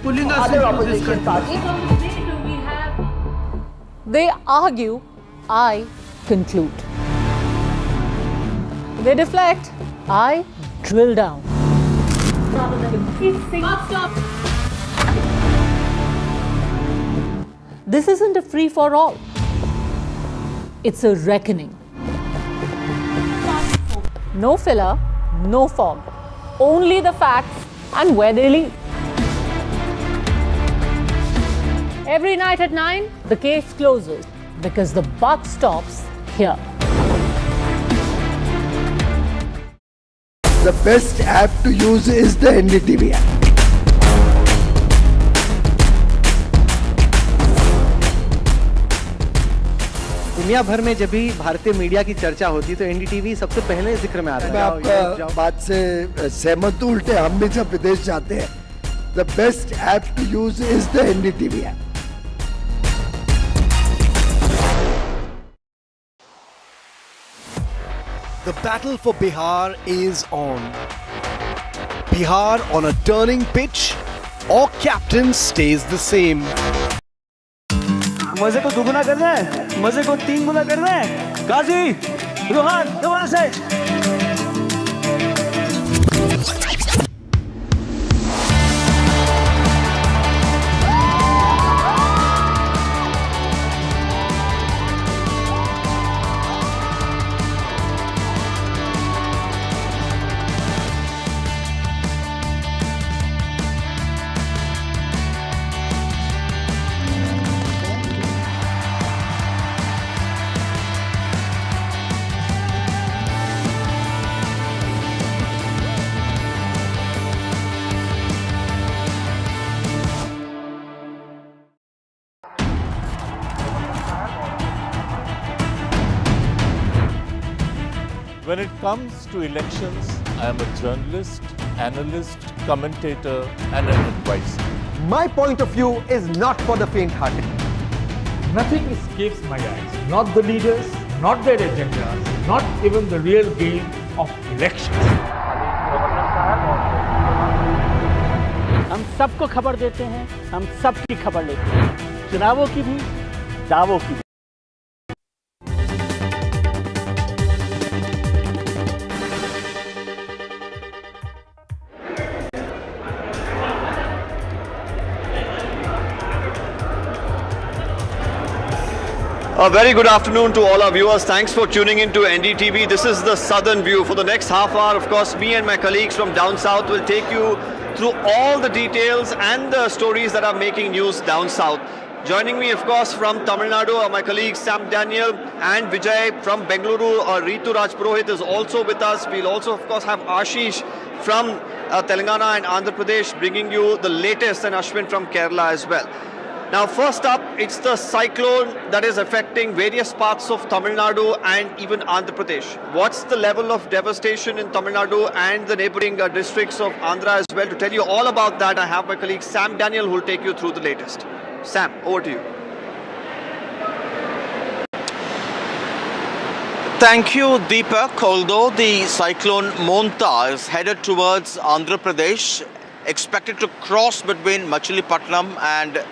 Pulling us into this country. They argue, I conclude. They deflect, I drill down. This isn't a free-for-all. It's a reckoning. No filler, no fog. Only the facts and where they lead. Every night at 9, the case closes because the buck stops here. The best app to use is the NDTV app. दुनिया भर में जब भी भारतीय media की चर्चा होती है तो एनडीटीवी सबसे पहले जिक्र में आता है। मैं आपका बात से सहमत हूं, उल्टे हम भी जब विदेश जाते हैं, the best app to use is the NDTV app. The battle for Bihar is on. Bihar on a turning pitch, or captain stays the same. मजे को दुगुना करना है, मजे को तीन गुना करना है। गाजी, रोहन, दोबारा से। When it comes to elections, I am a journalist, analyst, commentator, and an advisor. My point of view is not for the faint-hearted. Nothing escapes my eyes. Not the leaders, not their agendas, not even the real game of elections. हम सबको खबर देते हैं, हम सबकी खबर लेते हैं, चुनावों की भी, दावों की भी। A very good afternoon to all our viewers. Thanks for tuning in to NDTV. This is the Southern View. For the next half hour, of course, me and my colleagues from down south will take you through all the details and the stories that are making news down south. Joining me, of course, from Tamil Nadu are my colleagues Sam Daniel and Vijay from Bengaluru. Ritu Raj Purohit is also with us. We'll also, of course, have Ashish from Telangana and Andhra Pradesh bringing you the latest, and Ashwin from Kerala as well. Now, first up, it's the cyclone that is affecting various parts of Tamil Nadu and even Andhra Pradesh. What's the level of devastation in Tamil Nadu and the neighboring districts of Andhra as well? To tell you all about that, I have my colleague Sam Daniel who will take you through the latest. Sam, over to you. Thank you, Deepak. Although the cyclone Montha is headed towards Andhra Pradesh, expected to cross between Machilipatnam and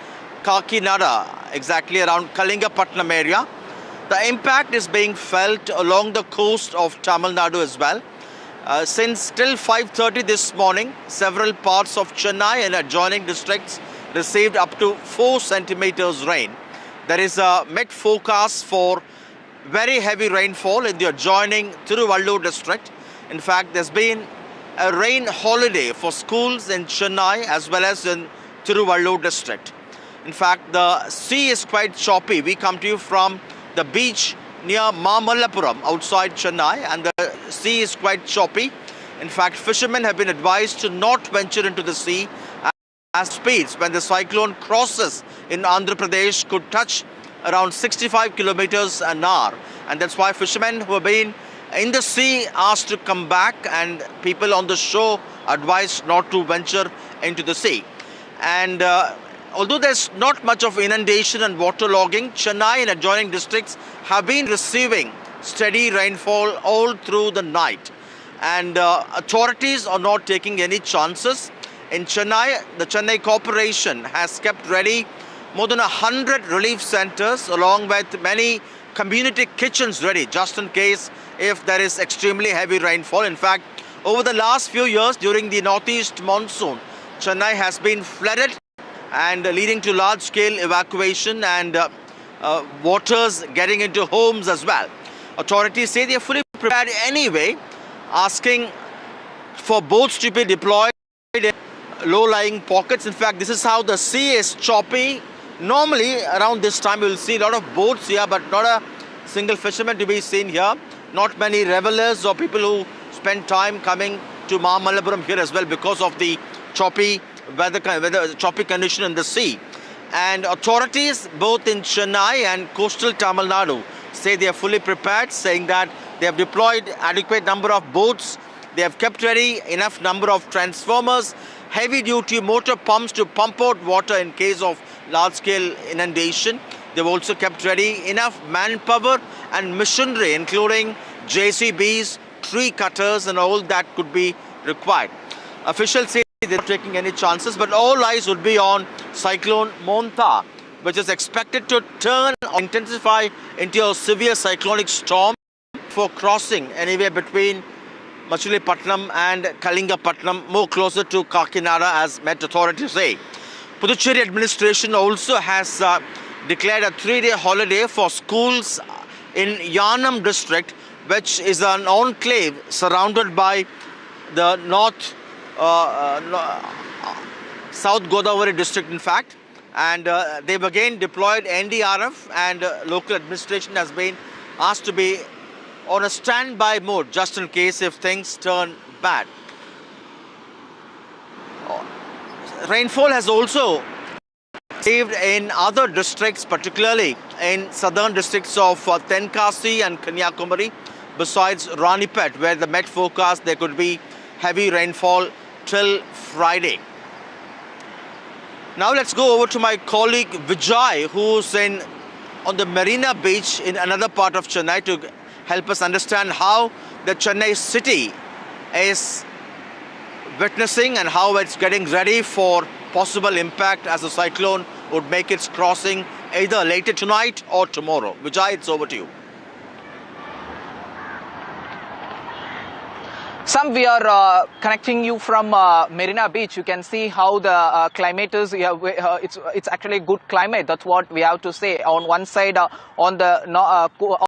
Kakinada, exactly around Kalingapatnam area. The impact is being felt along the coast of Tamil Nadu as well. Since till 5:30 this morning, several parts of Chennai and adjoining districts received up to 4 centimeters rain. There is a met forecast for very heavy rainfall in the adjoining Tiruvallur district. In fact, there's been a rain holiday for schools in Chennai as well as in Tiruvallur district. In fact, the sea is quite choppy. We come to you from the beach near Machilipatnam outside Chennai, and the sea is quite choppy. In fact, fishermen have been advised to not venture into the sea as speeds when the cyclone crosses in Andhra Pradesh could touch around 65 kilometers an hour. And that's why fishermen who have been in the sea asked to come back, and people on the shore advised not to venture into the sea. And although there's not much of inundation and waterlogging, Chennai and adjoining districts have been receiving steady rainfall all through the night. And authorities are not taking any chances. In Chennai, the Chennai Corporation has kept ready more than 100 relief centers along with many community kitchens ready just in case if there is extremely heavy rainfall. In fact, over the last few years during the northeast monsoon, Chennai has been flooded and leading to large-scale evacuation and waters getting into homes as well. Authorities say they are fully prepared anyway, asking for boats to be deployed in low-lying pockets. In fact, this is how the sea is choppy. Normally, around this time, you will see a lot of boats here, but not a single fisherman to be seen here. Not many revelers or people who spend time coming to Machilipatnam here as well because of the choppy weather choppy condition in the sea. And authorities both in Chennai and coastal Tamil Nadu say they are fully prepared, saying that they have deployed adequate number of boats, they have kept ready enough number of transformers, heavy duty motor pumps to pump out water in case of large scale inundation. They've also kept ready enough manpower and machinery, including JCBs, tree cutters and all that could be required. Officials say they're not taking any chances, but all eyes would be on Cyclone Montha, which is expected to turn or intensify into a severe cyclonic storm for crossing anywhere between Machilipatnam and Kalingapatnam, more closer to Kakinada, as Met authorities say. Puducherry administration also has declared a 3-day holiday for schools in Yanam district, which is an enclave surrounded by the South Godavari district, in fact. And they've again deployed NDRF, and local administration has been asked to be on a standby mode just in case if things turn bad. Rainfall has also saved in other districts, particularly in southern districts of Tenkasi and Kanyakumari, besides Ranipet, where the Met forecast there could be heavy rainfall till Friday. Now let's go over to my colleague Vijay, who's on the Marina Beach in another part of Chennai, to help us understand how the Chennai city is witnessing and how it's getting ready for possible impact as the cyclone would make its crossing either later tonight or tomorrow. Vijay, it's over to you. Sam, we are connecting you from Marina Beach. You can see how the climate is. It's actually good climate. That's what we have to say. On one side, on the